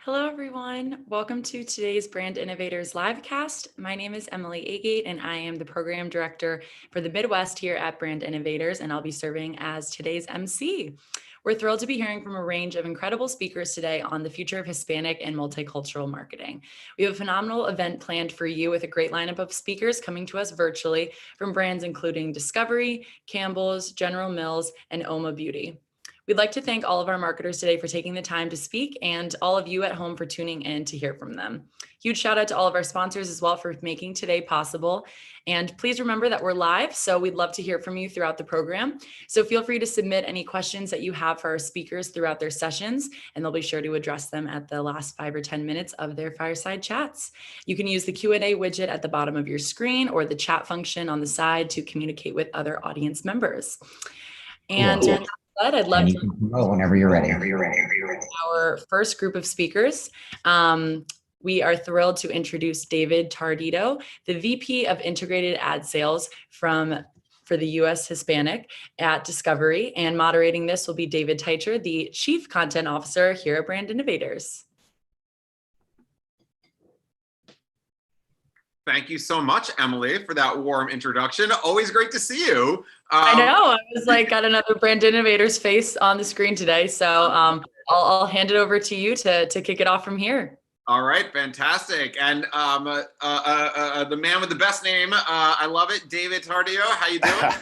Hello, everyone. Welcome to today's Brand Innovators livecast. My name is Emily Agate, and I am the Program Director for the Midwest here at Brand Innovators, and I'll be serving as today's MC. We're thrilled to be hearing from a range of incredible speakers today on the future of Hispanic and multicultural marketing. We have a phenomenal event planned for you with a great lineup of speakers coming to us virtually from brands including Discovery, Campbell's, General Mills, and Oma Beauty. We'd like to thank all of our marketers today for taking the time to speak and all of you at home for tuning in to hear from them. Huge shout out to all of our sponsors as well for making today possible. And please remember that we're live, so we'd love to hear from you throughout the program. So feel free to submit any questions that you have for our speakers throughout their sessions, and they'll be sure to address them at the last 5 or 10 minutes of their fireside chats. You can use the Q&A widget at the bottom of your screen or the chat function on the side to communicate with other audience members. And cool. I'd love to promote whenever you're ready. Our first group of speakers. We are thrilled to introduce David Tardido, the VP of Integrated Ad Sales for the U.S. Hispanic at Discovery. And moderating this will be David Teicher, the Chief Content Officer here at Brand Innovators. Thank you so much, Emily, for that warm introduction. Always great to see you. I know. I was like, got another Brand Innovators face on the screen today. So I'll hand it over to you to kick it off from here. All right, fantastic. And the man with the best name, I love it, David Tardio. How you doing?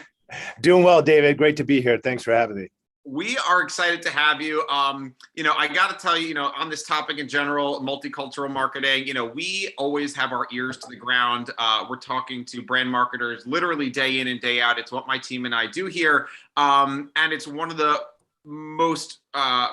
Doing well, David. Great to be here. Thanks for having me. We are excited to have you. I got to tell you, on this topic in general, multicultural marketing, we always have our ears to the ground. We're talking to brand marketers literally day in and day out. It's what my team and I do here. And it's one of the most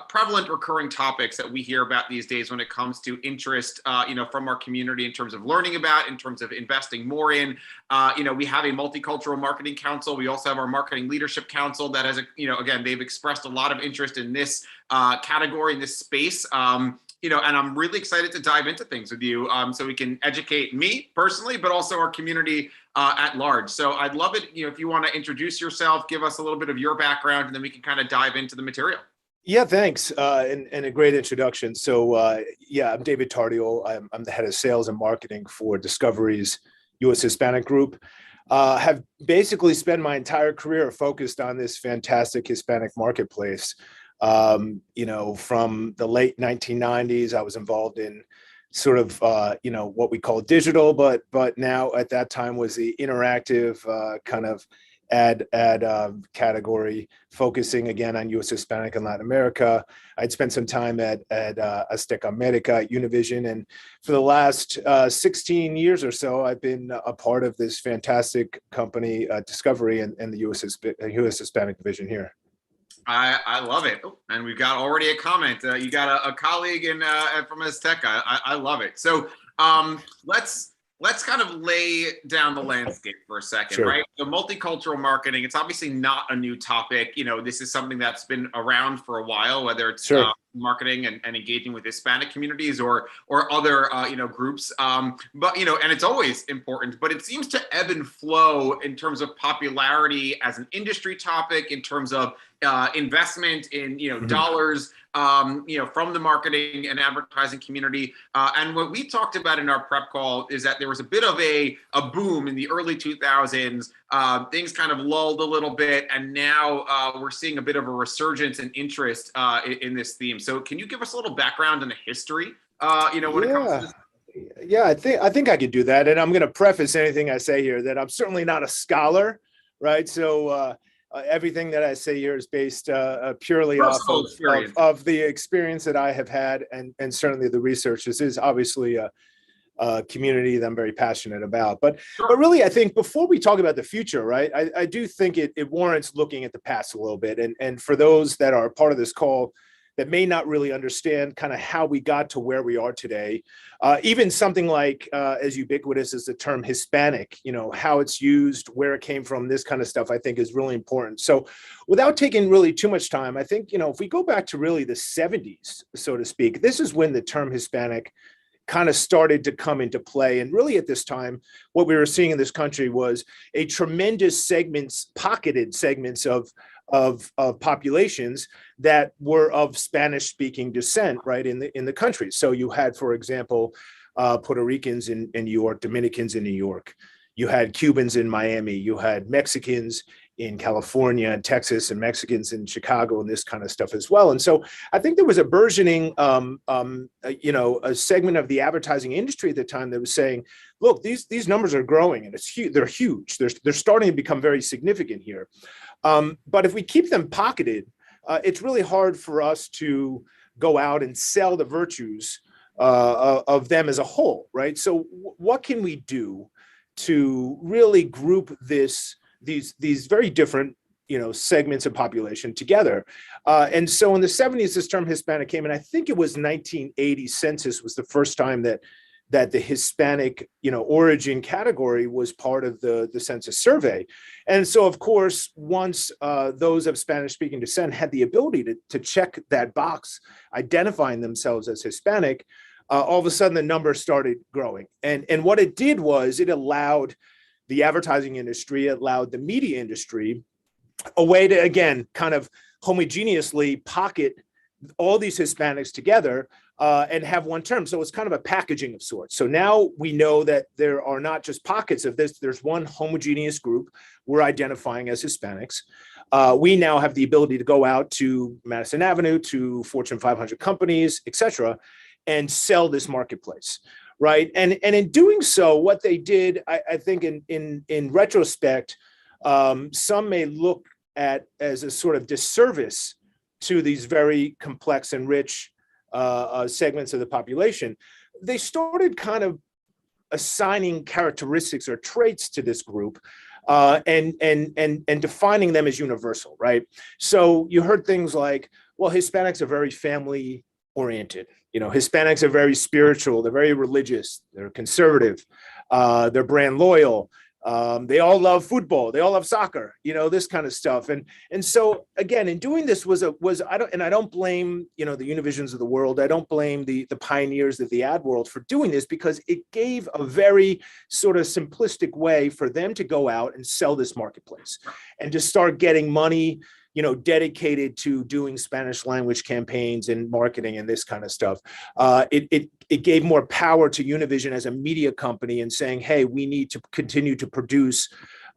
prevalent recurring topics that we hear about these days when it comes to interest, from our community in terms of learning about, in terms of investing more in. We have a multicultural marketing council. We also have our marketing leadership council that has, again, they've expressed a lot of interest in this category, in this space. And I'm really excited to dive into things with you so we can educate me personally, but also our community at large. So I'd love it, if you want to introduce yourself, give us a little bit of your background, and then we can kind of dive into the material. Yeah, thanks. And a great introduction. So I'm David Tardio. I'm the head of sales and marketing for Discovery's U.S. Hispanic group. Have basically spent my entire career focused on this fantastic Hispanic marketplace. From the late 1990s, I was involved in sort of, what we call digital, but now at that time was the interactive kind of ad category, focusing again on U.S. Hispanic and Latin America. I'd spent some time at Azteca America, Univision, and for the last 16 years or so, I've been a part of this fantastic company, Discovery, and the U.S. Hispanic division here. I love it. Oh, and we've got already a comment. You got a colleague from Azteca. I love it. So let's kind of lay down the landscape for a second, Sure. Right? So multicultural marketing, it's obviously not a new topic. This is something that's been around for a while, whether it's Sure. Marketing and engaging with Hispanic communities or other, groups. But, and it's always important, but it seems to ebb and flow in terms of popularity as an industry topic, in terms of investment in, Mm-hmm. dollars, from the marketing and advertising community. And what we talked about in our prep call is that there was a bit of a boom in the early 2000s. Things kind of lulled a little bit, and now we're seeing a bit of a resurgence in interest in this theme. So can you give us a little background on the history, when it comes to this? Yeah, I think I could do that. And I'm going to preface anything I say here that I'm certainly not a scholar, right? So everything that I say here is based purely off of the experience that I have had, and certainly the research. This is obviously a community that I'm very passionate about. But really, I think before we talk about the future, right, I do think it warrants looking at the past a little bit. And for those that are part of this call that may not really understand kind of how we got to where we are today, even something like as ubiquitous as the term Hispanic, how it's used, where it came from, this kind of stuff, I think is really important. So without taking really too much time, I think, if we go back to really the 70s, so to speak, this is when the term Hispanic kind of started to come into play. And really at this time, what we were seeing in this country was a tremendous pocketed segments of of populations that were of Spanish-speaking descent, right, in the country. So you had, for example, Puerto Ricans in New York, Dominicans in New York. You had Cubans in Miami. You had Mexicans in California and Texas, and Mexicans in Chicago, and this kind of stuff as well. And so I think there was a burgeoning, a segment of the advertising industry at the time that was saying, look, these numbers are growing, and they're huge. They're starting to become very significant here. But if we keep them pocketed, it's really hard for us to go out and sell the virtues of them as a whole, right? So what can we do to really group these very different, segments of population together? And so in the 70s, this term Hispanic came, and I think it was 1980 census was the first time that the Hispanic, origin category was part of the census survey. And so, of course, once those of Spanish-speaking descent had the ability to check that box, identifying themselves as Hispanic, all of a sudden the number started growing. And what it did was it allowed the advertising industry, it allowed the media industry a way to, again, kind of homogeneously pocket all these Hispanics together and have one term. So it's kind of a packaging of sorts. So now we know that there are not just pockets of this, there's one homogeneous group we're identifying as Hispanics. We now have the ability to go out to Madison Avenue, to Fortune 500 companies, et cetera, and sell this marketplace, right? And in doing so, what they did, I think in retrospect, some may look at as a sort of disservice to these very complex and rich segments of the population. They started kind of assigning characteristics or traits to this group and defining them as universal, right? So you heard things like, well, Hispanics are very family oriented. Hispanics are very spiritual. They're very religious. They're conservative. They're brand loyal. They all love football. They all love soccer. This kind of stuff. And so again, in doing this I don't blame the Univisions of the world. I don't blame the pioneers of the ad world for doing this, because it gave a very sort of simplistic way for them to go out and sell this marketplace and to start getting money dedicated to doing Spanish language campaigns and marketing and this kind of stuff. It gave more power to Univision as a media company and saying, hey, we need to continue to produce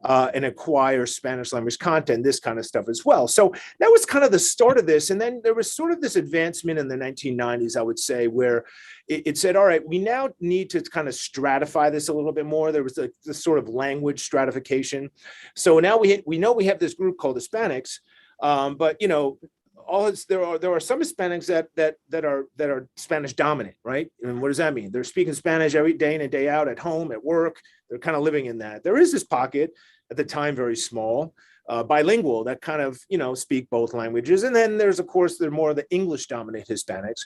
and acquire Spanish language content, this kind of stuff as well. So that was kind of the start of this. And then there was sort of this advancement in the 1990s, I would say, where it said, all right, we now need to kind of stratify this a little bit more. There was this sort of language stratification. So now we know we have this group called Hispanics. But there are some Hispanics that are Spanish dominant, right? And what does that mean? They're speaking Spanish every day in and day out, at home, at work. They're kind of living in that. There is this pocket at the time, very small, bilingual, that kind of speak both languages. And then there's, of course, they're more of the English dominant Hispanics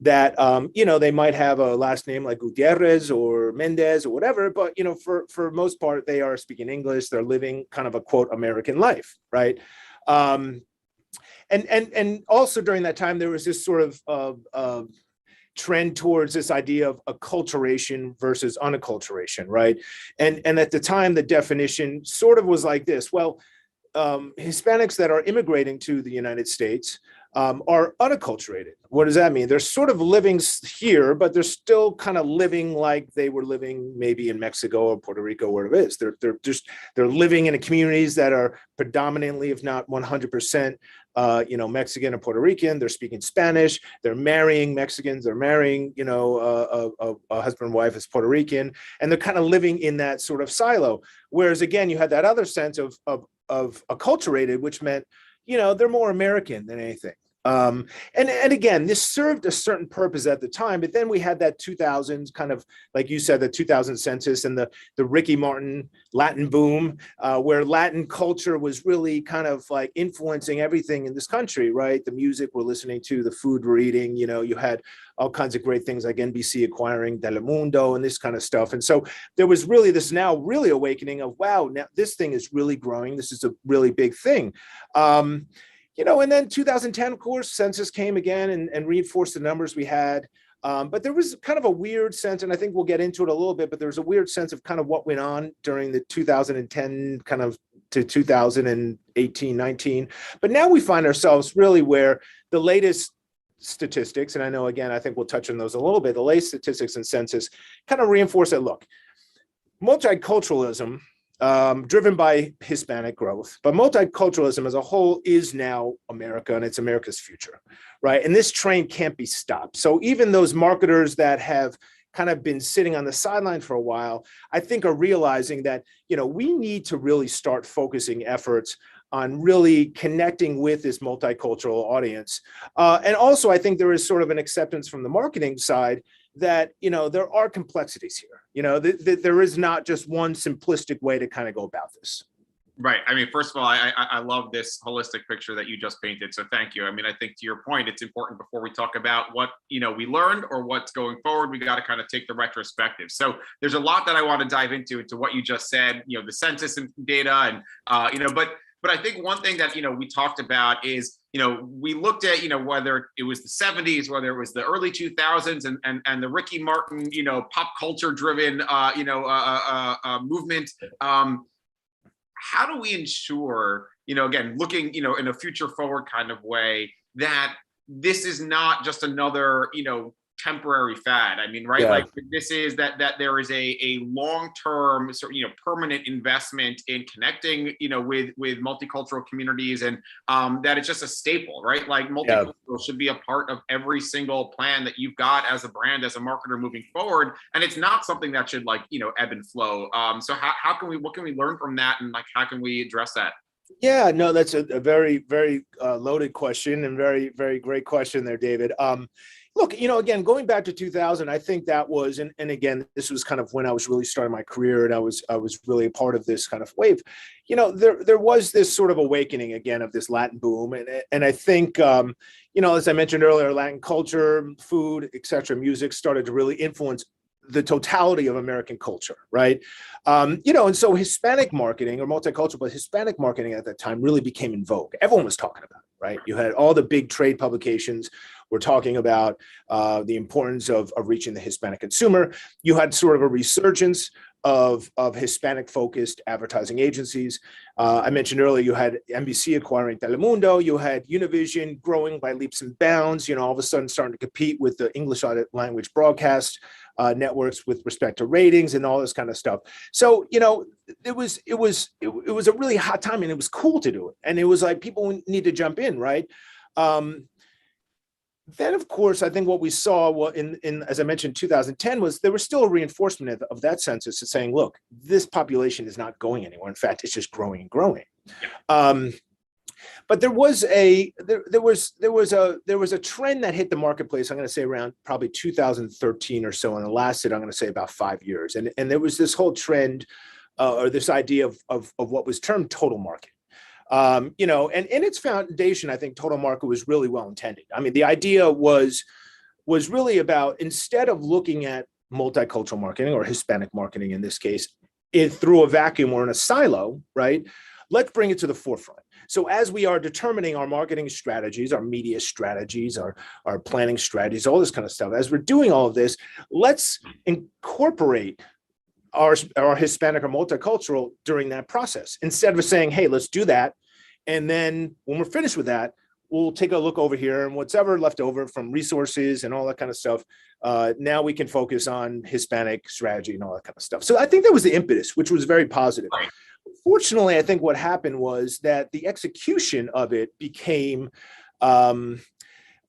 that they might have a last name like Gutierrez or Mendez or whatever, but for most part they are speaking English. They're living kind of a quote American life, right? And also during that time, there was this sort of trend towards this idea of acculturation versus unacculturation, right? And at the time, the definition sort of was like this. Well, Hispanics that are immigrating to the United States are unacculturated. What does that mean? They're sort of living here, but they're still kind of living like they were living maybe in Mexico or Puerto Rico, where it is. They're living in communities that are predominantly, if not 100%, Mexican or Puerto Rican. They're speaking Spanish. They're marrying Mexicans. They're marrying, a husband and wife is Puerto Rican, and they're kind of living in that sort of silo. Whereas again, you had that other sense of acculturated, which meant they're more American than anything. And again, this served a certain purpose at the time, but then we had that 2000s kind of, like you said, the 2000 census and the Ricky Martin Latin boom, where Latin culture was really kind of like influencing everything in this country, right? The music we're listening to, the food we're eating, you had all kinds of great things like NBC acquiring Telemundo and this kind of stuff. And so there was really this now really awakening of, wow, now this thing is really growing. This is a really big thing. And then 2010, of course, census came again and reinforced the numbers we had. But there was kind of a weird sense, and I think we'll get into it a little bit, but there was a weird sense of kind of what went on during the 2010 kind of to 2018, 19. But now we find ourselves really where the latest statistics, and I know, again, I think we'll touch on those a little bit, the latest statistics and census kind of reinforce that, look, multiculturalism, driven by Hispanic growth, but multiculturalism as a whole is now America, and it's America's future, right? And this train can't be stopped. So even those marketers that have kind of been sitting on the sideline for a while, I think are realizing that, we need to really start focusing efforts on really connecting with this multicultural audience. And also, I think there is sort of an acceptance from the marketing side that, there are complexities here. There is not just one simplistic way to kind of go about this. Right. I mean, first of all, I love this holistic picture that you just painted. So thank you. I mean, I think to your point, it's important before we talk about what, we learned or what's going forward, we got to kind of take the retrospective. So there's a lot that I want to dive into what you just said, the census and data and, but I think one thing that, we talked about is, we looked at, whether it was the 70s, whether it was the early 2000s and the Ricky Martin, pop culture driven, movement. How do we ensure, again, looking, in a future forward kind of way, that this is not just another, temporary fad? I mean, right? Yeah. Like this is that there is a long-term sort of, permanent investment in connecting, with multicultural communities, and that it's just a staple, right? Like multicultural should be a part of every single plan that you've got as a brand, as a marketer moving forward. And it's not something that should ebb and flow. So what can we learn from that? And how can we address that? Yeah, no, that's a very, very loaded question, and very, very great question there, David. Look, again, going back to 2000, I think that was, and again, this was kind of when I was really starting my career, and I was really a part of this kind of wave. There was this sort of awakening again of this Latin boom, and I think, as I mentioned earlier, Latin culture, food, etc., music started to really influence the totality of American culture, right? And so Hispanic marketing, or multicultural, but Hispanic marketing at that time really became in vogue. Everyone was talking about it, right? You had all the big trade publications were talking about the importance of reaching the Hispanic consumer. You had sort of a resurgence of Hispanic-focused advertising agencies. I mentioned earlier, you had NBC acquiring Telemundo. You had Univision growing by leaps and bounds, all of a sudden starting to compete with the English language broadcast networks with respect to ratings and all this kind of stuff. So, it was a really hot time, and it was cool to do it. And it was like, people need to jump in, right? Then, of course, I think what we saw in as I mentioned, 2010, was there was still a reinforcement of that census of saying, look, this population is not going anywhere. In fact, it's just growing and growing. But there was a trend that hit the marketplace, I'm going to say around probably 2013 or so, and it lasted, I'm going to say, about 5 years. And there was this whole trend or this idea of what was termed total market. And in its foundation, I think total market was really well intended. I mean, the idea was really about, instead of looking at multicultural marketing, or Hispanic marketing in this case, through a vacuum or in a silo, right? Let's bring it to the forefront. So as we are determining our marketing strategies, our media strategies, our planning strategies, all this kind of stuff, as we're doing all of this, let's incorporate our Hispanic or multicultural during that process, instead of saying, hey, let's do that, and then when we're finished with that, we'll take a look over here, and whatever left over from resources and all that kind of stuff, now we can focus on Hispanic strategy and all that kind of stuff. So I think that was the impetus, which was very positive. Right. Fortunately, I think what happened was that the execution of it became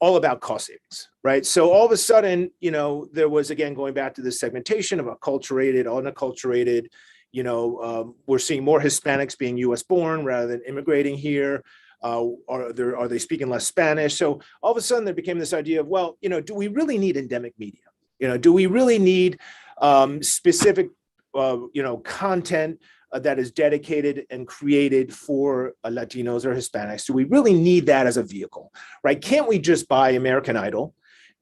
all about cost savings, right? So all of a sudden, there was, again, going back to this segmentation of acculturated, unacculturated, we're seeing more Hispanics being US born rather than immigrating here. Are they speaking less Spanish? So all of a sudden there became this idea of, well, do we really need endemic media? Do we really need specific, content that is dedicated and created for Latinos or Hispanics? Do we really need that as a vehicle, right? Can't we just buy American Idol,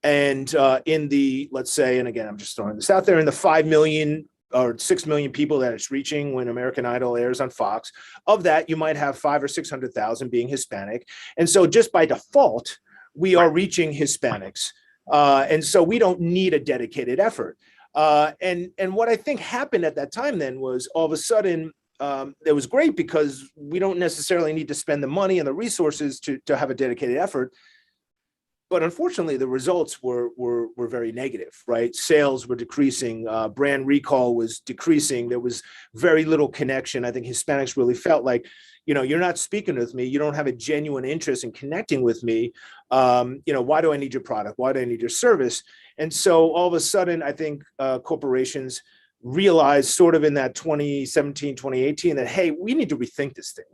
and in the, let's say, and again, I'm just throwing this out there, in the 5 million or 6 million people that it's reaching when American Idol airs on Fox, of that, you might have 500,000 or 600,000 being Hispanic. And so just by default, we are reaching Hispanics. And so we don't need a dedicated effort. And what I think happened at that time then was, all of a sudden, that was great because we don't necessarily need to spend the money and the resources to have a dedicated effort. But unfortunately, the results were very negative, right? Sales were decreasing, brand recall was decreasing. There was very little connection. I think Hispanics really felt like, you're not speaking with me. You don't have a genuine interest in connecting with me. Why do I need your product? Why do I need your service? And so all of a sudden, I think corporations realized sort of in that 2017, 2018 that, hey, we need to rethink this thing.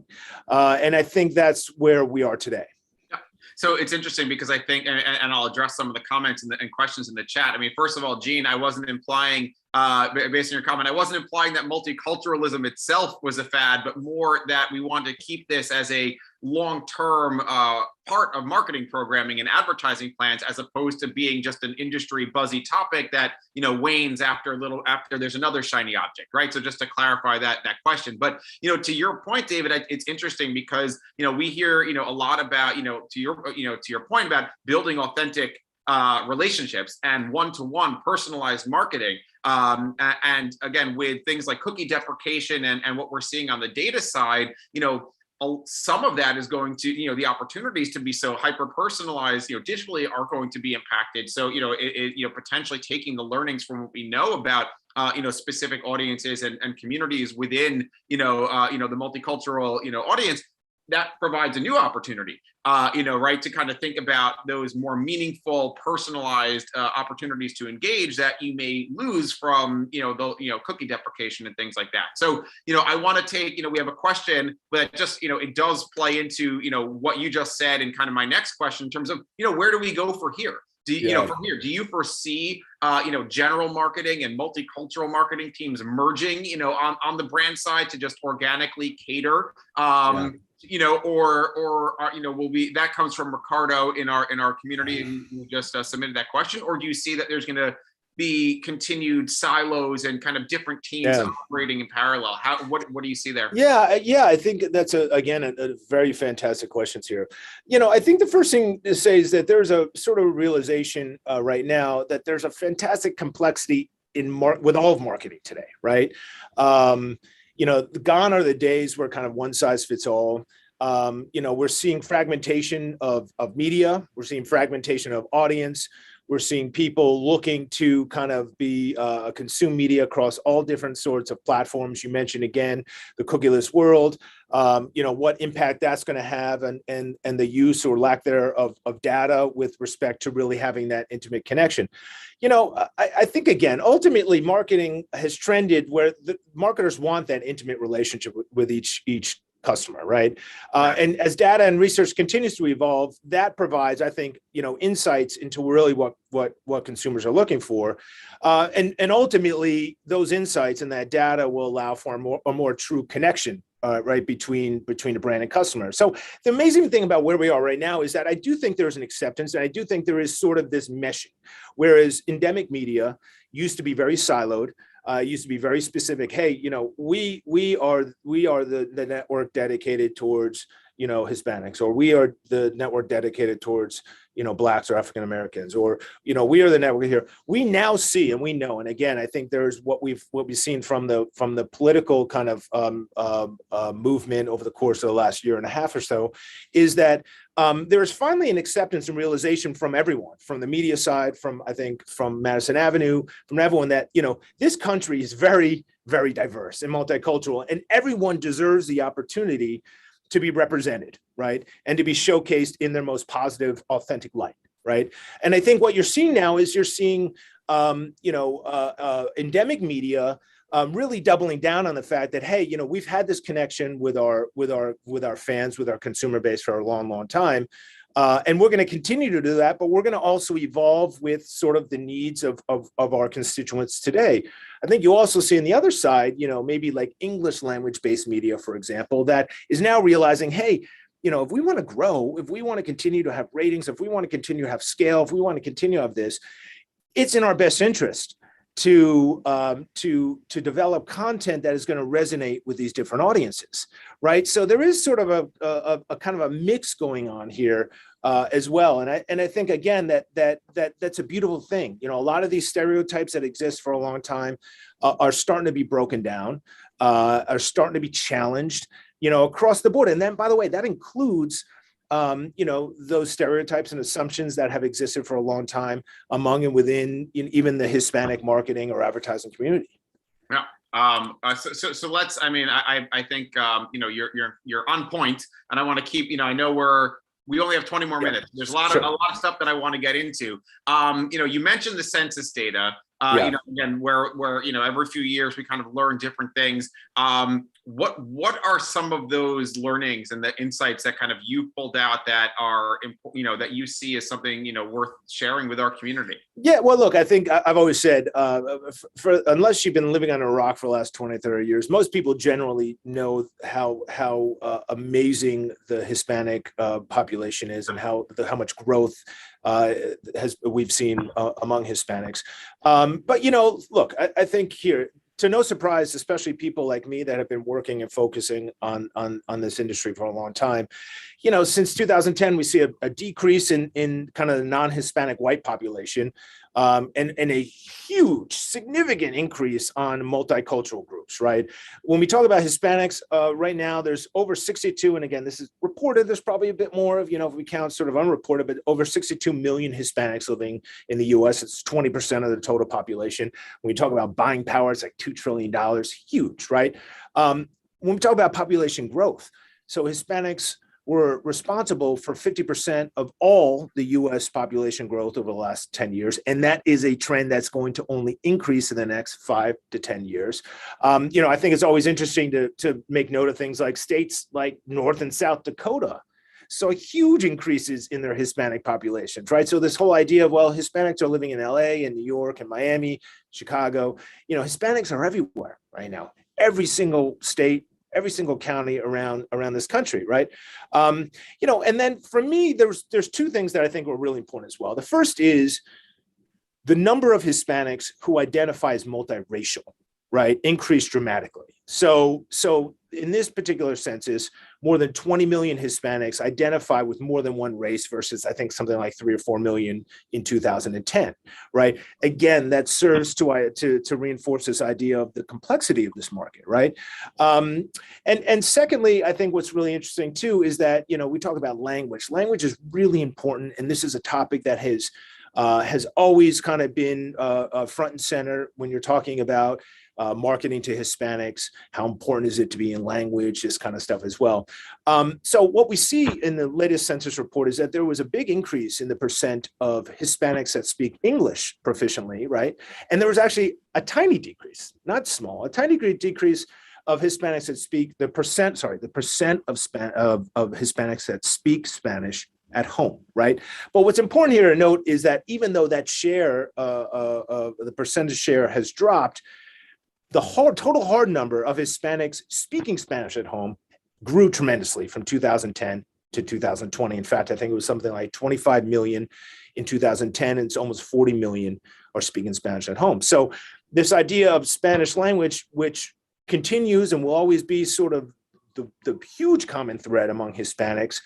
And I think that's where we are today. So it's interesting because I think, and I'll address some of the comments and questions in the chat. I mean, first of all, Gene, I wasn't implying, based on your comment, I wasn't implying that multiculturalism itself was a fad, but more that we want to keep this as a long-term part of marketing programming and advertising plans, as opposed to being just an industry buzzy topic that wanes after there's another shiny object, right? So just to clarify that question, but to your point, David, it's interesting because we hear a lot about to your point about building authentic relationships and one-to-one personalized marketing. And again, with things like cookie deprecation and what we're seeing on the data side, some of that is going to, the opportunities to be so hyper personalized, digitally are going to be impacted. So, potentially taking the learnings from what we know about, specific audiences and communities within, the multicultural, audience, that provides a new opportunity, right, to kind of think about those more meaningful, personalized opportunities to engage that you may lose from, the cookie deprecation and things like that. So, I want to take, we have a question, but just, it does play into, what you just said, and kind of my next question in terms of, where do we go from here? From here, do you foresee, general marketing and multicultural marketing teams merging, on the brand side to just organically cater, will be, that comes from Ricardo in our community, and who just submitted that question, or do you see that there's going to be continued silos and kind of different teams operating in parallel? What do you see there? Yeah, I think that's a very fantastic questions here. I think the first thing to say is that there's a sort of realization right now that there's a fantastic complexity with all of marketing today, right? Gone are the days where kind of one size fits all. We're seeing fragmentation of media. We're seeing fragmentation of audience. We're seeing people looking to kind of be consume media across all different sorts of platforms. You mentioned again the cookieless world. What impact that's going to have, and the use or lack thereof of data with respect to really having that intimate connection. I think again, ultimately, marketing has trended where the marketers want that intimate relationship with each customer, right? And as data and research continues to evolve, that provides, I think, insights into really what consumers are looking for, and ultimately those insights and that data will allow for a more true connection, right, between the brand and customer. So the amazing thing about where we are right now is that I do think there's an acceptance, and I do think there is sort of this meshing, whereas endemic media used to be very siloed. Used to be very specific. Hey, we are the network dedicated towards Hispanics, or we are the network dedicated towards Blacks or African Americans, or we are the network here. We now see, and we know, and again, I think there's what we've seen from the political kind of movement over the course of the last year and a half or so, is that there is finally an acceptance and realization from everyone, from the media side, from Madison Avenue, from everyone, that this country is very, very diverse and multicultural, and everyone deserves the opportunity to be represented, right, and to be showcased in their most positive, authentic light, right? And I think what you're seeing now is you're seeing endemic media really doubling down on the fact that, hey, we've had this connection with our fans, with our consumer base for a long, long time. And we're going to continue to do that, but we're going to also evolve with sort of the needs of our constituents today. I think you also see on the other side, maybe like English language-based media, for example, that is now realizing, hey, if we want to grow, if we want to continue to have ratings, if we want to continue to have scale, if we want to continue to have this, it's in our best interest to develop content that is going to resonate with these different audiences, right? So there is sort of a kind of a mix going on here as well, and I think again that's a beautiful thing. You know, a lot of these stereotypes that exist for a long time are starting to be broken down, are starting to be challenged, you know, across the board. And then, by the way, that includes you know, those stereotypes and assumptions that have existed for a long time among and within even the Hispanic marketing or advertising community. Yeah. So let's. I mean, I think you know, you're on point, and I want to keep. You know, I know we only have 20 more minutes. There's a lot of stuff that I want to get into. You know, you mentioned the census data. You know, again, where you know, every few years we kind of learn different things. What are some of those learnings and the insights that kind of you pulled out that are, you know, that you see as something, you know, worth sharing with our community? Yeah, well, look, I think I've always said, unless you've been living under a rock for the last 20, 30 years, most people generally know how amazing the Hispanic population is and how much growth we've seen among Hispanics. But, you know, look, I think here, to no surprise, especially people like me that have been working and focusing on this industry for a long time, you know, since 2010, we see a decrease in kind of the non-Hispanic white population, and a huge, significant increase on multicultural groups, right? When we talk about Hispanics, right now, there's over 62, and again, this is reported, there's probably a bit more of, you know, if we count sort of unreported, but over 62 million Hispanics living in the US. It's 20% of the total population. When we talk about buying power, it's like $2 trillion, huge, right? When we talk about population growth, so Hispanics were responsible for 50% of all the US population growth over the last 10 years. And that is a trend that's going to only increase in the next 5 to 10 years. You know, I think it's always interesting to make note of things like states like North and South Dakota. So huge increases in their Hispanic populations, right? So this whole idea of, well, Hispanics are living in LA and New York and Miami, Chicago, you know, Hispanics are everywhere right now. Every single state, every single county around this country, right? You know, and then for me, there's two things that I think are really important as well. The first is the number of Hispanics who identify as multiracial, right, increased dramatically. So in this particular census, more than 20 million Hispanics identify with more than one race versus I think something like 3 or 4 million in 2010, right? Again, that serves to reinforce this idea of the complexity of this market, right? And secondly, I think what's really interesting too is that, you know, we talk about language. Language is really important, and this is a topic that has always kind of been front and center when you're talking about marketing to Hispanics. How important is it to be in language, this kind of stuff as well. So what we see in the latest census report is that there was a big increase in the percent of Hispanics that speak English proficiently, right? And there was actually a tiny decrease, not small, a tiny decrease of Hispanics that speak, the percent of Hispanics that speak Spanish at home, right? But what's important here to note is that even though that share, the percentage share has dropped, the total hard number of Hispanics speaking Spanish at home grew tremendously from 2010 to 2020. In fact, I think it was something like 25 million in 2010, and it's almost 40 million are speaking Spanish at home. So this idea of Spanish language, which continues and will always be sort of the huge common thread among Hispanics,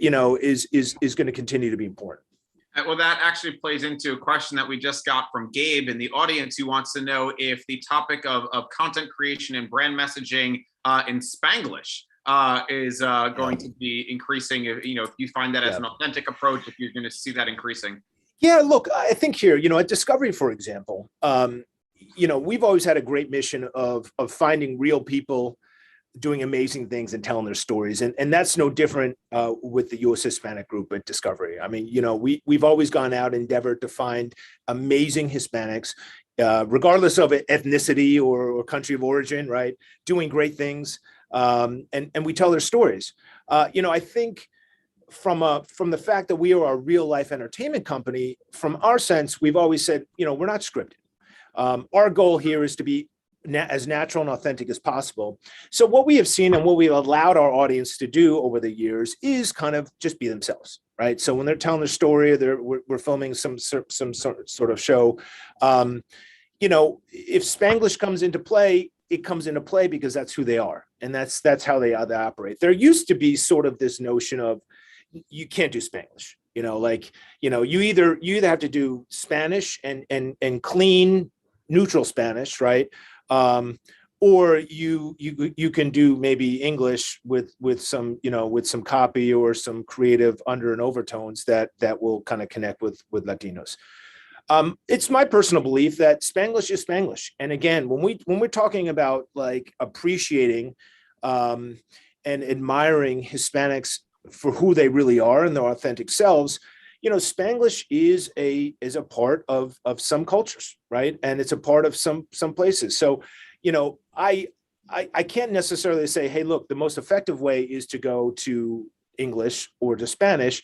you know, is going to continue to be important. Well, that actually plays into a question that we just got from Gabe in the audience, who wants to know if the topic of content creation and brand messaging in Spanglish is going to be increasing. You know, if you find that as an authentic approach, if you're going to see that increasing. Yeah, look, I think here, you know, at Discovery, for example, you know, we've always had a great mission of finding real people doing amazing things and telling their stories. And that's no different with the U.S. Hispanic group at Discovery. I mean, you know, we've always gone out and endeavored to find amazing Hispanics, regardless of ethnicity or country of origin, right? Doing great things. And we tell their stories. You know, I think from the fact that we are a real life entertainment company, from our sense, we've always said, you know, we're not scripted. Our goal here is to be as natural and authentic as possible. So what we have seen and what we've allowed our audience to do over the years is kind of just be themselves, right? So when they're telling their story, we're filming some sort of show, you if Spanglish comes into play, it comes into play because that's who they are, and that's how they operate. There used to be sort of this notion of you can't do Spanglish. You either have to do Spanish and clean neutral Spanish, right? Or you can do maybe English with some with some copy or some creative under and overtones that will kind of connect with Latinos. It's my personal belief that Spanglish is Spanglish, and again, when we're talking about like appreciating and admiring Hispanics for who they really are and their authentic selves, Spanglish is a part of some cultures, right? And it's a part of some places. So, I can't necessarily say, hey, look, the most effective way is to go to English or to Spanish.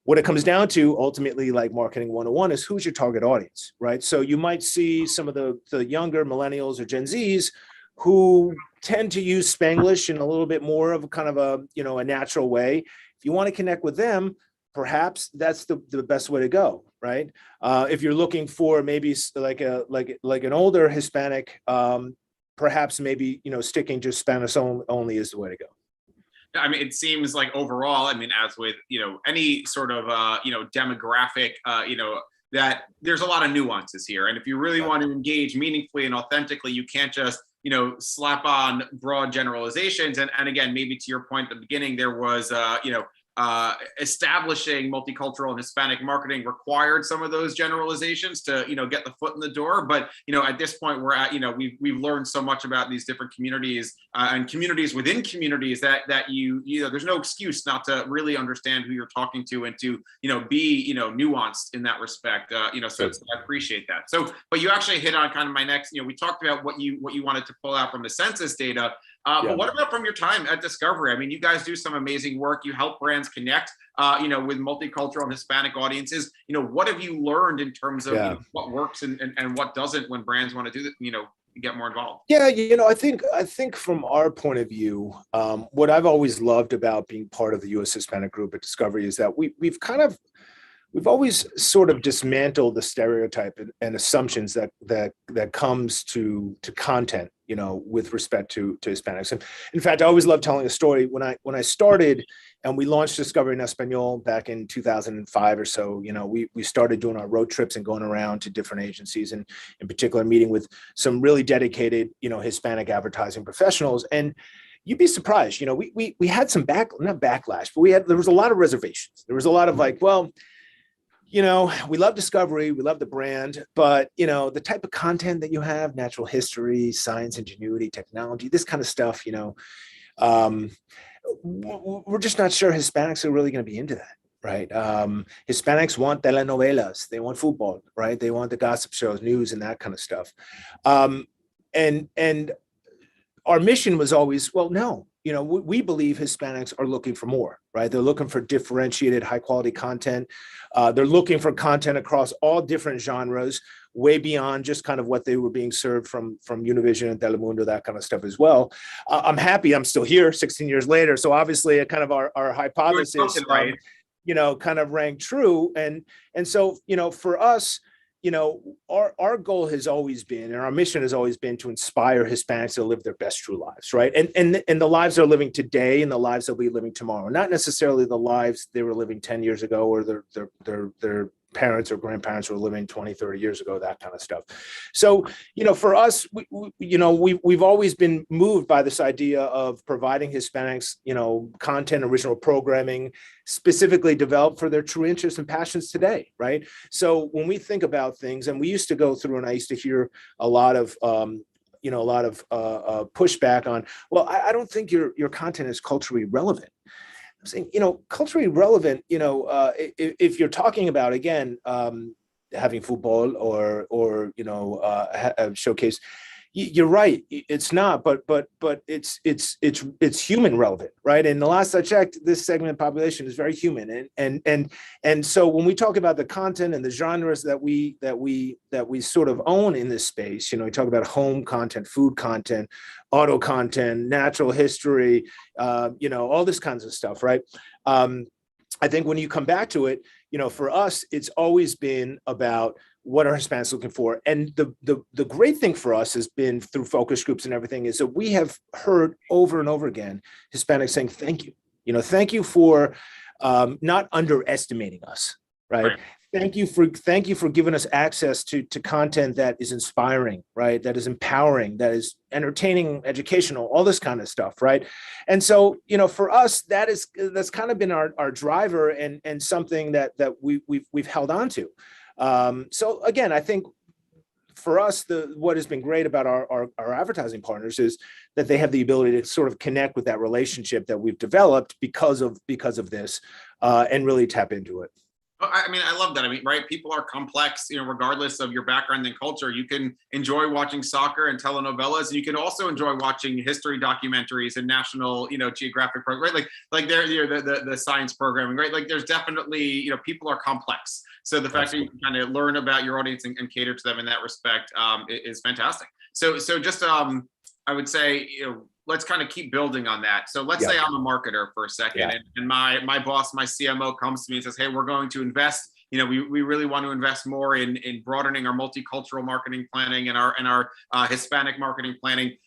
What it comes down to ultimately, like marketing 101, is who's your target audience, right? So you might see some of the younger millennials or Gen Zs who tend to use Spanglish in a little bit more of a kind of a natural way. If you want to connect with them, perhaps that's the best way to go, right? If you're looking for maybe like an older Hispanic, perhaps maybe sticking to Spanish only is the way to go. I mean, it seems like overall, I mean, as with any sort of demographic, that there's a lot of nuances here, and if you really want to engage meaningfully and authentically, you can't just slap on broad generalizations. And again, maybe to your point at the beginning, there was establishing multicultural and Hispanic marketing required some of those generalizations to get the foot in the door. But at this point, we're at we've learned so much about these different communities and communities within communities that there's no excuse not to really understand who you're talking to and to be nuanced in that respect. So I appreciate that. So, but you actually hit on kind of my next. We talked about what you wanted to pull out from the census data. But what about from your time at Discovery? I mean, you guys do some amazing work. You help brands connect, with multicultural and Hispanic audiences. What have you learned in terms of what works and what doesn't when brands want to do that, get more involved? Yeah, I think from our point of view, what I've always loved about being part of the U.S. Hispanic Group at Discovery is that we've always sort of dismantled the stereotype and assumptions that comes to content, with respect to Hispanics. And in fact, I always love telling a story. When I started and we launched Discovery in Espanol back in 2005 or so, we started doing our road trips and going around to different agencies, and in particular meeting with some really dedicated, Hispanic advertising professionals. And you'd be surprised, we had some not backlash, but there was a lot of reservations. There was a lot of like, well, we love Discovery, we love the brand, but, the type of content that you have, natural history, science, ingenuity, technology, this kind of stuff, we're just not sure Hispanics are really going to be into that, right? Hispanics want telenovelas, they want football, right? They want the gossip shows, news, and that kind of stuff. And our mission was always, well, no, we believe Hispanics are looking for more, right? They're looking for differentiated, high quality content. They're looking for content across all different genres, way beyond just kind of what they were being served from Univision and Telemundo, that kind of stuff as well. I'm happy I'm still here 16 years later. So obviously kind of our hypothesis, right, kind of rang true. And so, for us, our goal has always been, and our mission has always been, to inspire Hispanics to live their best true lives, right? And the lives they're living today and the lives they'll be living tomorrow, not necessarily the lives they were living 10 years ago or their parents or grandparents were living 20, 30 years ago, that kind of stuff. So, for us, we've always been moved by this idea of providing Hispanics, content, original programming, specifically developed for their true interests and passions today, right? So when we think about things, and we used to go through, and I used to hear a lot of pushback on, well, I don't think your content is culturally relevant. I'm saying, culturally relevant, if you're talking about, again, having football or showcase, you're right, it's not, but it's human relevant, right? And the last I checked, this segment of population is very human, and so when we talk about the content and the genres that we sort of own in this space, we talk about home content, food content, auto content, natural history, all this kinds of stuff, right? I think when you come back to it, for us, it's always been about what are Hispanics looking for? And the great thing for us has been through focus groups and everything is that we have heard over and over again Hispanics saying thank you. Thank you for not underestimating us, right? Thank you for giving us access to content that is inspiring, right? That is empowering, that is entertaining, educational, all this kind of stuff, right? And so, for us, that's kind of been our driver and something that we've held on to. So again, I think for us, what has been great about our advertising partners is that they have the ability to sort of connect with that relationship that we've developed because of this, and really tap into it. I mean, I love that. I mean, right? People are complex, regardless of your background and culture. You can enjoy watching soccer and telenovelas, and you can also enjoy watching history documentaries and National, Geographic program, right? Like the science programming, right? Like there's definitely, people are complex. So the fact that you can kind of learn about your audience and cater to them in that respect is fantastic. So just I would say, let's kind of keep building on that. So let's say I'm a marketer for a second, and my boss, my CMO, comes to me and says, "Hey, we're going to invest. We really want to invest more in broadening our multicultural marketing planning and our Hispanic marketing planning.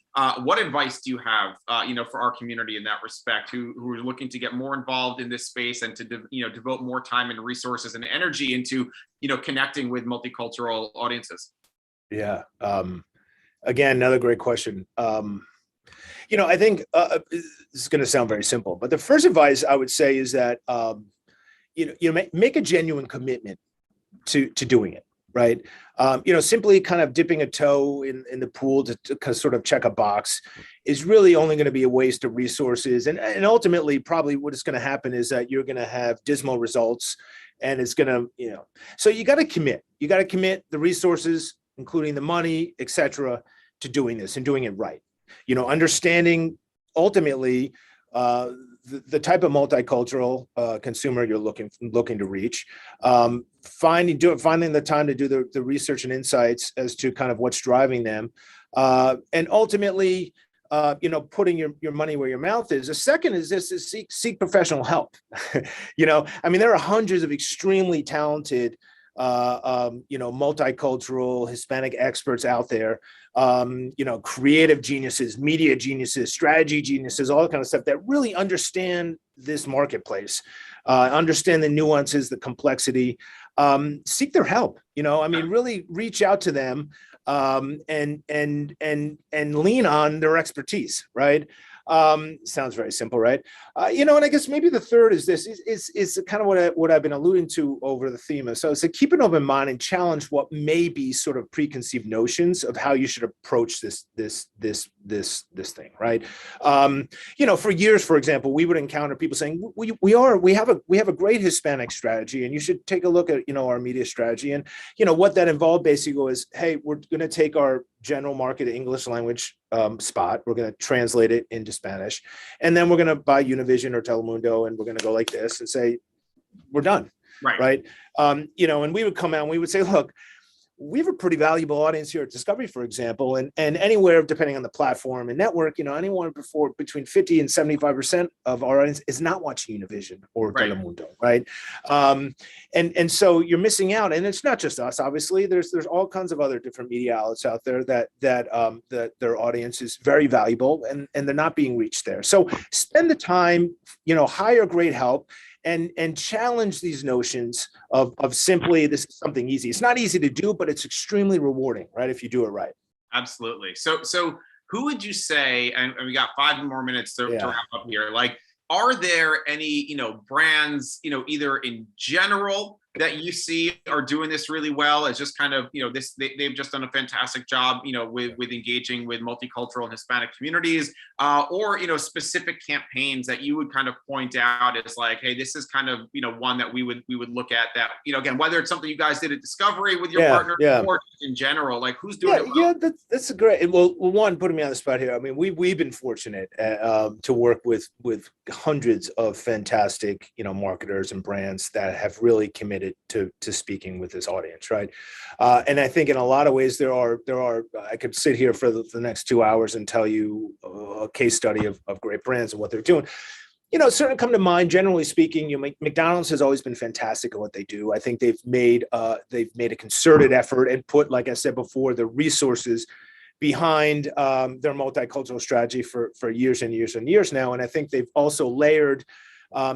What advice do you have, for our community in that respect, who are looking to get more involved in this space and to devote more time and resources and energy into connecting with multicultural audiences?" Yeah. Again, another great question. I think this is going to sound very simple, but the first advice I would say is that, make a genuine commitment to doing it, right? Simply kind of dipping a toe in the pool to sort of check a box is really only going to be a waste of resources. And ultimately, probably what is going to happen is that you're going to have dismal results, and it's going to, so you got to commit. You got to commit the resources, including the money, et cetera, to doing this and doing it right. Understanding ultimately the type of multicultural consumer you're looking to reach, finding the time to do the research and insights as to kind of what's driving them, and ultimately, putting your money where your mouth is. The second is seek professional help. I mean, there are hundreds of extremely talented multicultural Hispanic experts out there, creative geniuses, media geniuses, strategy geniuses, all that kind of stuff that really understand this marketplace, understand the nuances, the complexity, seek their help. Really reach out to them, and lean on their expertise, right? Sounds very simple, right? And I guess maybe the third is this is kind of what I've been alluding to over the theme of. So keep an open mind and challenge what may be sort of preconceived notions of how you should approach this thing, right? For years, for example, we would encounter people saying we have a great Hispanic strategy, and you should take a look at our media strategy. And what that involved basically was, hey, we're going to take our general market English language spot, we're going to translate it into Spanish, and then we're going to buy Univision or Telemundo, and we're going to go like this and say we're done, right? And we would come out and we would say, look, we have a pretty valuable audience here at Discovery, for example, and anywhere, depending on the platform and network, anyone between 50 and 75% of our audience is not watching Univision or Telemundo, right? And so you're missing out, and it's not just us. Obviously, there's all kinds of other different media outlets out there that their audience is very valuable, and they're not being reached there. So spend the time, hire great help. And challenge these notions of simply this is something easy. It's not easy to do, but it's extremely rewarding, right? If you do it right. Absolutely. So who would you say, and we got 5 more minutes to wrap up here, like, are there any, brands, either in general that you see are doing this really well? It's just kind of, they've just done a fantastic job, with engaging with multicultural and Hispanic communities, or, specific campaigns that you would kind of point out as like, hey, this is kind of, one that we would look at that, again, whether it's something you guys did at Discovery with your partner or in general, like who's doing it well? Yeah, that's a great, well, one, putting me on the spot here. I mean, we've been fortunate to work with hundreds of fantastic, marketers and brands that have really committed to speaking with this audience, right? And I think in a lot of ways there are. I could sit here for the next 2 hours and tell you a case study of great brands and what they're doing. Certain come to mind. Generally speaking, McDonald's has always been fantastic at what they do. I think they've made a concerted effort and put, like I said before, the resources behind their multicultural strategy for years and years and years now. And I think they've also layered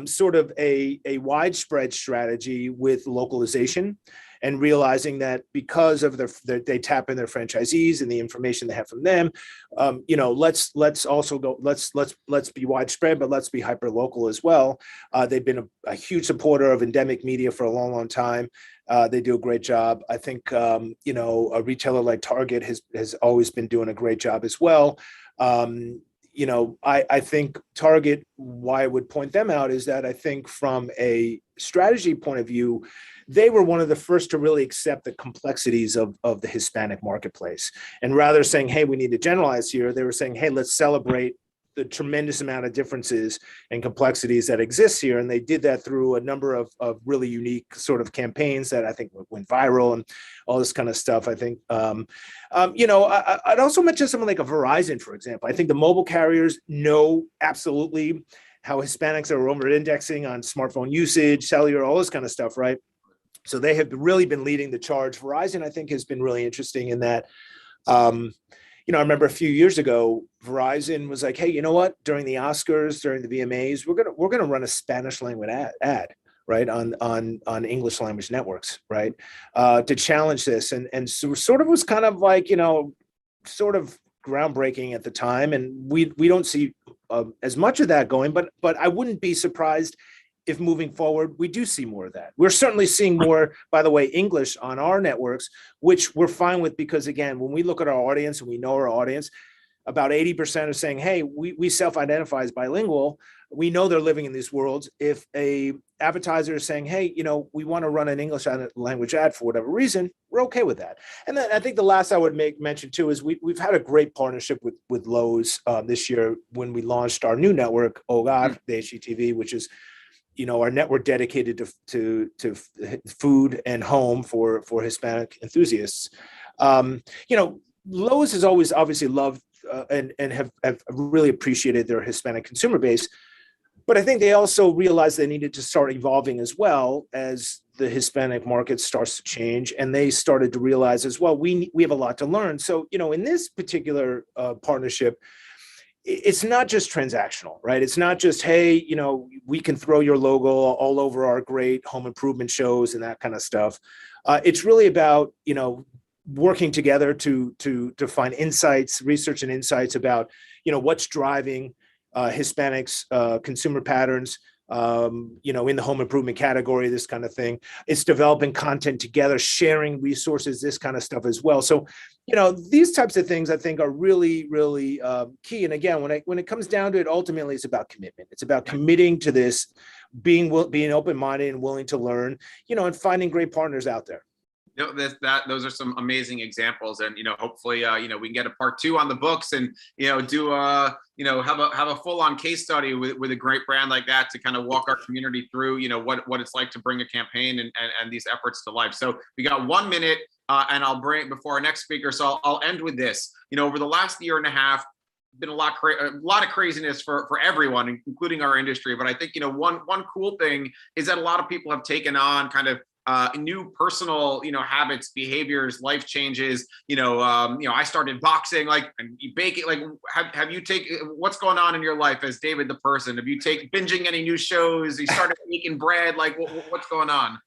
sort of a widespread strategy with localization, and realizing that because of they tap in their franchisees and the information they have from them, let's be widespread, but let's be hyper local as well. They've been a huge supporter of endemic media for a long, long time. They do a great job. I think a retailer like Target has always been doing a great job as well. I think Target, why I would point them out is that I think from a strategy point of view, they were one of the first to really accept the complexities of the Hispanic marketplace. And rather saying, hey, we need to generalize here, they were saying, hey, let's celebrate the tremendous amount of differences and complexities that exist here. And they did that through a number of really unique sort of campaigns that I think went viral and all this kind of stuff. I think, I'd also mention something like a Verizon, for example. I think the mobile carriers know absolutely how Hispanics are over-indexing on smartphone usage, cellular, all this kind of stuff, right? So they have really been leading the charge. Verizon, I think, has been really interesting in that, I remember a few years ago, Verizon was like, hey, you know what? During the Oscars, during the VMAs, we're gonna run a Spanish language ad, right, on English language networks, right, to challenge this, and so sort of was kind of like, sort of groundbreaking at the time, and we don't see as much of that going, but I wouldn't be surprised if moving forward, we do see more of that. We're certainly seeing more, by the way, English on our networks, which we're fine with, because again, when we look at our audience and we know our audience, about 80% are saying, hey, we self-identify as bilingual. We know they're living in these worlds. If a advertiser is saying, hey, we want to run an English language ad for whatever reason, we're okay with that. And then I think the last I would mention too is we've had a great partnership with Lowe's this year when we launched our new network, Hogar de HGTV, which is our network dedicated to food and home for Hispanic enthusiasts. Lowe's has always obviously loved and have really appreciated their Hispanic consumer base, but I think they also realized they needed to start evolving as well as the Hispanic market starts to change, and they started to realize as well we have a lot to learn. So in this particular partnership, it's not just transactional, right? It's not just, hey, we can throw your logo all over our great home improvement shows and that kind of stuff. It's really about, working together to find insights, research and insights about, what's driving Hispanics consumer patterns, in the home improvement category, this kind of thing. It's developing content together, sharing resources, this kind of stuff as well. So, these types of things I think are really, really key. And again, when it comes down to it, ultimately it's about commitment. It's about committing to this, being open-minded and willing to learn, and finding great partners out there. Those are some amazing examples, and hopefully we can get a part 2 on the books, and do have a full-on case study with a great brand like that to kind of walk our community through what it's like to bring a campaign and these efforts to life. So we got 1 minute, and I'll bring before our next speaker. So I'll end with this. Over the last year and a half, been a lot of craziness for everyone, including our industry. But I think one cool thing is that a lot of people have taken on kind of new personal, habits, behaviors, life changes. I started boxing, and baking. Have you taken, what's going on in your life as David the person? Have you binging any new shows? You started making bread? What's going on?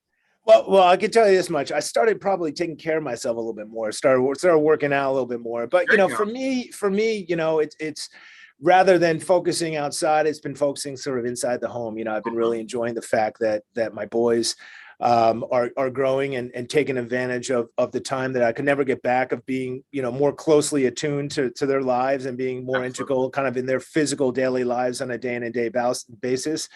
Well, I can tell you this much. I started probably taking care of myself a little bit more. Started working out a little bit more. But for me, it's rather than focusing outside, it's been focusing sort of inside the home. I've been really enjoying the fact that my boys are growing and taking advantage of the time that I could never get back, of being, more closely attuned to their lives and being more integral kind of in their physical daily lives on a day in and day basis.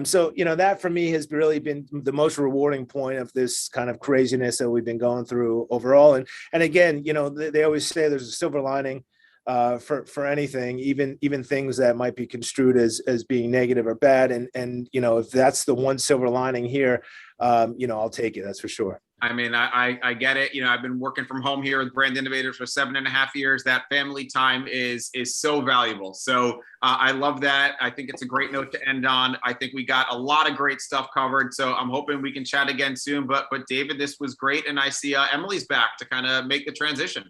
So, that for me has really been the most rewarding point of this kind of craziness that we've been going through overall. And again, they always say there's a silver lining for anything, even things that might be construed as being negative or bad. And if that's the one silver lining here, I'll take it. That's for sure. I mean, I get it. You know, I've been working from home here with Brand Innovators for 7.5 years. That family time is so valuable. So I love that. I think it's a great note to end on. I think we got a lot of great stuff covered. So I'm hoping we can chat again soon. But David, this was great. And I see Emily's back to kind of make the transition.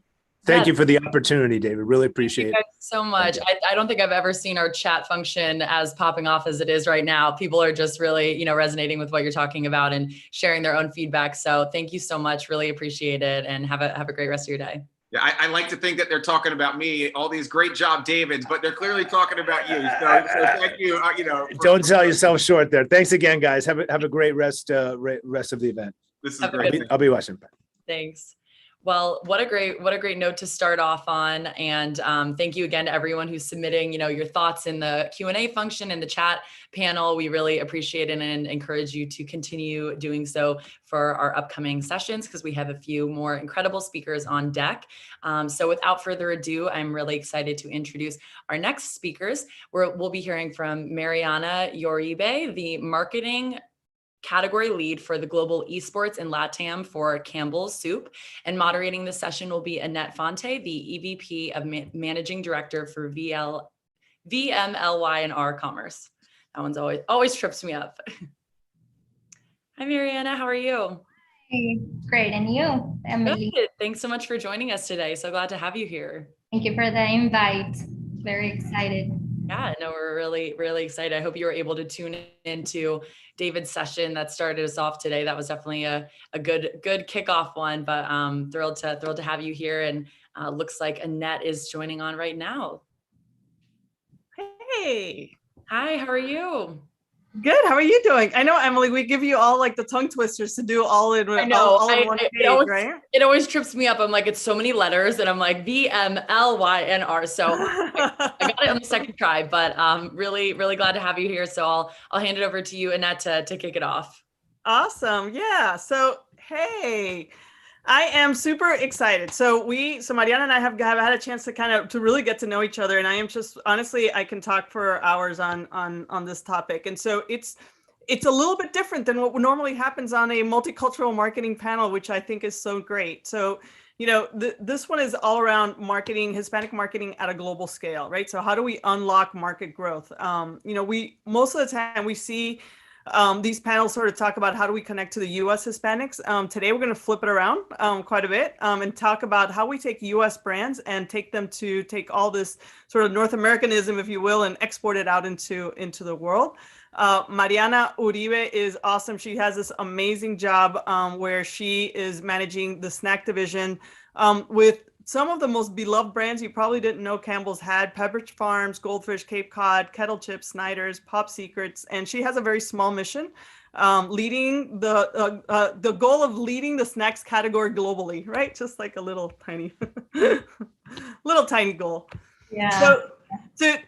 Thank you for the opportunity, David. Really appreciate it. So much. I don't think I've ever seen our chat function as popping off as it is right now. People are just really, you know, resonating with what you're talking about and sharing their own feedback. So thank you so much. Really appreciate it. And have a great rest of your day. Yeah, I like to think that they're talking about me, all these great job Davids, but they're clearly talking about you. So thank you. Don't sell yourself short there. Thanks again, guys. Have a great rest of the event. This is great. I'll be watching. Thanks. Well, what a great note to start off on. And thank you again to everyone who's submitting, you know, your thoughts in the Q&A function in the chat panel. We really appreciate it and encourage you to continue doing so for our upcoming sessions, because we have a few more incredible speakers on deck. So without further ado, I'm really excited to introduce our next speakers. We'll be hearing from Mariana Uribe, the marketing category lead for the global esports and LATAM for Campbell's Soup. And moderating the session will be Annette Fonte, the EVP of Managing Director for VMLY and R Commerce. That one's always trips me up. Hi, Mariana, how are you? Hey, great, and you, Emily? Good. Thanks so much for joining us today. So glad to have you here. Thank you for the invite. Very excited. Yeah, no, we're really excited. I hope you were able to tune into David's session that started us off today. That was definitely a good kickoff one, but thrilled to have you here. And looks like Annette is joining on right now. Hey. Hi, how are you? Good. How are you doing? I know, Emily, we give you all like the tongue twisters to do all in one page, right? It always trips me up. I'm like, it's so many letters and I'm like VMLYNR. So I got it on the second try, but really glad to have you here. So I'll hand it over to you, Annette, to kick it off. Awesome. Yeah. So, hey, I am super excited. So Mariana and I have had a chance to really get to know each other. And I am just, honestly, I can talk for hours on this topic. And so it's a little bit different than what normally happens on a multicultural marketing panel, which I think is so great. So, you know, this one is all around marketing, Hispanic marketing at a global scale, right? So how do we unlock market growth? You know, most of the time we see these panels sort of talk about how do we connect to the U.S. Hispanics. Today, we're going to flip it around quite a bit and talk about how we take U.S. brands and take all this sort of North Americanism, if you will, and export it out into the world. Mariana Uribe is awesome. She has this amazing job where she is managing the snack division with some of the most beloved brands you probably didn't know Campbell's had: Pepperidge Farms, Goldfish, Cape Cod, Kettle Chips, Snyder's, Pop Secrets. And she has a very small mission, leading the goal of leading the snacks category globally, right? Just like a little tiny goal. Yeah. So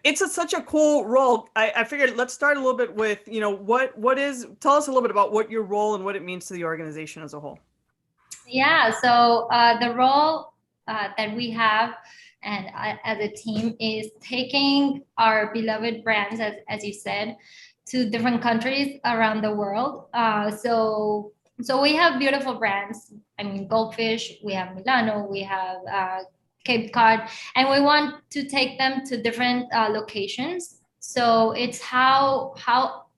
it's such a cool role. I figured let's start a little bit with, you know, tell us a little bit about what your role and what it means to the organization as a whole. Yeah. So the role that we have and as a team is taking our beloved brands, as you said, to different countries around the world. So we have beautiful brands. I mean, Goldfish, we have Milano, we have Cape Cod, and we want to take them to different locations. So it's how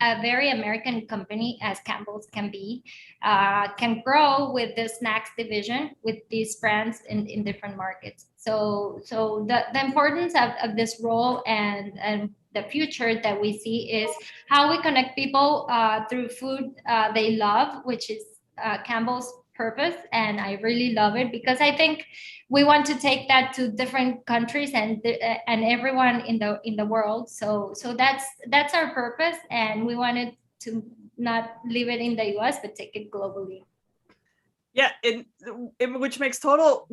a very American company as Campbell's can grow with the snacks division with these brands in different markets. So the importance of this role and the future that we see is how we connect people through food they love, which is Campbell's purpose. And I really love it because I think we want to take that to different countries and everyone in the world. So that's our purpose, and we wanted to not leave it in the US but take it globally. Yeah, which takes total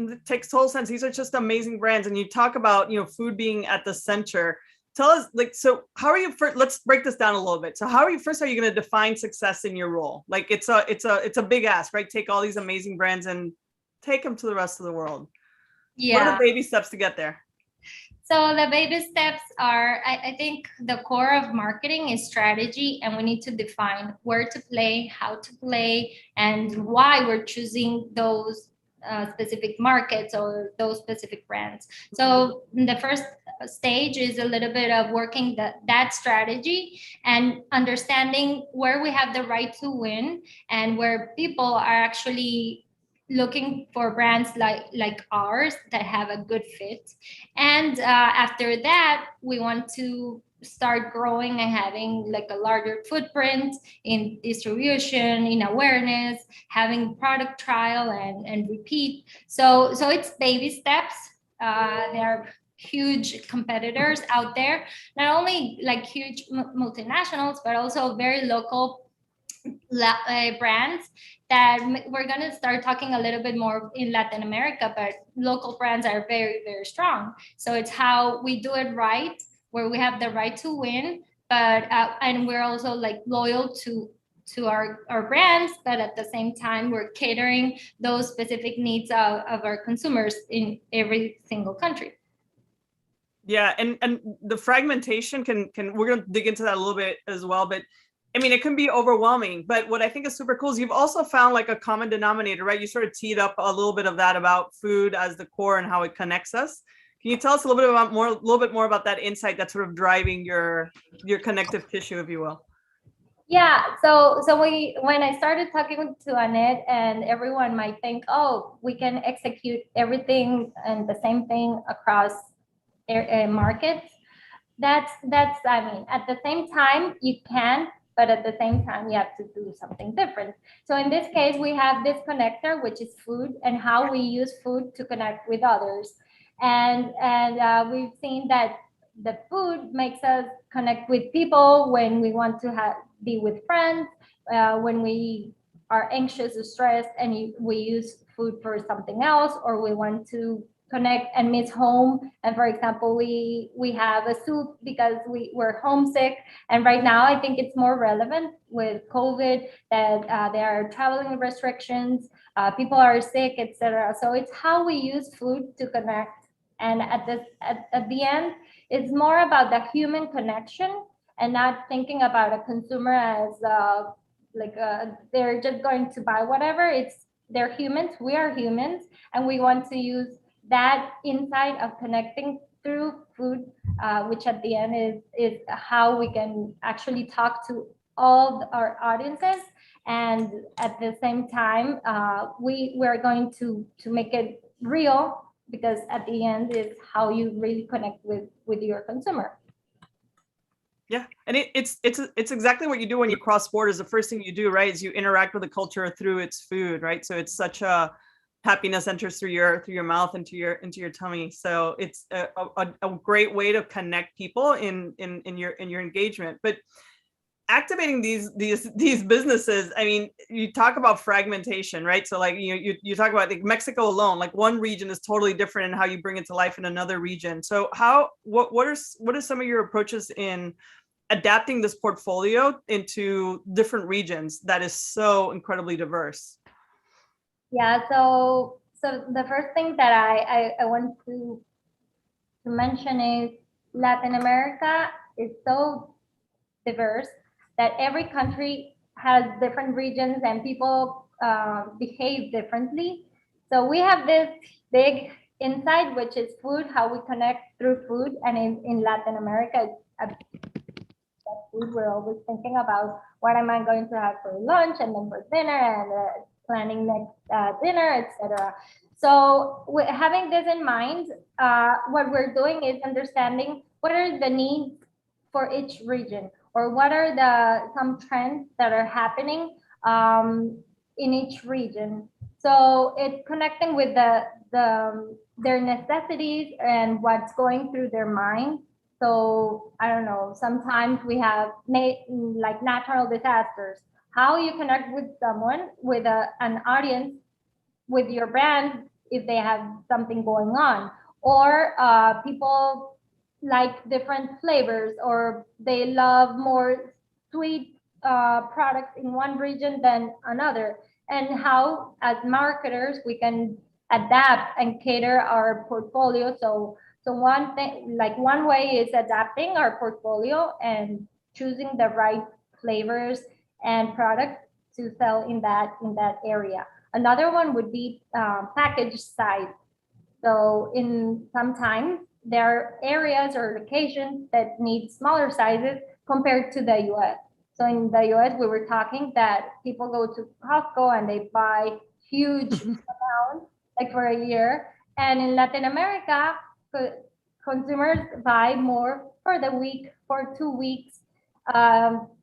sense. These are just amazing brands, and you talk about, you know, food being at the center. Tell us, like, so how are you first? Let's break this down a little bit. So how are you going to define success in your role? Like, it's a big ask, right? Take all these amazing brands and take them to the rest of the world. Yeah. What are the baby steps to get there? So the baby steps are, I think the core of marketing is strategy, and we need to define where to play, how to play, and why we're choosing those specific markets or those specific brands. So the first stage is a little bit of working that strategy and understanding where we have the right to win and where people are actually looking for brands like ours that have a good fit. And after that, we want to start growing and having like a larger footprint in distribution, in awareness, having product trial and repeat. So it's baby steps. There are huge competitors out there, not only like huge multinationals, but also very local brands that we're going to start talking a little bit more in Latin America, but local brands are very, very strong. So it's how we do it right, where we have the right to win, but and we're also like loyal to our brands, but at the same time, we're catering those specific needs of our consumers in every single country. Yeah, and the fragmentation can we're going to dig into that a little bit as well, but I mean, it can be overwhelming, but what I think is super cool is you've also found like a common denominator, right? You sort of teed up a little bit of that about food as the core and how it connects us. Can you tell us a little bit more about that insight that's sort of driving your connective tissue, if you will? Yeah, so when I started talking to Annette, and everyone might think, oh, we can execute everything and the same thing across markets. That's I mean, at the same time you can, but at the same time you have to do something different. So in this case, we have this connector, which is food, and how we use food to connect with others. And we've seen that the food makes us connect with people when we want to be with friends, when we are anxious or stressed, and we use food for something else, or we want to connect and miss home. And for example, we have a soup because we're homesick. And right now, I think it's more relevant with COVID that there are traveling restrictions, people are sick, etc. So it's how we use food to connect. And at the end, it's more about the human connection and not thinking about a consumer as they're just going to buy whatever. They're humans, we are humans, and we want to use that insight of connecting through food, which at the end is how we can actually talk to all our audiences. And at the same time, we're going to make it real, because at the end is how you really connect with your consumer. Yeah, and it's exactly what you do when you cross borders. The first thing you do, right, is you interact with the culture through its food, right? So it's such a happiness enters through your mouth into your tummy. So it's a great way to connect people in your engagement. But activating these businesses, I mean, you talk about fragmentation, right? So like you talk about like Mexico alone, like one region is totally different in how you bring it to life in another region. So what are some of your approaches in adapting this portfolio into different regions that is so incredibly diverse? Yeah, so the first thing that I want to mention is Latin America is so diverse that every country has different regions and people behave differently. So we have this big insight, which is food, how we connect through food. And in Latin America, food, we're always thinking about what am I going to have for lunch and then for dinner, and planning next dinner, etc. So having this in mind, what we're doing is understanding what are the needs for each region, or what are some trends that are happening in each region. So it's connecting with their necessities and what's going through their mind. So I don't know, sometimes we have like natural disasters. How you connect with someone, with an audience, with your brand, if they have something going on, or people like different flavors, or they love more sweet products in one region than another, and how as marketers we can adapt and cater our portfolio So one thing, like one way is adapting our portfolio and choosing the right flavors and products to sell in that area. Another one would be package size. So in sometimes there are areas or locations that need smaller sizes compared to the US. So in the US, we were talking that people go to Costco and they buy huge amounts, like for a year. And in Latin America, consumers buy more for the week, for 2 weeks,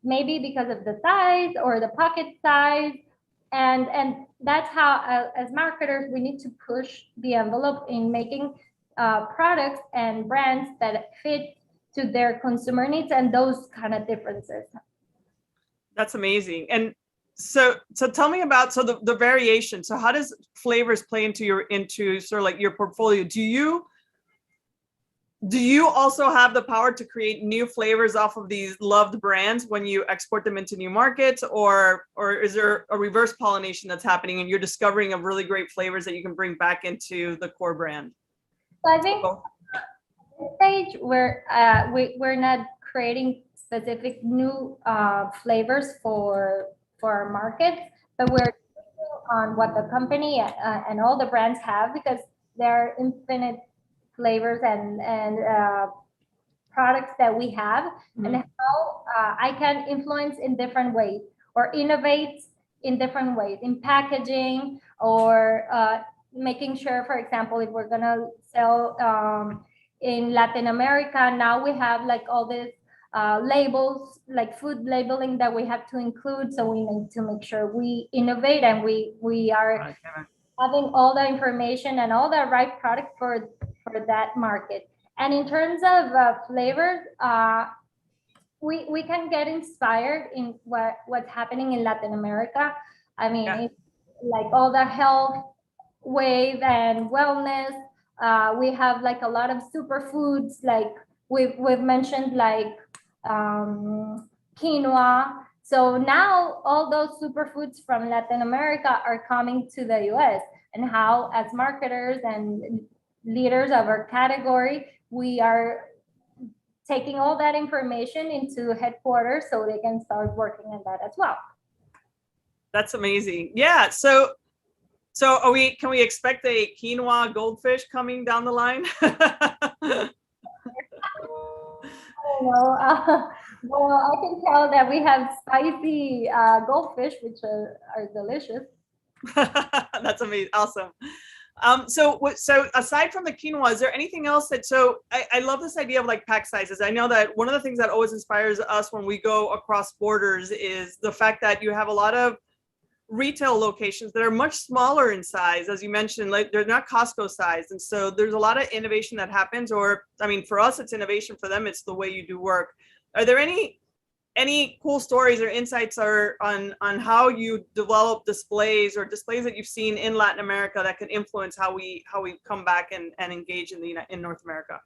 maybe because of the size or the pocket size. And that's how, as marketers, we need to push the envelope in making products and brands that fit to their consumer needs and those kind of differences. That's amazing. And so tell me about the variation. So how does flavors play into sort of like your portfolio? Do you also have the power to create new flavors off of these loved brands when you export them into new markets, or is there a reverse pollination that's happening and you're discovering of really great flavors that you can bring back into the core brand? So I think at this stage we're not creating specific new flavors for our markets, but we're on what the company and all the brands have, because there are infinite flavors and products that we have, and how I can influence in different ways or innovate in different ways in packaging, or making sure, for example, if we're gonna sell in Latin America, now we have like all these labels, like food labeling that we have to include. So we need to make sure we innovate and we are having all the information and all the right product for that market. And in terms of flavors, we can get inspired in what's happening in Latin America. I mean, it's like all the health wave and wellness. We have like a lot of superfoods, like we've mentioned, like quinoa. So now all those superfoods from Latin America are coming to the US, and how, as marketers and leaders of our category, we are taking all that information into headquarters so they can start working on that as well. That's amazing. Yeah. So can we expect a quinoa goldfish coming down the line? Well, I can tell that we have spicy goldfish, which are delicious. That's amazing. Awesome. So aside from the quinoa, is there anything else I love this idea of like pack sizes. I know that one of the things that always inspires us when we go across borders is the fact that you have a lot of retail locations that are much smaller in size, as you mentioned, like they're not Costco sized. And so there's a lot of innovation that happens, or, I mean, for us, it's innovation. For them, it's the way you do work. Are there any cool stories or insights on how you develop displays that you've seen in Latin America that can influence how we come back and engage in North America?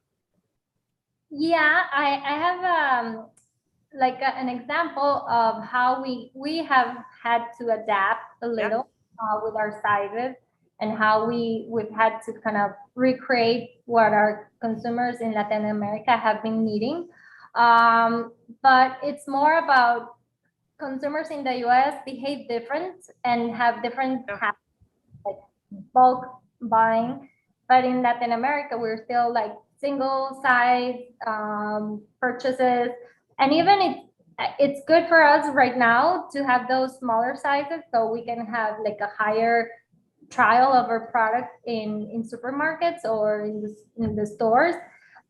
Yeah, I have like an example of how we have had to adapt a little with our sizes, and how we've had to kind of recreate what our consumers in Latin America have been needing. But it's more about consumers in the US behave different and have different habits, like bulk buying. But in Latin America, we're still like single size purchases. And even it's good for us right now to have those smaller sizes, so we can have like a higher trial of our product in supermarkets or in the stores.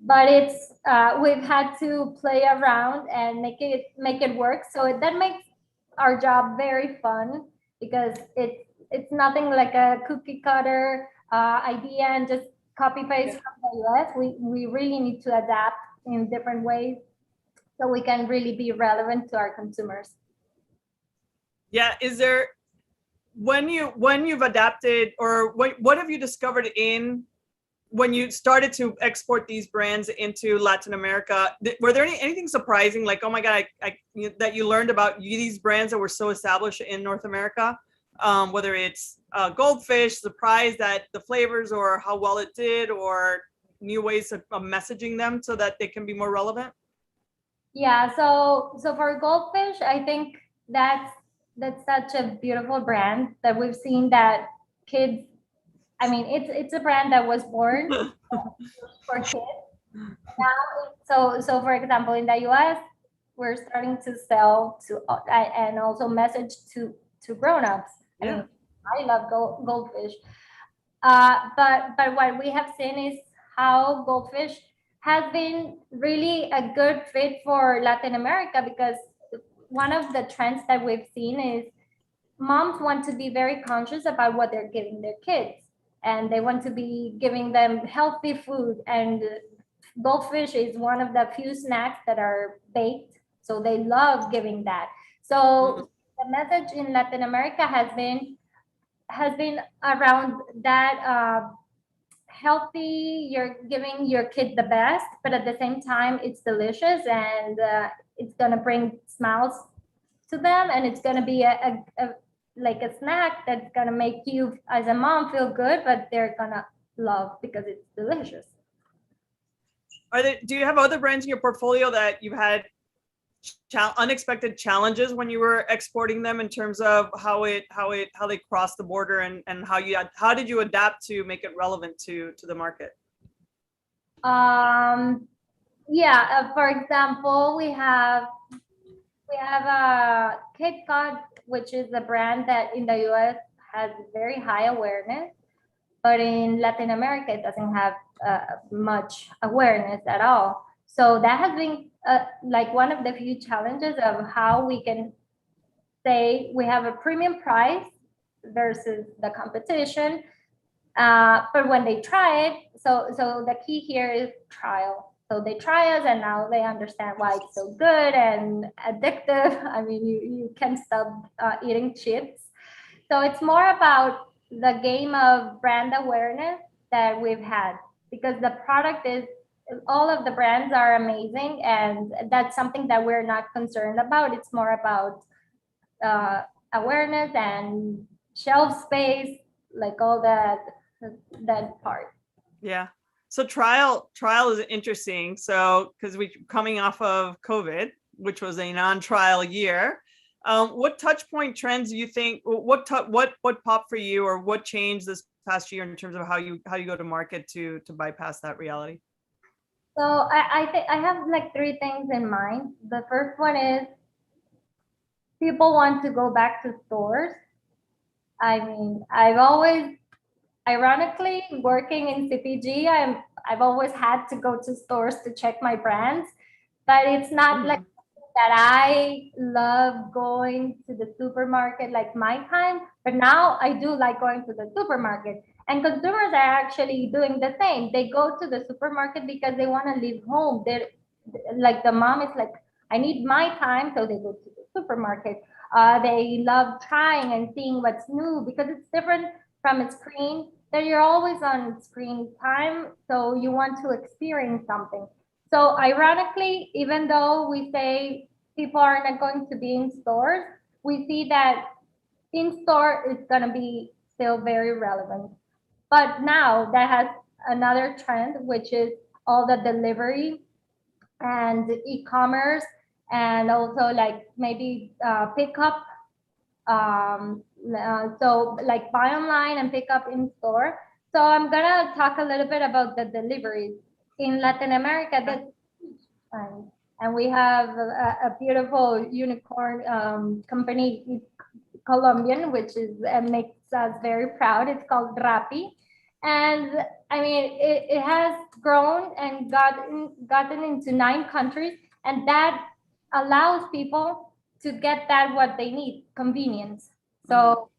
But it's we've had to play around and make it work. So that makes our job very fun, because it's nothing like a cookie cutter idea and just copy paste from the US. We really need to adapt in different ways so we can really be relevant to our consumers. Yeah, is there, when you've adapted, or what have you discovered when you started to export these brands into Latin America? Were there anything surprising, like, oh my God, that you learned about these brands that were so established in North America? Whether it's Goldfish, surprised at the flavors or how well it did, or new ways of messaging them so that they can be more relevant? Yeah, so for Goldfish, I think that's such a beautiful brand that we've seen that kids. I mean, it's a brand that was born for kids. Now, so for example, in the US, we're starting to sell to and also message to grown-ups. I Yeah. mean, I love Goldfish. But what we have seen is how Goldfish has been really a good fit for Latin America, because one of the trends that we've seen is moms want to be very conscious about what they're giving their kids, and they want to be giving them healthy food. And Goldfish is one of the few snacks that are baked, so they love giving that. So the message in Latin America has been around that healthy, you're giving your kid the best, but at the same time it's delicious, and it's going to bring smiles to them, and it's going to be a like a snack that's going to make you as a mom feel good, but they're going to love because it's delicious. Do you have other brands in your portfolio that you've had unexpected challenges when you were exporting them, in terms of how they cross the border, and how did you adapt to make it relevant to the market? Yeah, for example, we have a Kit Kat, which is a brand that in the US has very high awareness, but in Latin America it doesn't have much awareness at all. So that has been like one of the few challenges of how we can say we have a premium price versus the competition. But when they try it, so the key here is trial. So they try us, and now they understand why it's so good and addictive. I mean, you can't stop eating chips. So it's more about the game of brand awareness that we've had, because the product is, all of the brands are amazing, and that's something that we're not concerned about. It's more about awareness and shelf space, like all that part. Yeah. So trial is interesting. So because we coming off of COVID, which was a non-trial year, what touch point trends do you think? What popped for you, or what changed this past year in terms of how you go to market to bypass that reality? So I think I have like three things in mind. The first one is people want to go back to stores. I mean, I've always, ironically, working in CPG, I've always had to go to stores to check my brands, but it's not like that I love going to the supermarket like my time. But now I do like going to the supermarket, and consumers are actually doing the same. They go to the supermarket because they want to leave home. They're like, the mom is like, I need my time, so they go to the supermarket. They love trying and seeing what's new because it's different from a screen. That you're always on screen time, so you want to experience something. So ironically, even though we say people are not going to be in stores, we see that in store is going to be still very relevant. But now that has another trend, which is all the delivery and e-commerce, and also like maybe pickup. So like buy online and pick up in store. So I'm gonna talk a little bit about the deliveries in Latin America. That's and we have a beautiful unicorn company, Colombian, which is makes us very proud. It's called Rappi, and I mean it has grown and gotten into 9 countries, and that allows people to get that what they need, convenience. So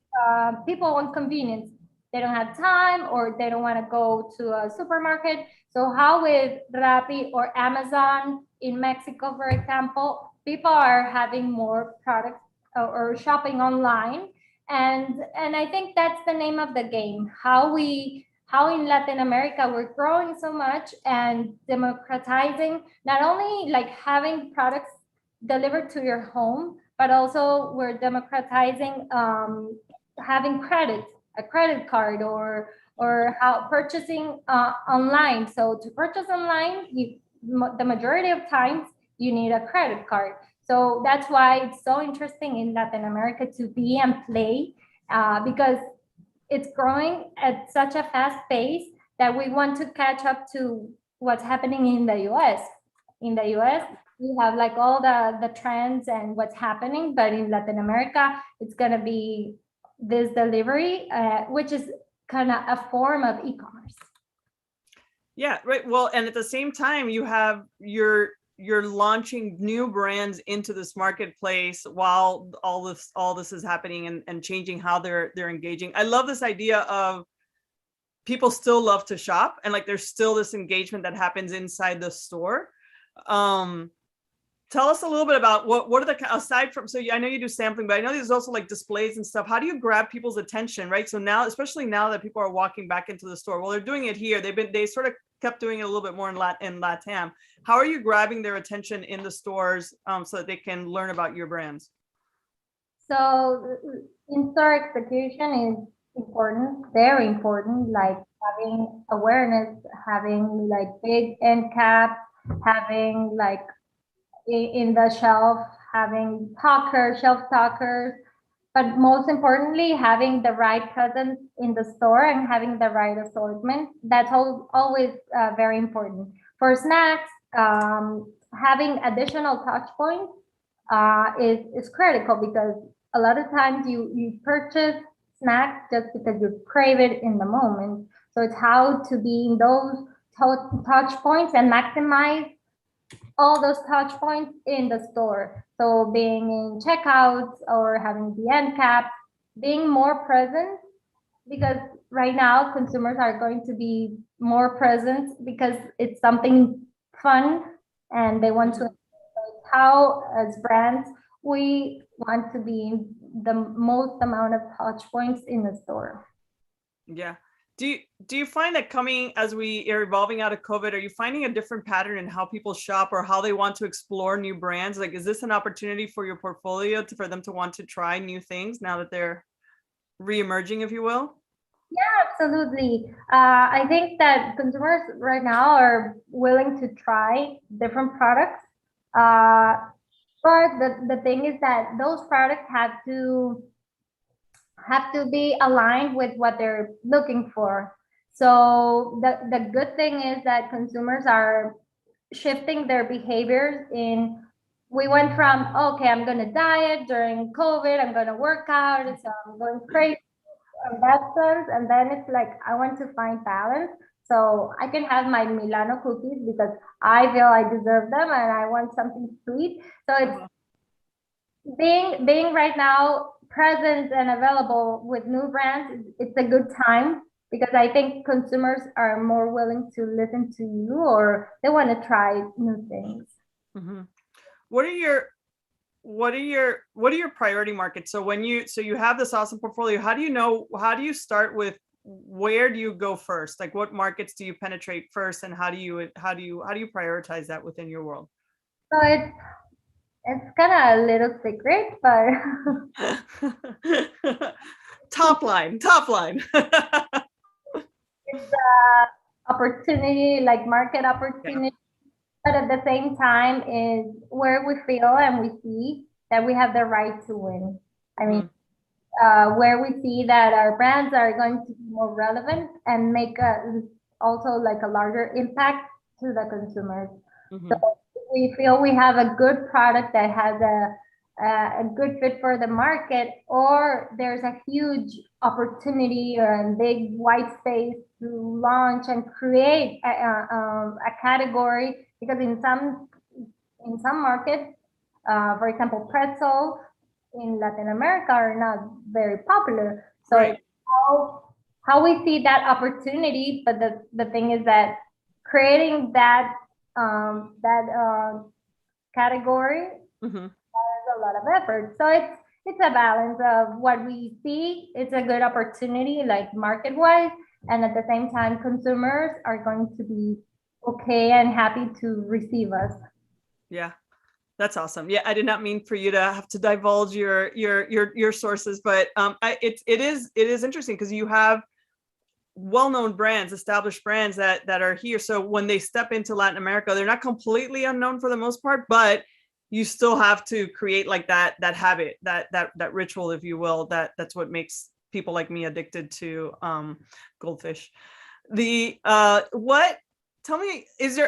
people want convenience. They don't have time, or they don't want to go to a supermarket. So how with Rappi or Amazon in Mexico, for example, people are having more products or shopping online. And I think that's the name of the game. How in Latin America we're growing so much and democratizing, not only like having products delivered to your home, but also we're democratizing having a credit card, or or how purchasing online. So to purchase online, the majority of times you need a credit card. So that's why it's so interesting in Latin America to be and play, because it's growing at such a fast pace that we want to catch up to what's happening in the US. In the US, we have like all the trends and what's happening, but in Latin America, it's gonna be this delivery, which is kind of a form of e-commerce. Yeah, right. Well, and at the same time, you're launching new brands into this marketplace while all this is happening and changing how they're engaging. I love this idea of people still love to shop, and like there's still this engagement that happens inside the store. Tell us a little bit about what are the, aside from, so I know you do sampling, but I know there's also like displays and stuff. How do you grab people's attention, right? So now, especially now that people are walking back into the store, well, they're doing it here. They sort of kept doing it a little bit more in LATAM. How are you grabbing their attention in the stores so that they can learn about your brands? So in-store execution is important, very important, like having awareness, having like big end caps, having like in the shelf, having shelf talkers, but most importantly, having the right presence in the store and having the right assortment. That's always very important. For snacks, having additional touch points is critical, because a lot of times you purchase snacks just because you crave it in the moment. So it's how to be in those touch points and maximize all those touch points in the store. So being in checkouts or having the end cap, being more present, because right now consumers are going to be more present because it's something fun and they want to. How as brands we want to be in the most amount of touch points in the store. Yeah. Do you find that coming as we are evolving out of COVID, are you finding a different pattern in how people shop or how they want to explore new brands? Like, is this an opportunity for your portfolio for them to want to try new things now that they're re-emerging, if you will? Yeah, absolutely. I think that consumers right now are willing to try different products. But the thing is that those products have to be aligned with what they're looking for. So the good thing is that consumers are shifting their behaviors we went from, okay, I'm going to diet during COVID, I'm going to work out, so I'm going crazy in that sense. And then it's like, I want to find balance. So I can have my Milano cookies because I feel I deserve them and I want something sweet. So it's being right now present and available with new brands. It's a good time because I think consumers are more willing to listen to you, or they want to try new things. Mm-hmm. What are your priority markets? So you have this awesome portfolio, how do you start with, where do you go first? Like, what markets do you penetrate first, and how do you prioritize that within your world? So it's kind of a little secret, but top line. It's opportunity, like market opportunity. Yeah. But at the same time is where we feel and we see that we have the right to win. I mean, where we see that our brands are going to be more relevant and make also like a larger impact to the consumers. Mm-hmm. So we feel we have a good product that has a good fit for the market, or there's a huge opportunity or a big white space to launch and create a category. Because in some markets, for example, pretzels in Latin America are not very popular. So right. How we see that opportunity, but the thing is that creating that category mm-hmm. requires a lot of effort. So it's a balance of what we see. It's a good opportunity, like market-wise, and at the same time, consumers are going to be okay and happy to receive us. Yeah, that's awesome. Yeah, I did not mean for you to have to divulge your sources, but it is interesting because you have well-known brands, established brands that are here. So when they step into Latin America, they're not completely unknown for the most part, but you still have to create like that habit, that ritual, if you will. That's what makes people like me addicted to Goldfish. Tell me, all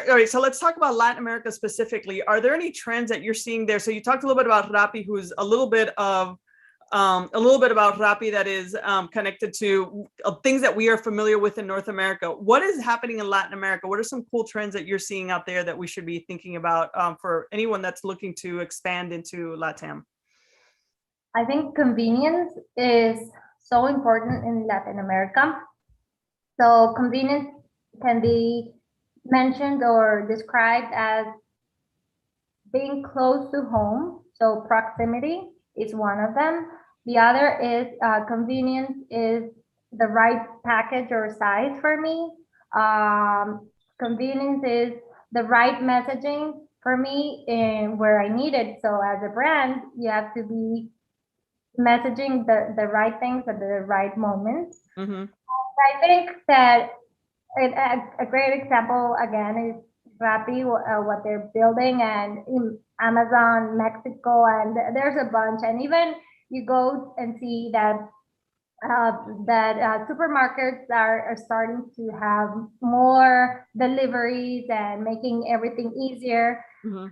right, so let's talk about Latin America specifically. Are there any trends that you're seeing there? So you talked a little bit about Rappi, who's a little bit about Rappi that is connected to things that we are familiar with in North America. What is happening in Latin America? What are some cool trends that you're seeing out there that we should be thinking about for anyone that's looking to expand into LATAM? I think convenience is so important in Latin America. So convenience can be mentioned or described as being close to home. So proximity is one of them. The other is convenience is the right package or size for me. Convenience is the right messaging for me and where I need it. So as a brand, you have to be messaging the right things at the right moment. Mm-hmm. I think that a great example again is Rappi, what they're building, and in Amazon Mexico, and there's a bunch. And even you go and see that supermarkets are starting to have more deliveries and making everything easier. Mm-hmm.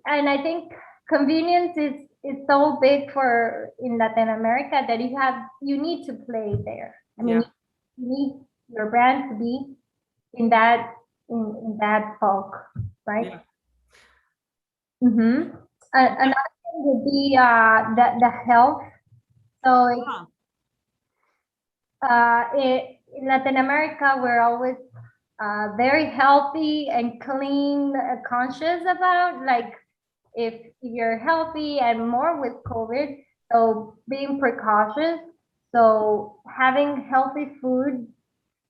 And I think convenience is so big in Latin America that you need to play there. I mean, you need your brand to be in that bulk, right? Yeah. Mm-hmm. Another thing would be the health. So in Latin America, we're always very healthy and clean, conscious about like if you're healthy, and more with COVID. So being precautious. So having healthy food,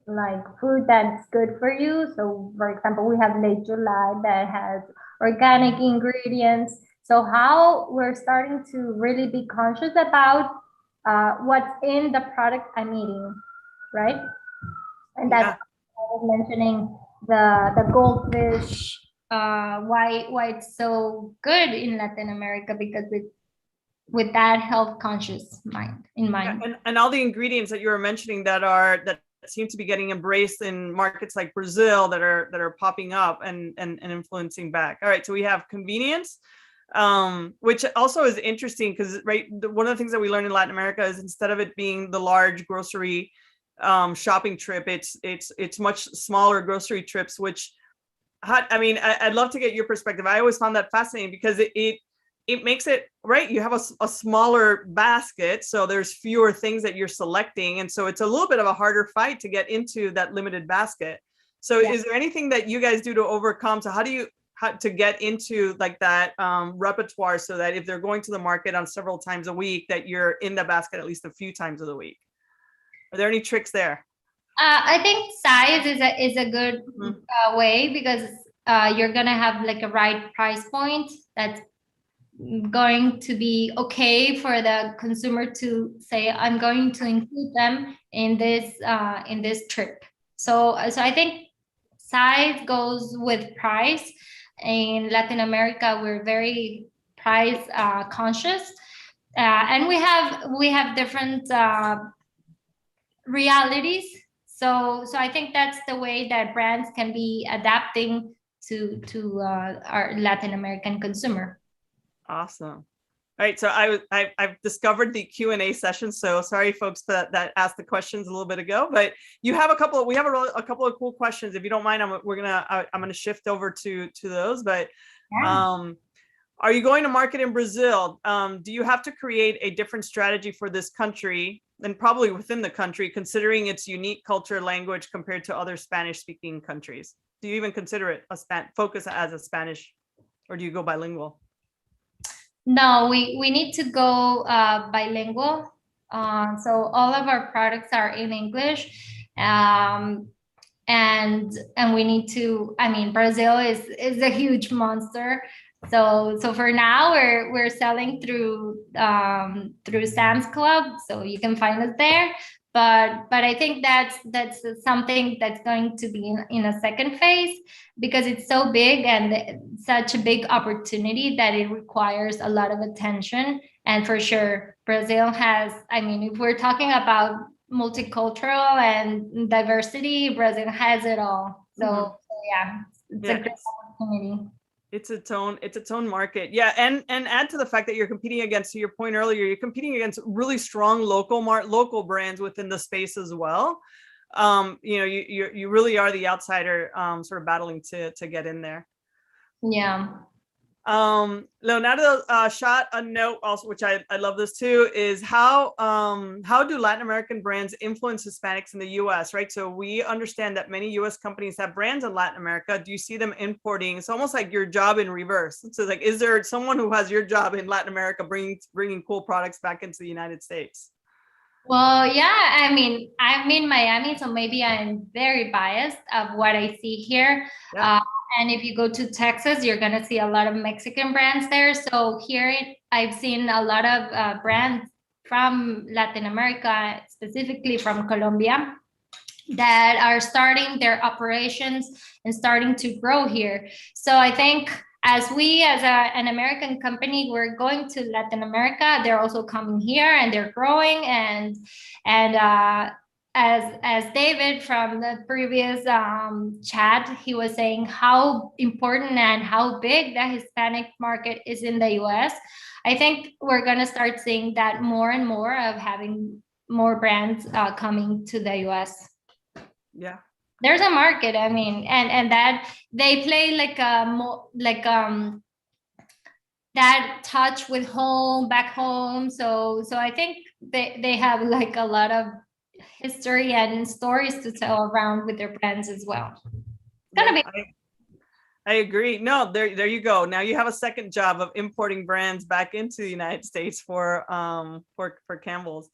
like food that's good for you. So for example, we have Leche Light that has organic ingredients. So how we're starting to really be conscious about what's in the product I'm eating, right? And that's I was mentioning the Goldfish, why it's so good in Latin America, because it's with that health conscious mind in mind. Yeah, and all the ingredients that you were mentioning that seem to be getting embraced in markets like Brazil that are popping up and influencing back. All right, so we have convenience, which also is interesting because one of the things that we learned in Latin America is instead of it being the large grocery shopping trip, it's much smaller grocery trips, which I'd love to get your perspective. I always found that fascinating because it makes it right. You have a smaller basket, so there's fewer things that you're selecting. And so it's a little bit of a harder fight to get into that limited basket. So is there anything that you guys do to overcome? So how to get into like that repertoire so that if they're going to the market on several times a week, that you're in the basket at least a few times of the week? Are there any tricks there? I think size is a good way, because you're going to have like a right price point that's going to be okay for the consumer to say, I'm going to include them in this trip. So I think size goes with price. In Latin America, we're very price conscious, and we have different realities. So I think that's the way that brands can be adapting to our Latin American consumer. Awesome. All right, so I've discovered the Q&A session. So sorry, folks, that asked the questions a little bit ago, but we have a couple of cool questions. If you don't mind, I'm gonna shift over to those. But are you going to market in Brazil? Do you have to create a different strategy for this country, and probably within the country, considering its unique culture, language compared to other Spanish-speaking countries? Do you even consider it focus as a Spanish, or do you go bilingual? No, we need to go bilingual. So all of our products are in English, and we need to. I mean, Brazil is a huge monster. So for now we're selling through Sam's Club, so you can find us there. but I think that's something that's going to be in a second phase, because it's so big and such a big opportunity that it requires a lot of attention. And for sure, Brazil has, I mean, if we're talking about multicultural and diversity, Brazil has it all. So yeah, it's a great opportunity. It's its own market. Yeah. And add to the fact that you're competing against, to your point earlier, you're competing against really strong local brands within the space as well. You really are the outsider, sort of battling to get in there. Yeah. Leonardo shot a note also, which I love this too, is how do Latin American brands influence Hispanics in the US, right? So we understand that many US companies have brands in Latin America. Do you see them importing? It's almost like your job in reverse. So like, is there someone who has your job in Latin America bringing cool products back into the United States? Well, yeah, I mean, I'm in Miami, so maybe I'm very biased of what I see here. Yeah. And if you go to Texas, you're going to see a lot of Mexican brands there. So here I've seen a lot of brands from Latin America, specifically from Colombia, that are starting their operations and starting to grow here. So I think as an American company, we're going to Latin America, they're also coming here and they're growing. And as David from the previous chat, he was saying how important and how big the Hispanic market is in the US. I think we're going to start seeing that more and more, of having more brands coming to the US. Yeah. There's a market, I mean, and that they play that touch with back home. So I think they have like a lot of history and stories to tell around with their brands as well. It's gonna be. I agree. No, there you go. Now you have a second job of importing brands back into the United States for Campbell's.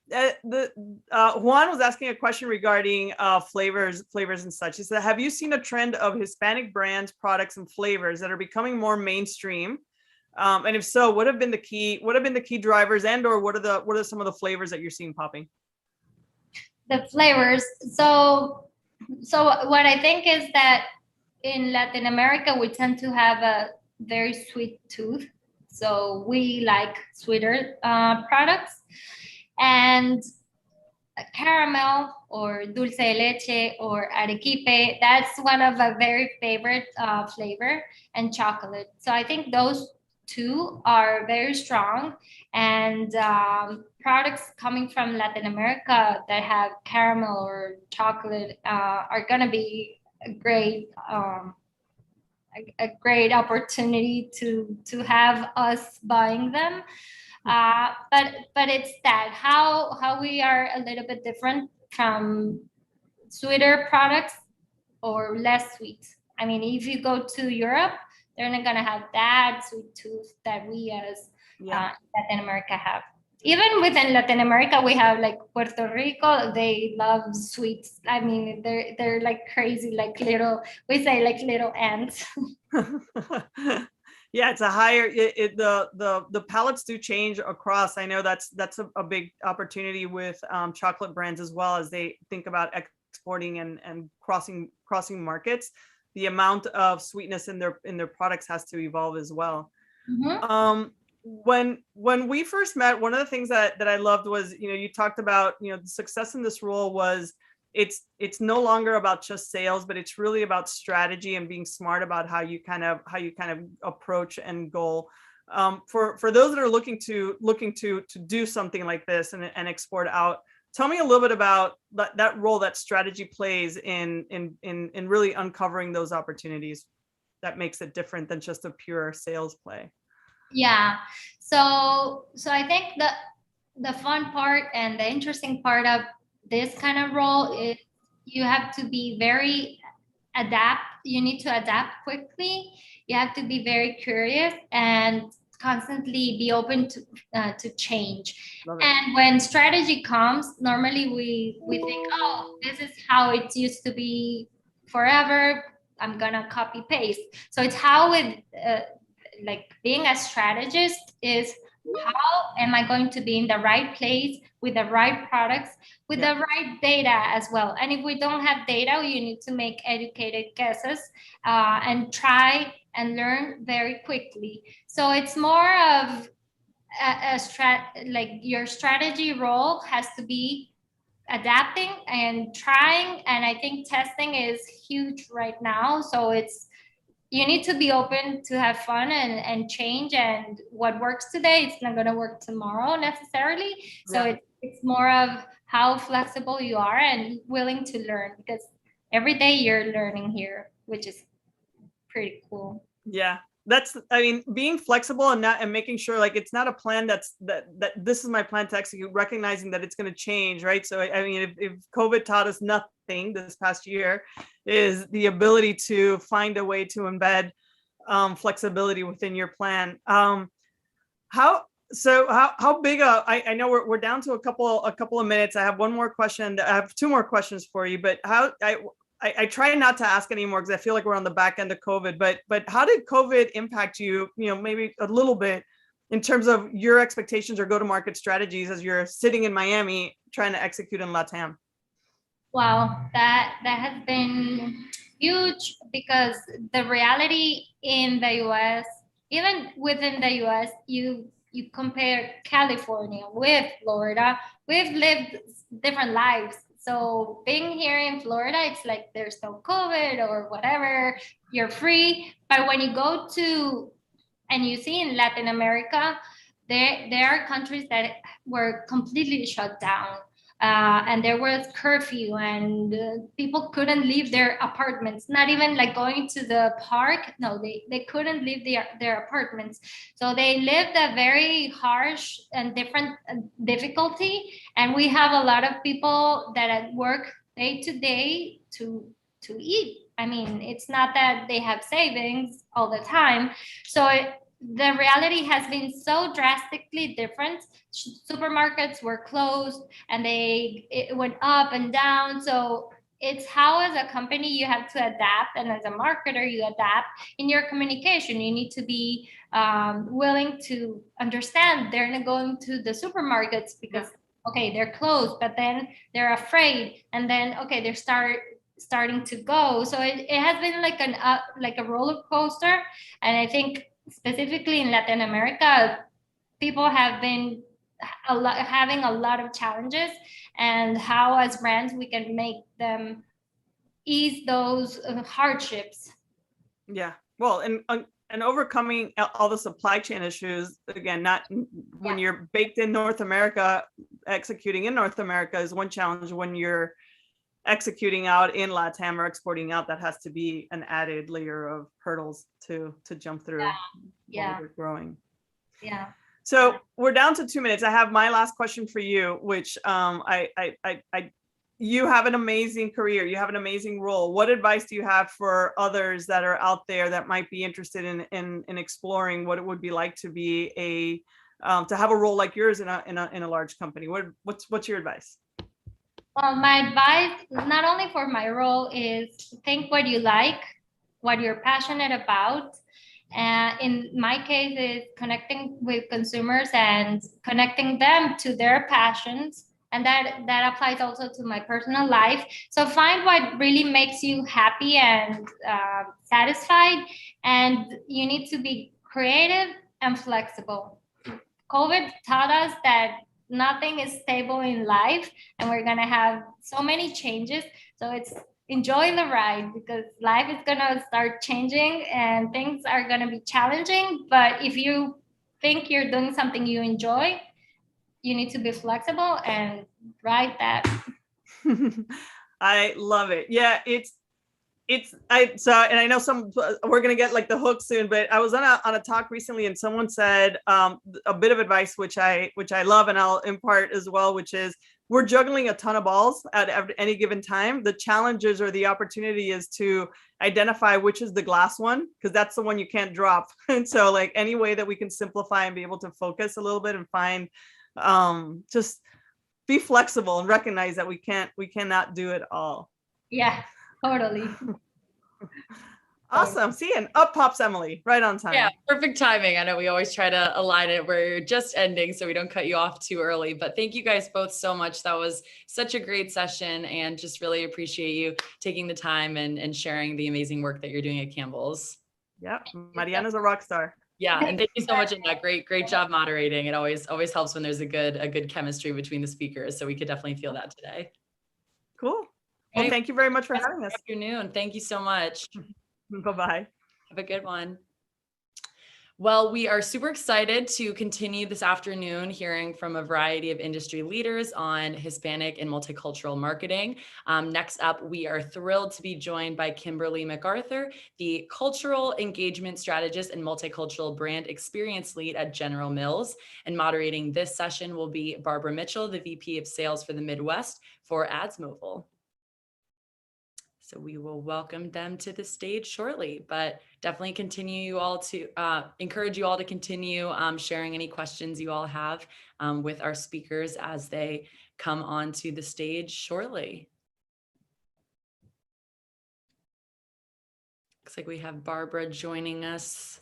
Juan was asking a question regarding flavors and such. He said, have you seen a trend of Hispanic brands, products, and flavors that are becoming more mainstream? And if so, what have been the key drivers, and or what are some of the flavors that you're seeing popping? The flavors. So what I think is that in Latin America, we tend to have a very sweet tooth. So we like sweeter products. And caramel or dulce de leche or arequipe, that's one of a very favorite flavor, and chocolate. So I think those two are very strong, and products coming from Latin America that have caramel or chocolate are going to be a great opportunity to have us buying them. But it's that how we are a little bit different from sweeter products or less sweet. I mean, if you go to Europe, they're not gonna have that sweet tooth that we as Latin America have. Even within Latin America, we have like Puerto Rico. They love sweets. I mean, they're like crazy, like we say like little ants. Yeah, it's a higher. The palettes do change across. I know that's a big opportunity with chocolate brands as well, as they think about exporting and crossing markets. The amount of sweetness in their products has to evolve as well. Mm-hmm. When we first met, one of the things that I loved was, you talked about, the success in this role was it's no longer about just sales, but it's really about strategy and being smart about how you kind of approach and goal. For those that are looking to do something like this and export out, tell me a little bit about that role that strategy plays in really uncovering those opportunities that makes it different than just a pure sales play. Yeah. So I think the fun part and the interesting part of this kind of role is you have to be you need to adapt quickly. You have to be very curious and constantly be open to change. And when strategy comes, normally we think, oh, this is how it used to be forever. I'm gonna copy paste. So it's how like being a strategist is how am I going to be in the right place with the right products, with the right data as well? And if we don't have data, you need to make educated guesses and try and learn very quickly. So it's more of like your strategy role has to be adapting and trying. And I think testing is huge right now. So you need to be open to have fun and change, and what works today, it's not going to work tomorrow necessarily. So it's more of how flexible you are and willing to learn, because every day you're learning here, which is pretty cool. Yeah. I mean, being flexible and making sure like it's not a plan that this is my plan to execute, recognizing that it's going to change, right? So I mean, if COVID taught us nothing this past year, is the ability to find a way to embed flexibility within your plan. How big I know we're down to a couple of minutes. I have one more question. I have two more questions for you, but I try not to ask anymore because I feel like we're on the back end of COVID, but how did COVID impact you, maybe a little bit in terms of your expectations or go-to-market strategies as you're sitting in Miami trying to execute in LATAM? Wow, that has been huge, because the reality in the US, even within the US, you compare California with Florida, we've lived different lives. So being here in Florida, it's like there's no COVID or whatever, you're free. But when you go to, and you see in Latin America, there are countries that were completely shut down. And there was curfew, and people couldn't leave their apartments, not even like going to the park. No, they couldn't leave their apartments. So they lived a very harsh and different difficulty. And we have a lot of people that work day to day to eat. I mean, it's not that they have savings all the time. So the reality has been so drastically different. Supermarkets were closed, and it went up and down. So it's how, as a company, you have to adapt, and as a marketer, you adapt in your communication. You need to be willing to understand they're not going to the supermarkets because okay, they're closed, but then they're afraid, and then okay, they're starting to go. So it has been like a roller coaster. And I think specifically in Latin America, people have been having a lot of challenges, and how as brands we can make them ease those hardships. Yeah, well, and overcoming all the supply chain issues, again, not when you're baked in North America, executing in North America is one challenge. When you're executing out in LATAM or exporting out, that has to be an added layer of hurdles to jump through while we're growing. Yeah. So we're down to 2 minutes. I have my last question for you, which you have an amazing career. You have an amazing role. What advice do you have for others that are out there that might be interested in exploring what it would be like to be to have a role like yours in a large company? What's your advice? Well, my advice, not only for my role, is think what you like, what you're passionate about. In my case, is connecting with consumers and connecting them to their passions. And that applies also to my personal life. So find what really makes you happy and satisfied. And you need to be creative and flexible. COVID taught us that nothing is stable in life, and we're gonna have so many changes. So it's enjoy the ride, because life is gonna start changing and things are gonna be challenging. But if you think you're doing something you enjoy, you need to be flexible and ride that. I love it. Yeah, and I know we're gonna get like the hook soon, but I was on a talk recently, and someone said a bit of advice which I love, and I'll impart as well, which is we're juggling a ton of balls at any given time. The challenges or the opportunity is to identify which is the glass one, because that's the one you can't drop. And so like any way that we can simplify and be able to focus a little bit and find just be flexible and recognize that we cannot do it all. Yeah, totally. Awesome. See, and up pops Emily right on time. Yeah, perfect timing. I know we always try to align it where you're just ending so we don't cut you off too early. But thank you guys both so much. That was such a great session, and just really appreciate you taking the time and sharing the amazing work that you're doing at Campbell's. Yep. Mariana's a rock star. Yeah, and thank you so much, Annette. Great job moderating. It always helps when there's a good chemistry between the speakers. So we could definitely feel that today. Cool. Well, thank you very much for having us. Good afternoon. Thank you so much. Bye-bye. Have a good one. Well, we are super excited to continue this afternoon hearing from a variety of industry leaders on Hispanic and multicultural marketing. Next up, we are thrilled to be joined by Kimberly Macarthur, the Cultural Engagement Strategist and Multicultural Brand Experience Lead at General Mills. And moderating this session will be Barbara Mitchell, the VP of Sales for the Midwest for AdsMobile. So we will welcome them to the stage shortly, but definitely encourage you all to continue sharing any questions you all have with our speakers as they come onto the stage shortly. Looks like we have Barbara joining us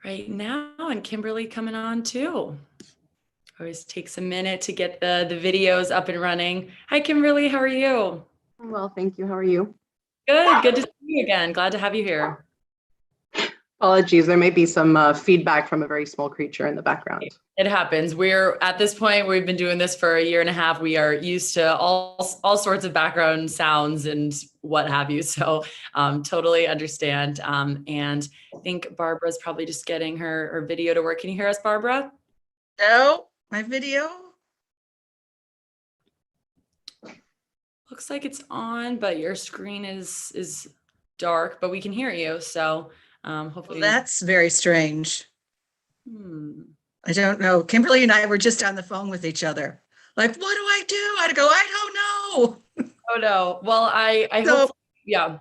right now and Kimberly coming on too. Always takes a minute to get the videos up and running. Hi, Kimberly, how are you? Well, thank you. How are you? Good to see you again. Glad to have you here. Apologies, there may be some feedback from a very small creature in the background. It happens. We're at this point, we've been doing this for a year and a half. We are used to all sorts of background sounds and what have you. So totally understand. And I think Barbara's probably just getting her video to work. Can you hear us, Barbara? No, my video. Looks like it's on, but your screen is dark, but we can hear you. So hopefully. Well, that's very strange. I don't know. Kimberly and I were just on the phone with each other. Like, what do I do? I go, I don't know. Oh no. Well, I hope, yeah.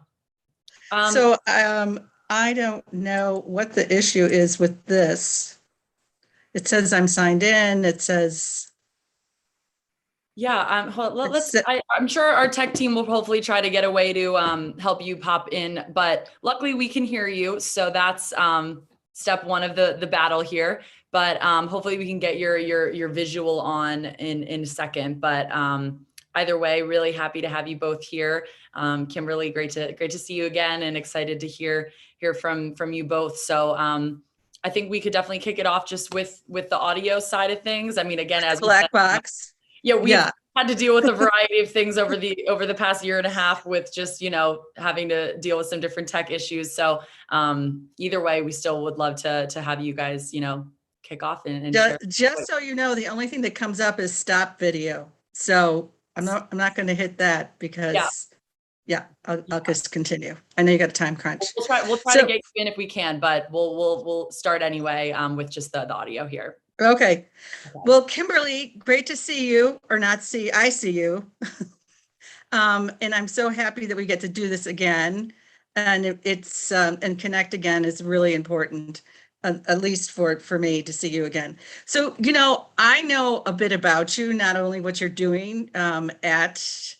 I don't know what the issue is with this. It says I'm signed in. It says. Yeah, I'm sure our tech team will hopefully try to get a way to help you pop in, but luckily we can hear you. So that's step one of the battle here. But hopefully we can get your visual on in a second. But either way, really happy to have you both here. Kimberly, great to see you again, and excited to hear from you both. So I think we could definitely kick it off just with the audio side of things. I mean, again, as black box. Yeah, we've had to deal with a variety of things over the past year and a half with just, having to deal with some different tech issues. So either way, we still would love to have you guys, kick off and share. Just so you know, the only thing that comes up is stop video. So I'm not going to hit that because I'll just continue. I know you got a time crunch. We'll try to get you in if we can, but we'll start anyway with just the audio here. Okay. Well, Kimberly, great to see you, or not see, I see you. And I'm so happy that we get to do this again. And it's and connect again is really important, at least for me to see you again. So, I know a bit about you, not only what you're doing at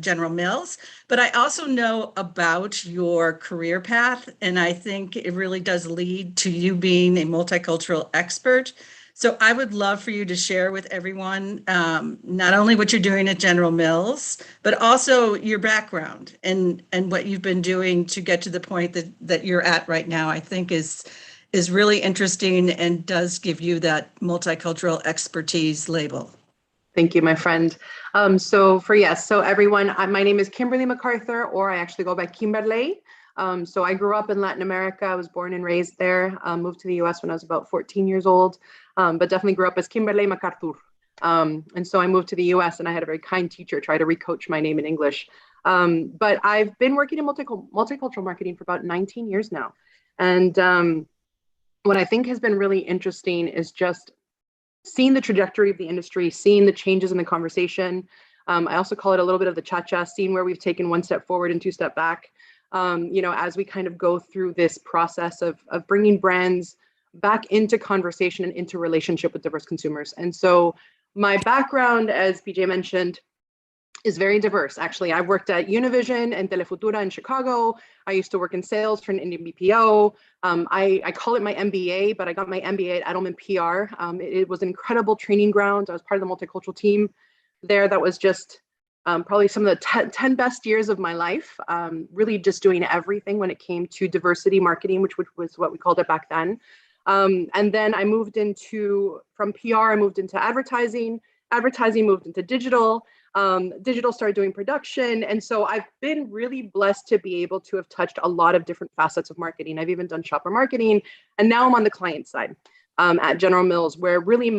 General Mills, but I also know about your career path. And I think it really does lead to you being a multicultural expert. So I would love for you to share with everyone, not only what you're doing at General Mills, but also your background and what you've been doing to get to the point that you're at right now. I think is really interesting and does give you that multicultural expertise label. Thank you, my friend. So everyone, my name is Kimberly Macarthur, or I actually go by Kimberly. So I grew up in Latin America. I was born and raised there, moved to the US when I was about 14 years old, but definitely grew up as Kimberly Macarthur. And so I moved to the US and I had a very kind teacher try to recoach my name in English. But I've been working in multicultural marketing for about 19 years now. And what I think has been really interesting is just seeing the trajectory of the industry, seeing the changes in the conversation. I also call it a little bit of the cha-cha, seeing where we've taken one step forward and two step back. As we kind of go through this process of bringing brands back into conversation and into relationship with diverse consumers. And so my background, as BJ mentioned, is very diverse. Actually, I worked at Univision and Telefutura in Chicago. I used to work in sales for an Indian BPO. I call it my MBA, but I got my MBA at Edelman PR. It was an incredible training ground. I was part of the multicultural team there. That was just probably some of the 10 best years of my life, really just doing everything when it came to diversity marketing, which was what we called it back then. And then I moved from PR, I moved into advertising moved into digital. Digital started doing production. And so I've been really blessed to be able to have touched a lot of different facets of marketing. I've even done shopper marketing. And now I'm on the client side at General Mills, where really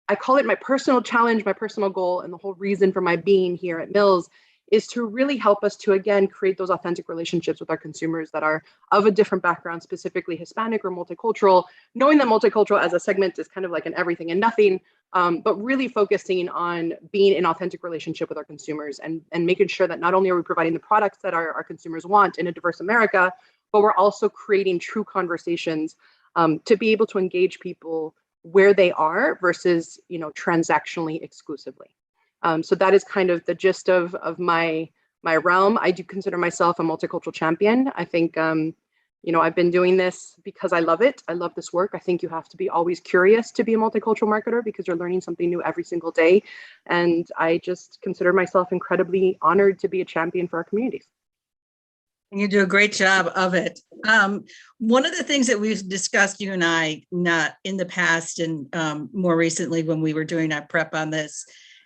I call it my personal challenge, my personal goal, and the whole reason for my being here at Mills is to really help us to, again, create those authentic relationships with our consumers that are of a different background, specifically Hispanic or multicultural, knowing that multicultural as a segment is kind of like an everything and nothing, but really focusing on being in authentic relationship with our consumers and making sure that not only are we providing the products that our consumers want in a diverse America, but we're also creating true conversations to be able to engage people where they are versus, transactionally exclusively. So that is kind of the gist of my realm. I do consider myself a multicultural champion. I think, I've been doing this because I love it. I love this work. I think you have to be always curious to be a multicultural marketer because you're learning something new every single day. And I just consider myself incredibly honored to be a champion for our communities. And you do a great job of it. One of the things that we've discussed, you and I, not in the past and more recently when we were doing our prep on this,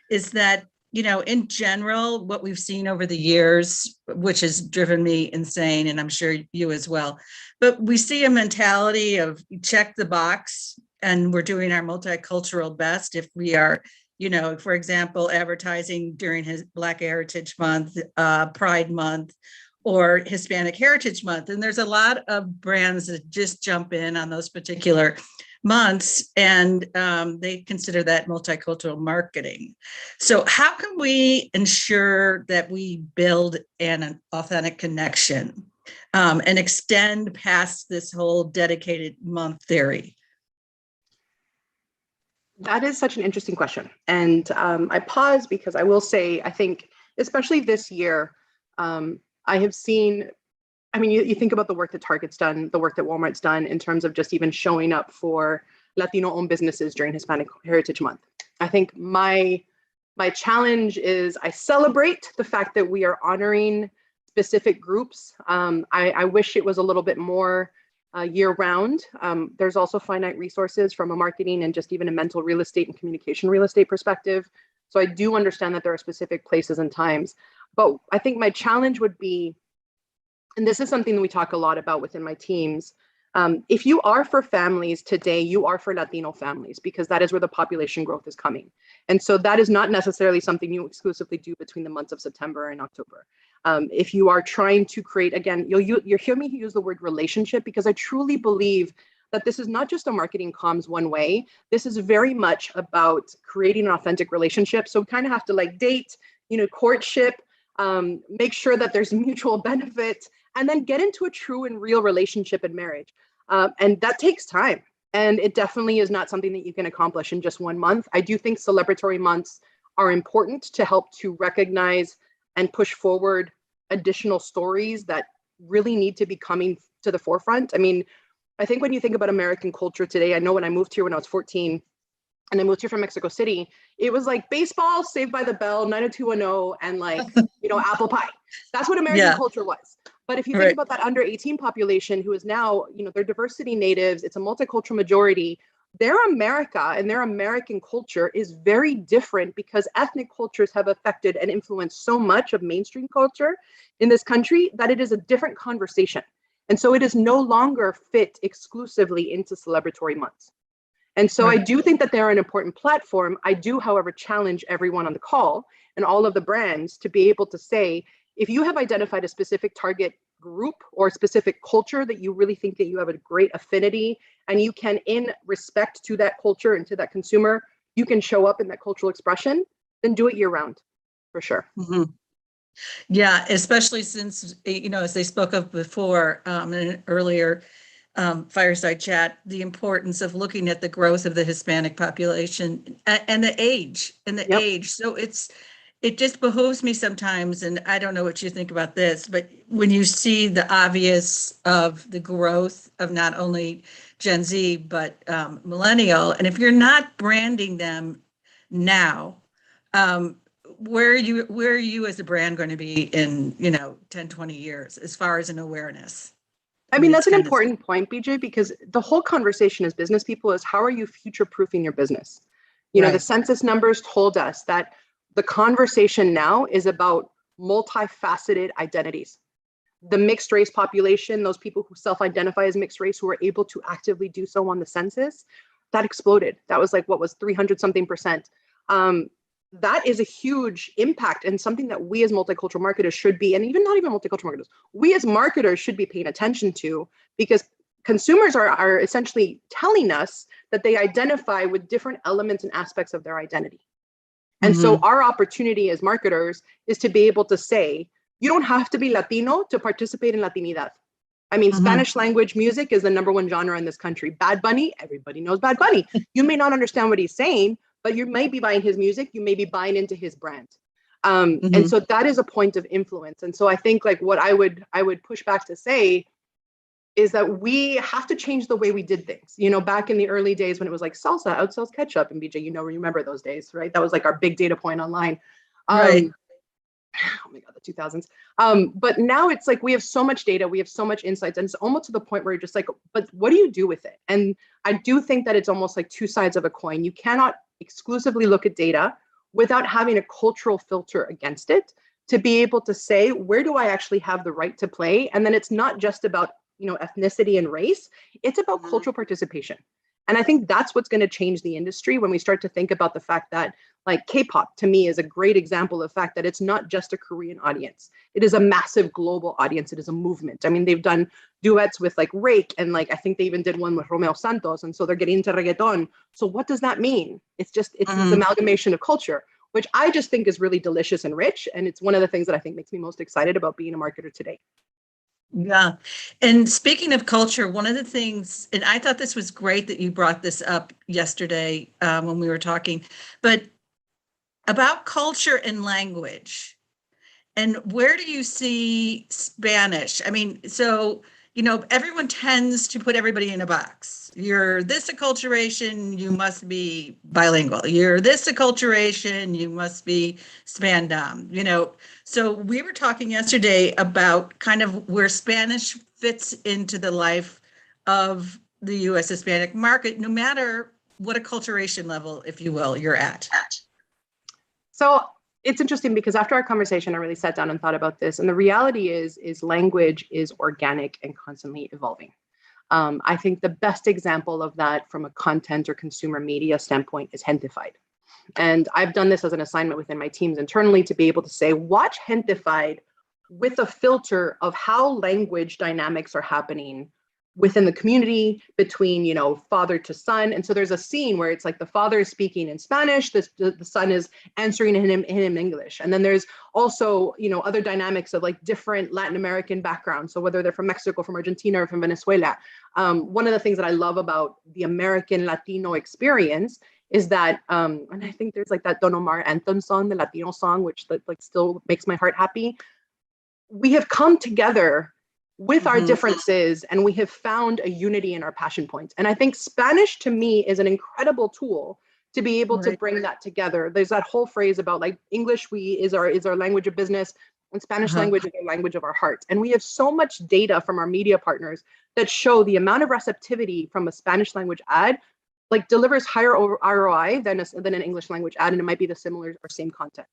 is that, in general, what we've seen over the years, which has driven me insane, and I'm sure you as well, but we see a mentality of check the box and we're doing our multicultural best if we are, for example, advertising during his Black Heritage Month, Pride Month, or Hispanic Heritage Month. And there's a lot of brands that just jump in on those particular months and they consider that multicultural marketing. So how can we ensure that we build an authentic connection and extend past this whole dedicated month theory? That is such an interesting question. And I pause because I will say, I think, especially this year, I have seen, you think about the work that Target's done, the work that Walmart's done in terms of just even showing up for Latino-owned businesses during Hispanic Heritage Month. I think my challenge is I celebrate the fact that we are honoring specific groups. I wish it was a little bit more year-round. There's also finite resources from a marketing and just even a mental real estate and communication real estate perspective. So I do understand that there are specific places and times. But I think my challenge would be, and this is something that we talk a lot about within my teams, if you are for families today, you are for Latino families because that is where the population growth is coming. And so that is not necessarily something you exclusively do between the months of September and October. If you are trying to create, again, you'll hear me use the word relationship because I truly believe that this is not just a marketing comms one way. This is very much about creating an authentic relationship. So we kind of have to date, courtship, make sure that there's mutual benefit, and then get into a true and real relationship and marriage. And that takes time. And it definitely is not something that you can accomplish in just 1 month. I do think celebratory months are important to help to recognize and push forward additional stories that really need to be coming to the forefront. I think when you think about American culture today, I know when I moved here when I was 14, and I moved here from Mexico City, it was like baseball, Saved by the Bell, 90210, and apple pie. That's what American culture was. But if you think about that under 18 population who is now, they're diversity natives, it's a multicultural majority, their America and their American culture is very different because ethnic cultures have affected and influenced so much of mainstream culture in this country that it is a different conversation. And so it is no longer fit exclusively into celebratory months. And so I do think that they're an important platform. I do, however, challenge everyone on the call and all of the brands to be able to say, if you have identified a specific target group or a specific culture that you really think that you have a great affinity and you can, in respect to that culture and to that consumer, you can show up in that cultural expression, then do it year round, for sure. Mm-hmm. Yeah, especially since, as they spoke of before in an earlier fireside chat, the importance of looking at the growth of the Hispanic population and the age. So it just behooves me sometimes, and I don't know what you think about this, but when you see the obvious of the growth of not only Gen Z, but millennial, and if you're not branding them now, where are you as a brand going to be in, 10, 20 years as far as an awareness? I mean, that's it's an kind of- important point, BJ, because the whole conversation as business people is how are you future-proofing your business? The Right. census numbers told us that the conversation now is about multifaceted identities. The mixed race population, those people who self-identify as mixed race, who are able to actively do so on the census, that exploded. That was like, what was 300 something percent. That is a huge impact and something that we as multicultural marketers should be, and even not even multicultural marketers, we as marketers should be paying attention to, because consumers are essentially telling us that they identify with different elements and aspects of their identity. And so our opportunity as marketers is to be able to say, you don't have to be Latino to participate in Latinidad. I mean, Spanish language music is the #1 genre in this country. Bad Bunny, everybody knows Bad Bunny. You may not understand what he's saying, but you may be buying his music, you may be buying into his brand. And so that is a point of influence. And so I think like what I would push back to say is that we have to change the way we did things. Back in the early days when it was like salsa outsells ketchup, and BJ, remember those days, right? That was like our big data point online. Right. Oh my God, the 2000s. But now it's like we have so much data, we have so much insights, and it's almost to the point where you're just like, but what do you do with it? And I do think that it's almost like two sides of a coin. You cannot exclusively look at data without having a cultural filter against it to be able to say, where do I actually have the right to play? And then it's not just about ethnicity and race, it's about cultural participation. And I think that's what's going to change the industry when we start to think about the fact that like K-pop to me is a great example of the fact that it's not just a Korean audience. It is a massive global audience. It is a movement. I mean, they've done duets with like Rake, and like I think they even did one with Romeo Santos, and so they're getting into reggaeton. So what does that mean? It's this amalgamation of culture, which I just think is really delicious and rich. And it's one of the things that I think makes me most excited about being a marketer today. Yeah. And speaking of culture, one of the things, and I thought this was great that you brought this up yesterday when we were talking, but about culture and language. And where do you see Spanish? I mean, so, everyone tends to put everybody in a box. You're this acculturation, you must be bilingual. You're this acculturation, you must be Spandam, So we were talking yesterday about kind of where Spanish fits into the life of the U.S. Hispanic market, no matter what acculturation level, if you will, you're at. So it's interesting because after our conversation, I really sat down and thought about this. And the reality is language is organic and constantly evolving. I think the best example of that from a content or consumer media standpoint is Gentified. And I've done this as an assignment within my teams internally to be able to say, watch Gentified with a filter of how language dynamics are happening within the community between, father to son. And so there's a scene where it's like the father is speaking in Spanish, the son is answering him in English. And then there's also, other dynamics of like different Latin American backgrounds. So whether they're from Mexico, from Argentina, or from Venezuela. One of the things that I love about the American Latino experience is that, and I think there's like that Don Omar anthem song, the Latino song, which like still makes my heart happy. We have come together with our differences, and we have found a unity in our passion points. And I think Spanish to me is an incredible tool to be able to bring that together. There's that whole phrase about like English is our language of business, and Spanish language is the language of our hearts. And we have so much data from our media partners that show the amount of receptivity from a Spanish language ad like delivers higher ROI than an English language ad, and it might be the similar or same content.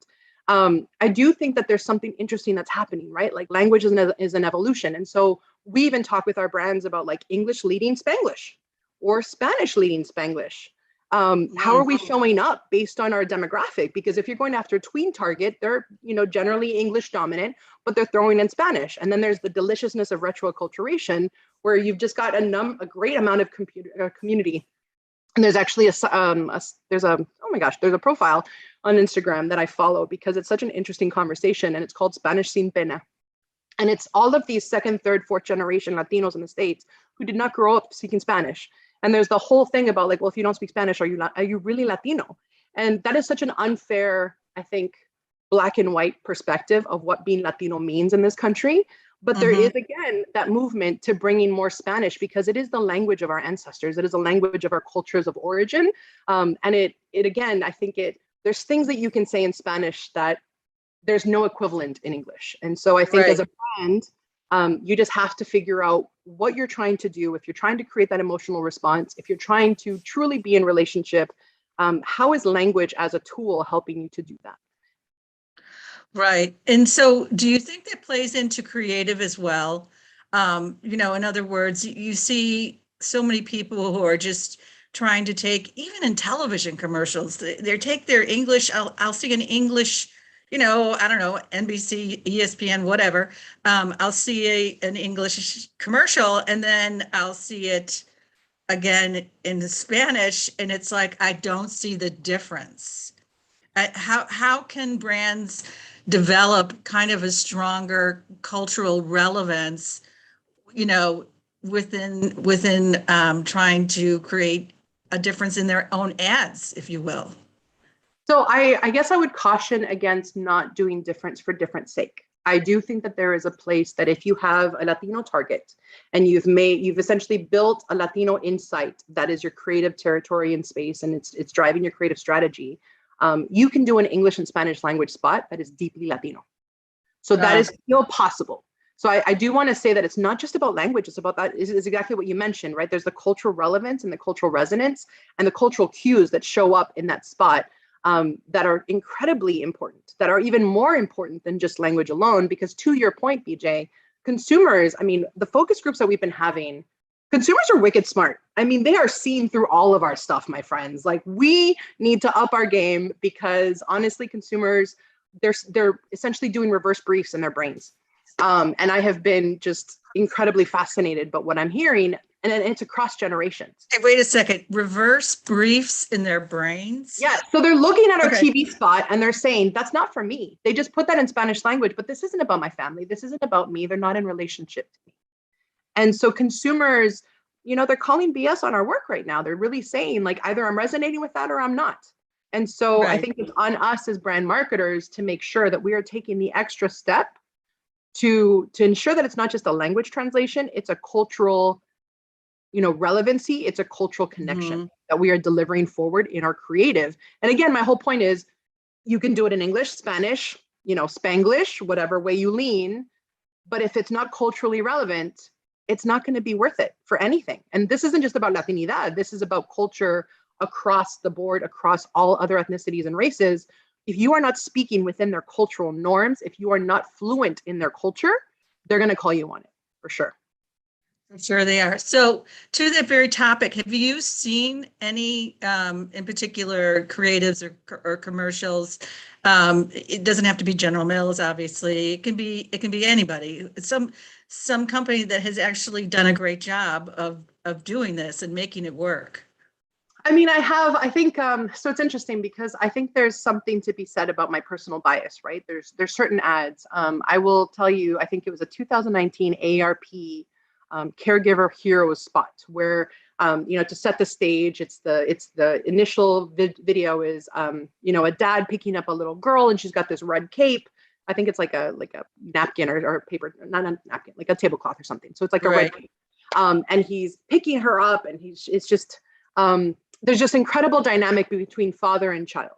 I do think that there's something interesting that's happening, right? Like language is an evolution. And so we even talk with our brands about like English leading Spanglish or Spanish leading Spanglish. How are we showing up based on our demographic? Because if you're going after a tween target, they're generally English dominant, but they're throwing in Spanish. And then there's the deliciousness of retroacculturation, where you've just got a great amount of community. And there's actually there's a profile on Instagram that I follow because it's such an interesting conversation, and it's called Spanish Sin Pena. And it's all of these second, third, fourth generation Latinos in the States who did not grow up speaking Spanish. And there's the whole thing about like, well, if you don't speak Spanish, are you really Latino? And that is such an unfair, I think, black and white perspective of what being Latino means in this country. But there is, again, that movement to bring in more Spanish because it is the language of our ancestors. It is a language of our cultures of origin. And it again, I think there's things that you can say in Spanish that there's no equivalent in English. And so I think as a brand, you just have to figure out what you're trying to do. If you're trying to create that emotional response, if you're trying to truly be in relationship, how is language as a tool helping you to do that? Right. And so do you think that plays into creative as well? In other words, you see so many people who are just trying to take, even in television commercials, they take their English, I'll see an English, I don't know, NBC, ESPN, whatever. I'll see an English commercial and then I'll see it again in the Spanish. And it's like, I don't see the difference. How can brands develop kind of a stronger cultural relevance, within trying to create a difference in their own ads, if you will? So I guess I would caution against not doing difference for different sake. I do think that there is a place that if you have a Latino target and you've essentially built a Latino insight that is your creative territory and space, and it's driving your creative strategy, you can do an English and Spanish language spot that is deeply Latino. So that is still possible. So I do want to say that it's not just about language. It's about that is exactly what you mentioned, right? There's the cultural relevance and the cultural resonance and the cultural cues that show up in that spot that are incredibly important, that are even more important than just language alone. Because to your point, BJ, consumers, the focus groups that we've been having, consumers are wicked smart. They are seeing through all of our stuff, my friends. Like, we need to up our game because honestly, consumers, they're essentially doing reverse briefs in their brains. And I have been just incredibly fascinated by what I'm hearing, and it's across generations. Hey, wait a second, reverse briefs in their brains? Yeah, so they're looking at our TV spot and they're saying, that's not for me. They just put that in Spanish language, but this isn't about my family. This isn't about me. They're not in relationship to me. And so consumers, they're calling BS on our work right now. They're really saying, like, either I'm resonating with that or I'm not. And so I think it's on us as brand marketers to make sure that we are taking the extra step to ensure that it's not just a language translation, it's a cultural, relevancy, it's a cultural connection that we are delivering forward in our creative. And again, my whole point is you can do it in English, Spanish, Spanglish, whatever way you lean, but if it's not culturally relevant, it's not going to be worth it for anything. And this isn't just about Latinidad. This is about culture across the board, across all other ethnicities and races. If you are not speaking within their cultural norms, if you are not fluent in their culture, they're going to call you on it for sure. I'm sure they are. So to that very topic, have you seen any in particular creatives or commercials? It doesn't have to be General Mills, obviously. It can be anybody. Some company that has actually done a great job of doing this and making it work. I think, so it's interesting because I think there's something to be said about my personal bias, right? There's certain ads. I will tell you, I think it was a 2019 AARP caregiver hero spot where, to set the stage, it's the initial video is, a dad picking up a little girl and she's got this red cape. I think it's like a napkin or paper, not a napkin, like a tablecloth or something. So it's like a red cape. And he's picking her up and it's just, there's just incredible dynamic between father and child.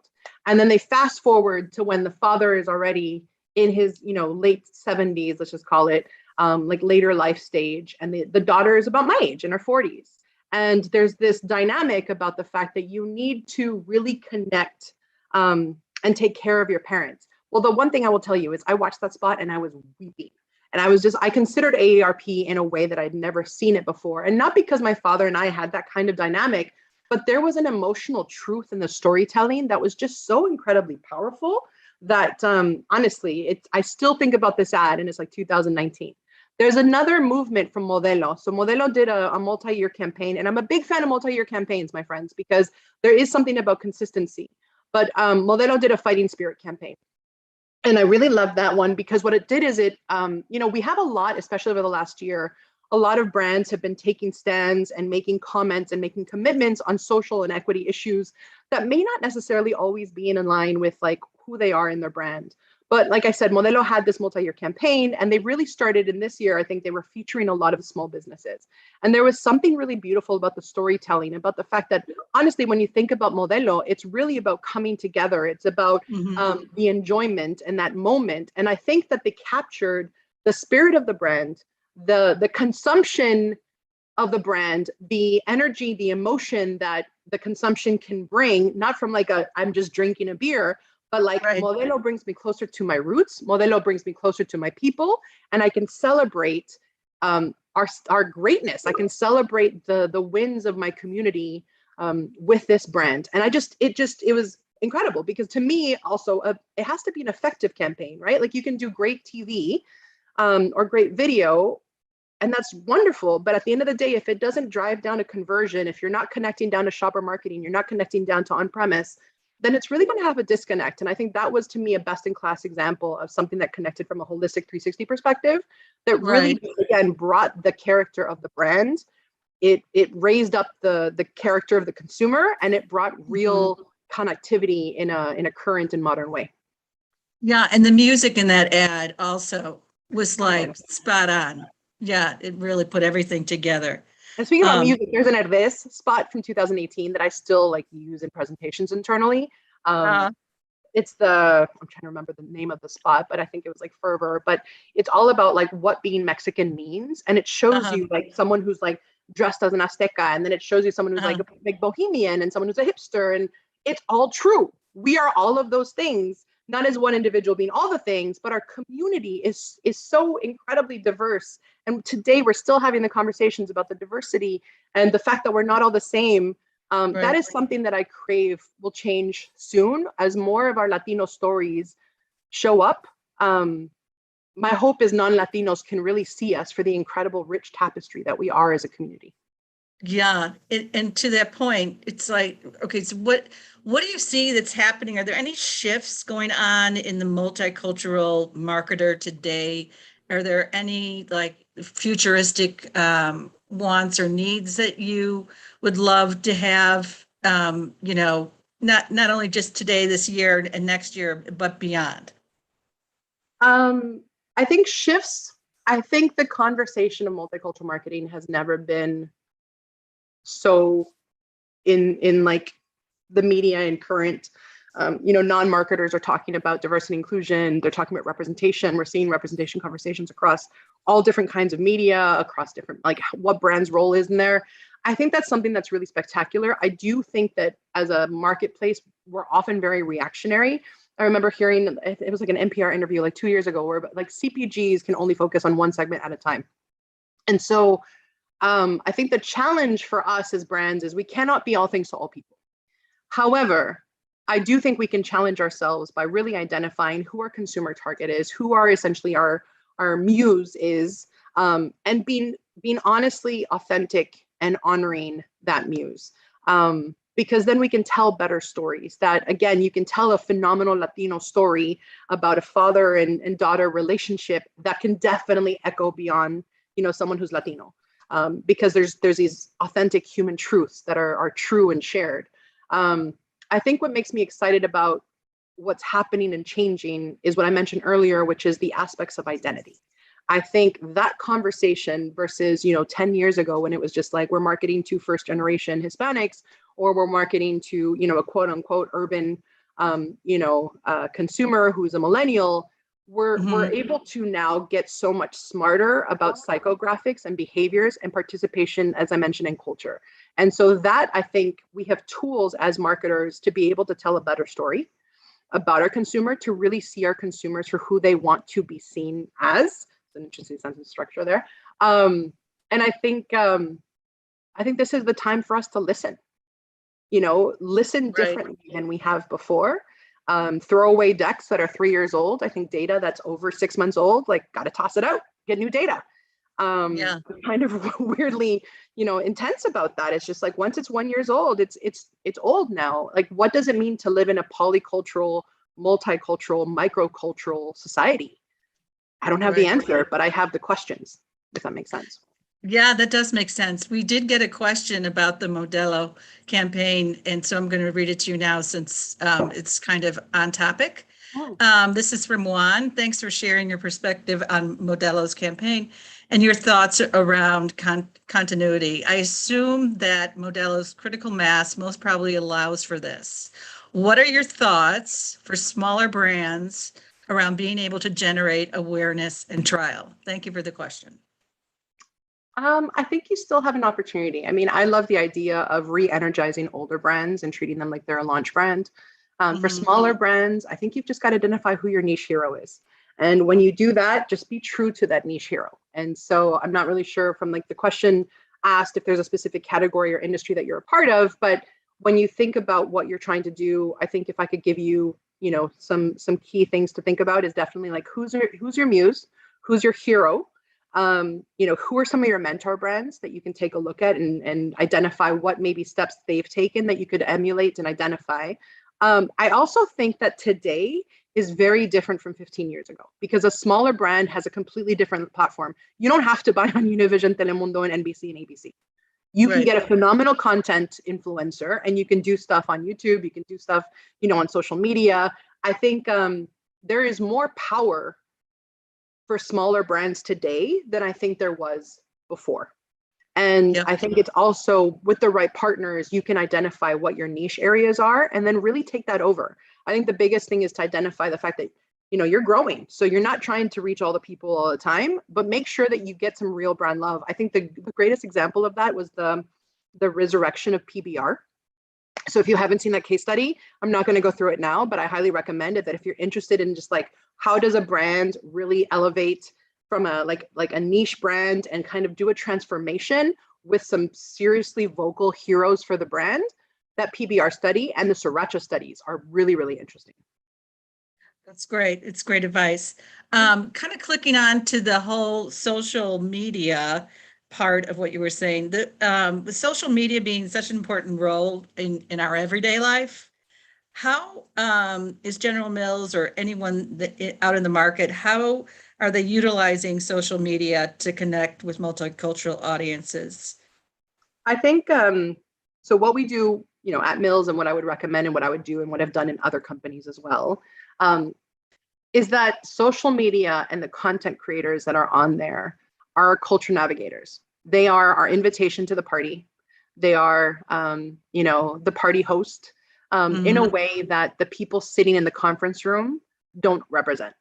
And then they fast forward to when the father is already in his, late 70s, let's just call it, like later life stage. And the daughter is about my age, in her 40s. And there's this dynamic about the fact that you need to really connect and take care of your parents. Well, the one thing I will tell you is I watched that spot and I was weeping. And I considered AARP in a way that I'd never seen it before. And not because my father and I had that kind of dynamic, but there was an emotional truth in the storytelling that was just so incredibly powerful that honestly, I still think about this ad and it's like 2019. There's another movement from Modelo. So Modelo did a multi-year campaign, and I'm a big fan of multi-year campaigns, my friends, because there is something about consistency. But Modelo did a fighting spirit campaign. And I really loved that one because what it did is we have a lot, especially over the last year, a lot of brands have been taking stands and making comments and making commitments on social and equity issues that may not necessarily always be in line with like who they are in their brand. But like I said, Modelo had this multi-year campaign, and they really started in this year. I think they were featuring a lot of small businesses. And there was something really beautiful about the storytelling, about the fact that, honestly, when you think about Modelo, it's really about coming together. It's about the enjoyment and that moment. And I think that they captured the spirit of the brand, the consumption of the brand, the energy, the emotion that the consumption can bring, not from like I'm just drinking a beer, but like Modelo brings me closer to my roots. Modelo brings me closer to my people, and I can celebrate our greatness. I can celebrate the wins of my community with this brand. And it was incredible, because to me also it has to be an effective campaign, right? Like you can do great TV or great video, and that's wonderful. But at the end of the day, if it doesn't drive down a conversion, if you're not connecting down to shopper marketing, you're not connecting down to on-premise, then it's really going to have a disconnect. And I think that was, to me, a best-in-class example of something that connected from a holistic 360 perspective, that really, again, brought the character of the brand. It raised up the character of the consumer, and it brought real connectivity in a current and modern way. Yeah, and the music in that ad also was like spot on. Yeah, it really put everything together. And speaking about music, there's an Hervé spot from 2018 that I still like use in presentations internally. It's I'm trying to remember the name of the spot, but I think it was like Fervor. But it's all about like what being Mexican means, and it shows you like someone who's like dressed as an Azteca, and then it shows you someone who's like a big bohemian, and someone who's a hipster, and it's all true. We are all of those things, not as one individual being all the things, but our community is so incredibly diverse. And today we're still having the conversations about the diversity and the fact that we're not all the same. That is something that I crave will change soon as more of our Latino stories show up. My hope is non-Latinos can really see us for the incredible rich tapestry that we are as a community. Yeah, and to that point, it's like, okay, so what do you see that's happening? Are there any shifts going on in the multicultural marketer today? Are there any like futuristic wants or needs that you would love to have, not only just today, this year and next year, but beyond? I think shifts. I think the conversation of multicultural marketing has never been so in like the media and current, non-marketers are talking about diversity and inclusion. They're talking about representation. We're seeing representation conversations across all different kinds of media, across different, like what brand's role is in there. I think that's something that's really spectacular. I do think that as a marketplace, we're often very reactionary. I remember hearing, it was like an NPR interview like 2 years ago, where like CPGs can only focus on one segment at a time. And so I think the challenge for us as brands is we cannot be all things to all people. However, I do think we can challenge ourselves by really identifying who our consumer target is, who are essentially our muse is, and being honestly authentic and honoring that muse. Because then we can tell better stories that, again, you can tell a phenomenal Latino story about a father and daughter relationship that can definitely echo beyond, someone who's Latino. Because there's these authentic human truths that are true and shared. I think what makes me excited about what's happening and changing is what I mentioned earlier, which is the aspects of identity. I think that conversation versus, 10 years ago when it was just like, we're marketing to first generation Hispanics, or we're marketing to, a quote unquote urban, consumer who's a millennial. We're able to now get so much smarter about psychographics and behaviors and participation, as I mentioned, in culture. And so that, I think we have tools as marketers to be able to tell a better story about our consumer, to really see our consumers for who they want to be seen as. It's an interesting sentence structure there. And I think this is the time for us to listen, listen differently than we have before. Throw away decks that are 3 years old. I think data that's over 6 months old, like, got to toss it out, get new data. I'm kind of weirdly, intense about that. It's just like, once it's 1 year old, it's old now. Like, what does it mean to live in a polycultural, multicultural, microcultural society? I don't have the answer, but I have the questions, if that makes sense. Yeah, that does make sense. We did get a question about the Modelo campaign, and so I'm going to read it to you now since it's kind of on topic. This is from Juan. Thanks for sharing your perspective on Modelo's campaign and your thoughts around continuity. I assume that Modelo's critical mass most probably allows for this. What are your thoughts for smaller brands around being able to generate awareness and trial? Thank you for the question. I think you still have an opportunity. I mean, I love the idea of re-energizing older brands and treating them like they're a launch brand. For smaller brands, I think you've just got to identify who your niche hero is. And when you do that, just be true to that niche hero. And so I'm not really sure from like the question asked if there's a specific category or industry that you're a part of, but when you think about what you're trying to do, I think if I could give you, some key things to think about is definitely like who's your muse, who's your hero, who are some of your mentor brands that you can take a look at and identify what maybe steps they've taken that you could emulate and identify. I also think that today is very different from 15 years ago because a smaller brand has a completely different platform. You don't have to buy on Univision, Telemundo, and NBC and ABC. You can get a phenomenal content influencer and you can do stuff on YouTube. You can do stuff, on social media. I think there is more power for smaller brands today than I think there was before. And I think it's also with the right partners, you can identify what your niche areas are and then really take that over. I think the biggest thing is to identify the fact that, you're growing. So you're not trying to reach all the people all the time, but make sure that you get some real brand love. I think the greatest example of that was the resurrection of PBR. So if you haven't seen that case study, I'm not going to go through it now, but I highly recommend it that if you're interested in just like, how does a brand really elevate from a like a niche brand and kind of do a transformation with some seriously vocal heroes for the brand, that PBR study and the Sriracha studies are really, really interesting. That's great. It's great advice. Kind of clicking on to the whole social media part of what you were saying, with social media being such an important role in our everyday life, how is General Mills or anyone out in the market, how are they utilizing social media to connect with multicultural audiences? I think, so what we do, at Mills and what I would recommend and what I would do and what I've done in other companies as well, is that social media and the content creators that are on there are culture navigators. They are our invitation to the party. They are, the party host in a way that the people sitting in the conference room don't represent.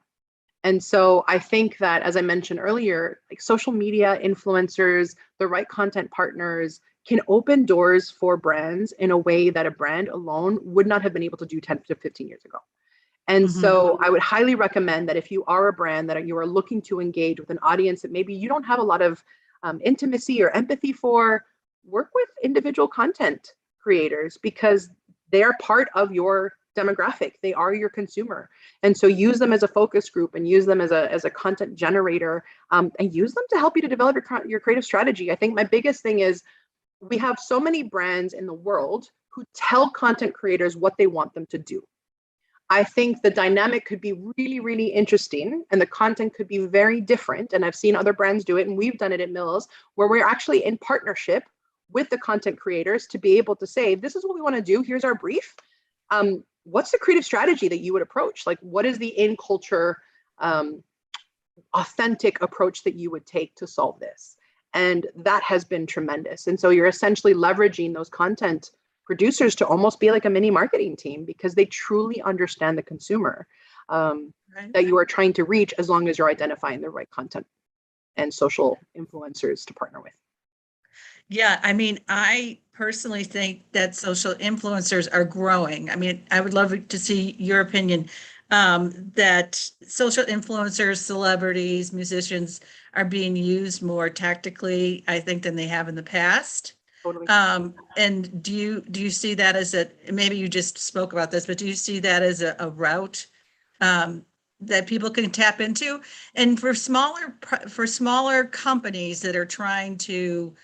And so I think that, as I mentioned earlier, like social media influencers, the right content partners can open doors for brands in a way that a brand alone would not have been able to do 10 to 15 years ago. And so I would highly recommend that if you are a brand that you are looking to engage with an audience that maybe you don't have a lot of intimacy or empathy for, work with individual content creators because they're part of your demographic. They are your consumer. And so use them as a focus group and use them as a content generator and use them to help you to develop your creative strategy. I think my biggest thing is we have so many brands in the world who tell content creators what they want them to do. I think the dynamic could be really, really interesting and the content could be very different. And I've seen other brands do it and we've done it at Mills where we're actually in partnership with the content creators to be able to say, this is what we want to do. Here's our brief. What's the creative strategy that you would approach? Like, what is the in-culture authentic approach that you would take to solve this? And that has been tremendous. And so you're essentially leveraging those content producers to almost be like a mini marketing team because they truly understand the consumer that you are trying to reach as long as you're identifying the right content and social influencers to partner with. Yeah, I mean, I personally think that social influencers are growing. I mean, I would love to see your opinion that social influencers, celebrities, musicians are being used more tactically, I think, than they have in the past. Totally. And do you see that as maybe you just spoke about this, but do you see that as a route that people can tap into? And for smaller companies that are trying to,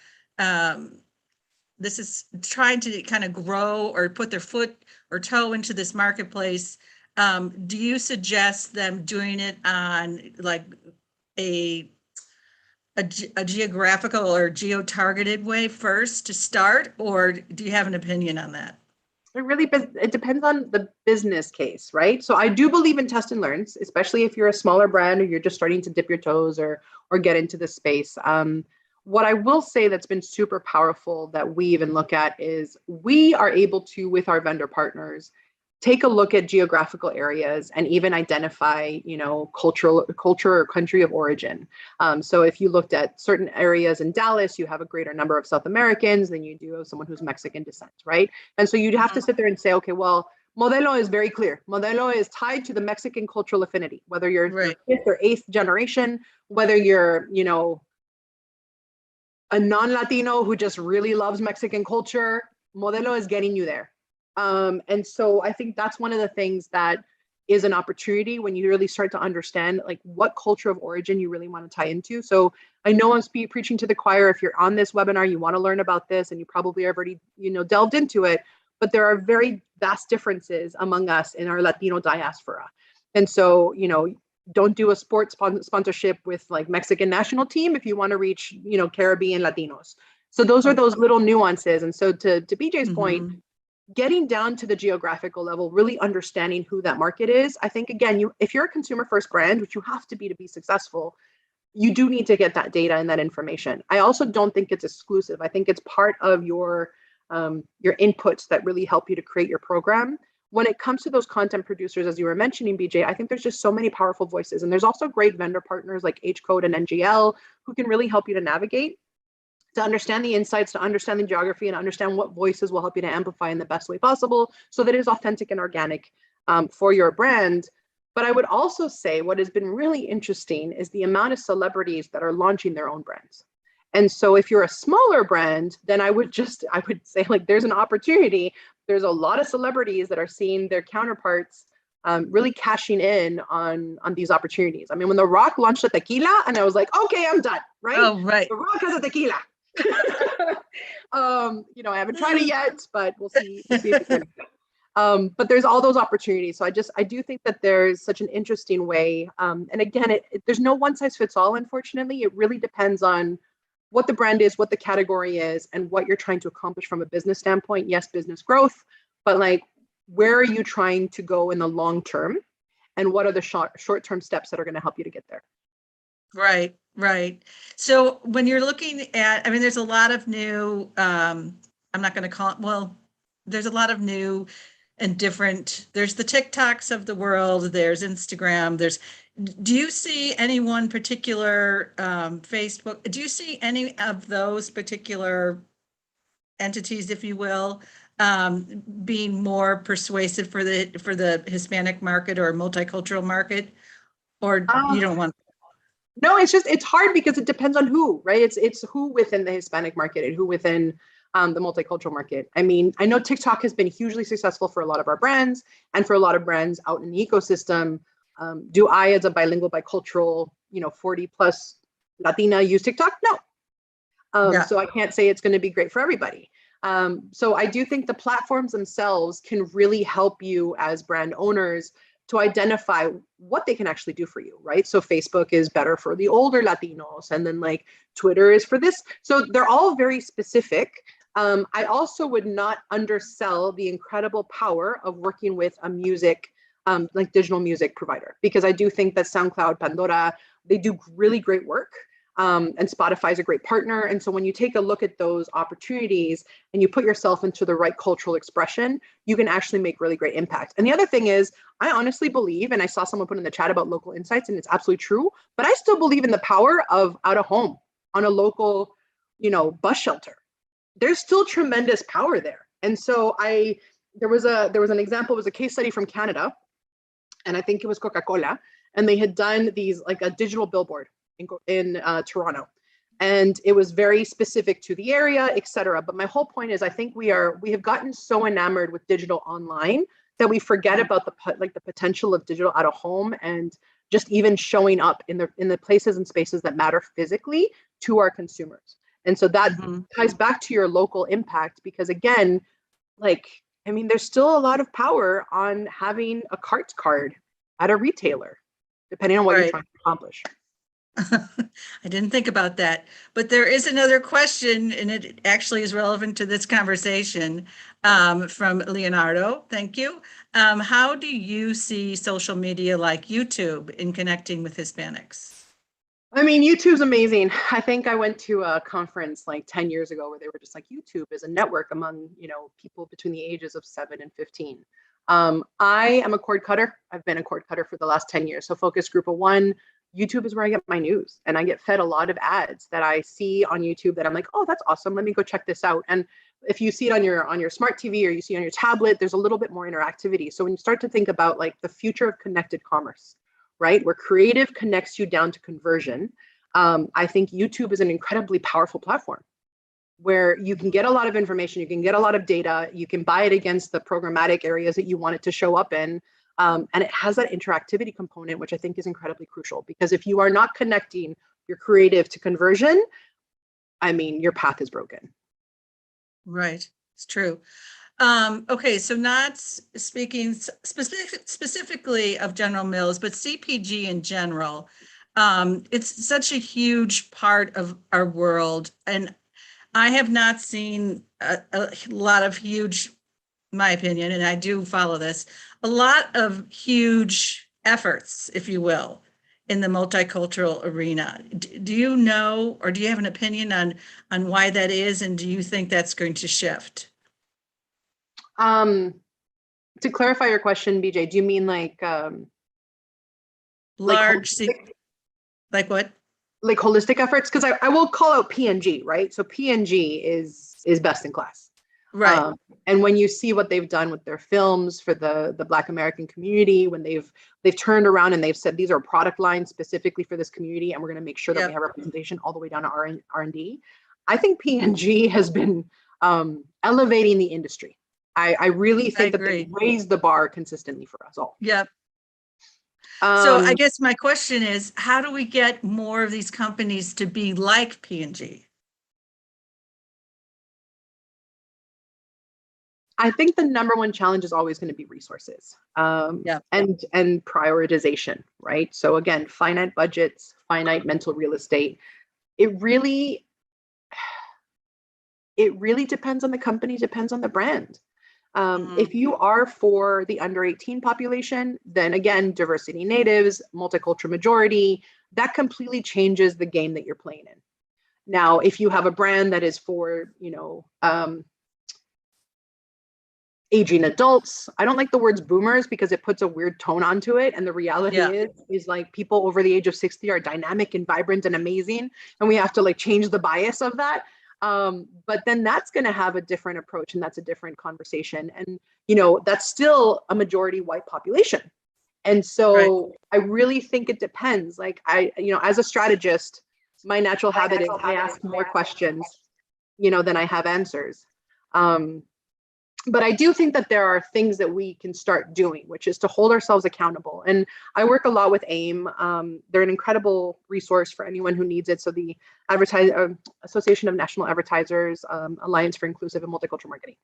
this is trying to kind of grow or put their foot or toe into this marketplace, do you suggest them doing it on like a geographical or geo-targeted way first to start, or do you have an opinion on that? it depends on the business case, right? So I do believe in test and learns, especially if you're a smaller brand or you're just starting to dip your toes or get into the space. What I will say that's been super powerful that we even look at is we are able to, with our vendor partners, take a look at geographical areas and even identify, culture or country of origin. So if you looked at certain areas in Dallas, you have a greater number of South Americans than you do of someone who's Mexican descent, right? And so you'd have to sit there and say, okay, well, Modelo is very clear. Modelo is tied to the Mexican cultural affinity, whether you're fifth or eighth generation, whether you're, a non-Latino who just really loves Mexican culture, Modelo is getting you there. And so I think that's one of the things that is an opportunity when you really start to understand like what culture of origin you really want to tie into. So I know I'm preaching to the choir. If you're on this webinar, you want to learn about this and you probably already, delved into it, but there are very vast differences among us in our Latino diaspora. And so, don't do a sports sponsorship with like Mexican national team if you want to reach, Caribbean Latinos. So those are those little nuances. And so to BJ's point, getting down to the geographical level, really understanding who that market is. I think, again, if you're a consumer first brand, which you have to be successful, you do need to get that data and that information. I also don't think it's exclusive. I think it's part of your inputs that really help you to create your program. When it comes to those content producers, as you were mentioning, BJ, I think there's just so many powerful voices. And there's also great vendor partners like H Code and NGL who can really help you to navigate, to understand the insights, to understand the geography, and understand what voices will help you to amplify in the best way possible so that it is authentic and organic for your brand. But I would also say what has been really interesting is the amount of celebrities that are launching their own brands. And so if you're a smaller brand, then I would say like there's an opportunity. There's a lot of celebrities that are seeing their counterparts really cashing in on these opportunities. I mean, when The Rock launched a tequila, and I was like, okay, I'm done, right? Oh, right. The Rock has a tequila. I haven't tried it yet, but we'll see. If it's gonna but there's all those opportunities. So I do think that there's such an interesting way. And again, there's no one size fits all, unfortunately. It really depends on what the brand is, what the category is, and what you're trying to accomplish from a business standpoint. Yes, business growth, but like, where are you trying to go in the long term? And what are the short-term steps that are going to help you to get there? Right. So when you're looking at, there's a lot of new, I'm not going to call it, well, there's a lot of new and different, there's the TikToks of the world, there's Instagram, do you see any one particular Facebook, do you see any of those particular entities, if you will, being more persuasive for the Hispanic market or multicultural market, or you don't want? No, it's hard because it depends on who, right? It's who within the Hispanic market and who within the multicultural market. I mean, I know TikTok has been hugely successful for a lot of our brands and for a lot of brands out in the ecosystem. Do I, as a bilingual, bicultural, 40 plus Latina, use TikTok? No. So I can't say it's going to be great for everybody. So I do think the platforms themselves can really help you as brand owners to identify what they can actually do for you, right? So Facebook is better for the older Latinos, and then like Twitter is for this. So they're all very specific. I also would not undersell the incredible power of working with a music, like digital music provider, because I do think that SoundCloud, Pandora, they do really great work. And Spotify is a great partner. And so when you take a look at those opportunities and you put yourself into the right cultural expression, you can actually make really great impact. And the other thing is, I honestly believe, and I saw someone put in the chat about local insights, and it's absolutely true, but I still believe in the power of out of home on a local, bus shelter. There's still tremendous power there. And so there was an example, it was a case study from Canada, and I think it was Coca-Cola, and they had done these like a digital billboard in Toronto, and it was very specific to the area, etc. But my whole point is, I think we have gotten so enamored with digital online that we forget about the potential of digital out of home, and just even showing up in the places and spaces that matter physically to our consumers. And so that ties back to your local impact, because again, there's still a lot of power on having a Carts card at a retailer, depending on what you're trying to accomplish. I didn't think about that, but there is another question, and it actually is relevant to this conversation, from Leonardo. Thank you. How do you see social media like YouTube in connecting with Hispanics? I mean, YouTube's amazing. I think I went to a conference like 10 years ago where they were just like, YouTube is a network among, people between the ages of 7 and 15. I am a cord cutter. I've been a cord cutter for the last 10 years. So focus group of one, YouTube is where I get my news, and I get fed a lot of ads that I see on YouTube that I'm like, oh, that's awesome. Let me go check this out. And if you see it on your smart TV or you see it on your tablet, there's a little bit more interactivity. So when you start to think about like the future of connected commerce, right, where creative connects you down to conversion, I think YouTube is an incredibly powerful platform where you can get a lot of information, you can get a lot of data, you can buy it against the programmatic areas that you want it to show up in. And it has that interactivity component, which I think is incredibly crucial, because if you are not connecting your creative to conversion, I mean, your path is broken. Right, it's true. Okay, so not speaking specifically of General Mills, but CPG in general, it's such a huge part of our world, and I have not seen a lot of huge, my opinion, and I do follow this, a lot of huge efforts, if you will, in the multicultural arena. Do you know, or do you have an opinion on why that is, and do you think that's going to shift? To clarify your question, BJ, do you mean like large, like what? Like holistic efforts? Because I will call out P&G, right? So P&G is best in class. Right. And when you see what they've done with their films for the Black American community, when they've turned around and they've said these are product lines specifically for this community, and we're going to make sure that we have representation all the way down to R&D. I think P&G has been elevating the industry. I really think that they raised the bar consistently for us all. Yep. So I guess my question is, how do we get more of these companies to be like P&G? I think the number one challenge is always going to be resources, and prioritization, right? So again, finite budgets, finite mental real estate. It really depends on the company, depends on the brand. If you are for the under 18 population, then again, diversity natives, multicultural majority, that completely changes the game that you're playing in. Now, if you have a brand that is for, aging adults, I don't like the words boomers because it puts a weird tone onto it. And the reality is like people over the age of 60 are dynamic and vibrant and amazing. And we have to like change the bias of that. But then that's going to have a different approach, and that's a different conversation. And, that's still a majority white population. And so I really think it depends. Like as a strategist, my natural habit is I ask more questions, than I have answers. But I do think that there are things that we can start doing, which is to hold ourselves accountable. And I work a lot with AIM. They're an incredible resource for anyone who needs it. So the Association of National Advertisers, Alliance for Inclusive and Multicultural Marketing.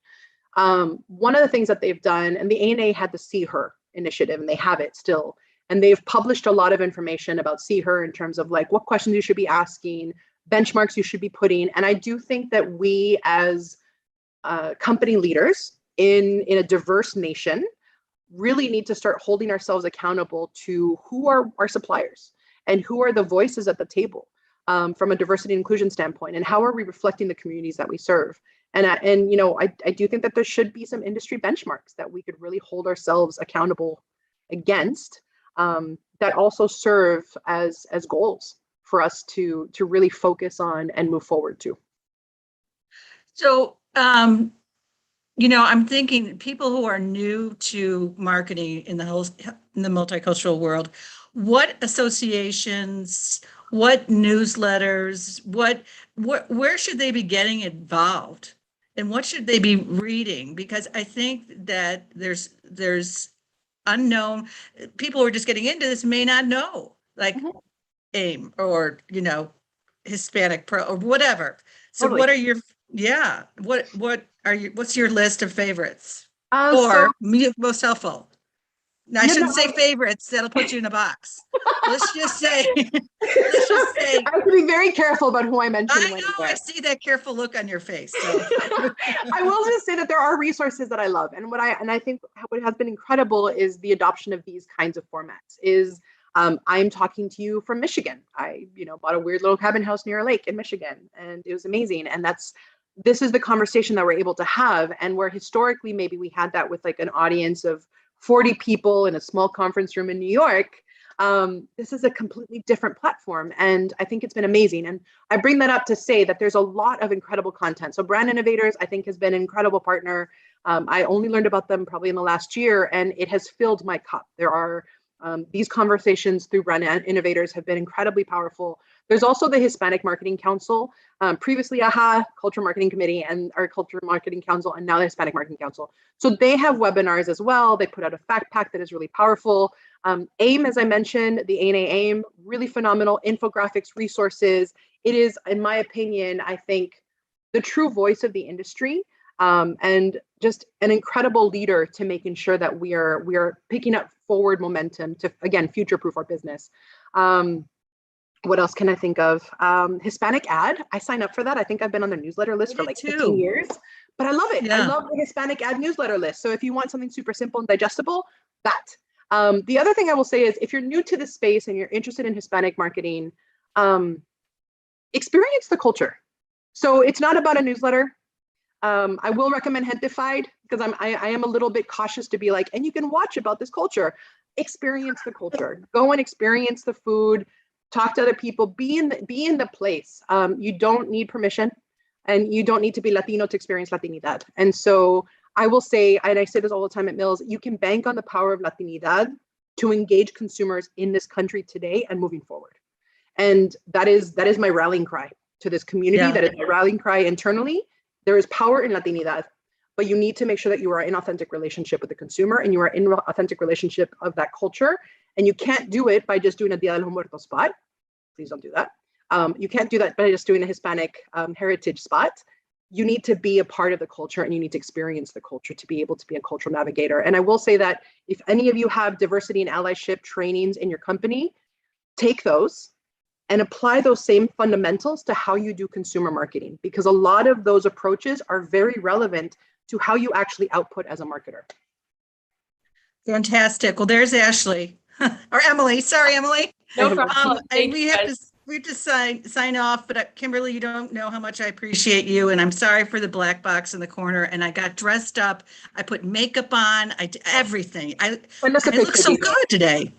One of the things that they've done, and the ANA had the See Her initiative, and they have it still. And they've published a lot of information about See Her in terms of like what questions you should be asking, benchmarks you should be putting. And I do think that we as company leaders in a diverse nation really need to start holding ourselves accountable to who are our suppliers and who are the voices at the table from a diversity and inclusion standpoint, and how are we reflecting the communities that we serve. And I do think that there should be some industry benchmarks that we could really hold ourselves accountable against, that also serve as goals for us to really focus on and move forward to. So, I'm thinking people who are new to marketing in the multicultural world, what associations, what newsletters, where should they be getting involved, and what should they be reading? Because I think that there's unknown people who are just getting into this may not know, like AIM or Hispanic Pro or whatever. So totally. What are your what's your list of favorites or most helpful? I shouldn't say favorites. That'll put you in a box. Let's just say. I have to be very careful about who I mention. I know. I see that careful look on your face. So. I will just say that there are resources that I love, and I think what has been incredible is the adoption of these kinds of formats. I'm talking to you from Michigan. I bought a weird little cabin house near a lake in Michigan, and it was amazing. And this is the conversation that we're able to have, and where historically maybe we had that with like an audience of 40 people in a small conference room in New York. This is a completely different platform, and I think it's been amazing. And I bring that up to say that there's a lot of incredible content. So Brand Innovators, I think, has been an incredible partner. I only learned about them probably in the last year, and it has filled my cup. There are these conversations through Brand Innovators have been incredibly powerful. There's also the Hispanic Marketing Council, previously AHA, Culture Marketing Committee, and our Culture Marketing Council, and now the Hispanic Marketing Council. So they have webinars as well. They put out a fact pack that is really powerful. AIM, as I mentioned, the ANA AIM, really phenomenal infographics, resources. It is, in my opinion, I think, the true voice of the industry, and just an incredible leader to making sure that we are picking up forward momentum to, again, future-proof our business. What else can I think of? Hispanic Ad, I signed up for that. I think I've been on their newsletter list for like 15 years, but I love it. Yeah. I love the Hispanic Ad newsletter list. So if you want something super simple and digestible, that. The other thing I will say is, if you're new to this space and you're interested in Hispanic marketing, experience the culture. So it's not about a newsletter. I will recommend Hentified, because I am a little bit cautious to be like, and you can watch about this culture. Experience the culture. Go and experience the food. Talk to other people. Be in the place. You don't need permission, and you don't need to be Latino to experience Latinidad. And so I will say, and I say this all the time at Mills, you can bank on the power of Latinidad to engage consumers in this country today and moving forward. And that is my rallying cry to this community. Yeah. That is my rallying cry internally. There is power in Latinidad, but you need to make sure that you are in authentic relationship with the consumer, and you are in authentic relationship of that culture. And you can't do it by just doing a Dia de los Muertos spot. Please don't do that. You can't do that by just doing a Hispanic heritage spot. You need to be a part of the culture, and you need to experience the culture to be able to be a cultural navigator. And I will say that if any of you have diversity and allyship trainings in your company, take those and apply those same fundamentals to how you do consumer marketing, because a lot of those approaches are very relevant to how you actually output as a marketer. Fantastic. Well, there's Ashley or Emily. Sorry, Emily. No problem. And we have to sign off, but Kimberly, you don't know how much I appreciate you, and I'm sorry for the black box in the corner. And I got dressed up. I put makeup on. I did everything. I look so good today.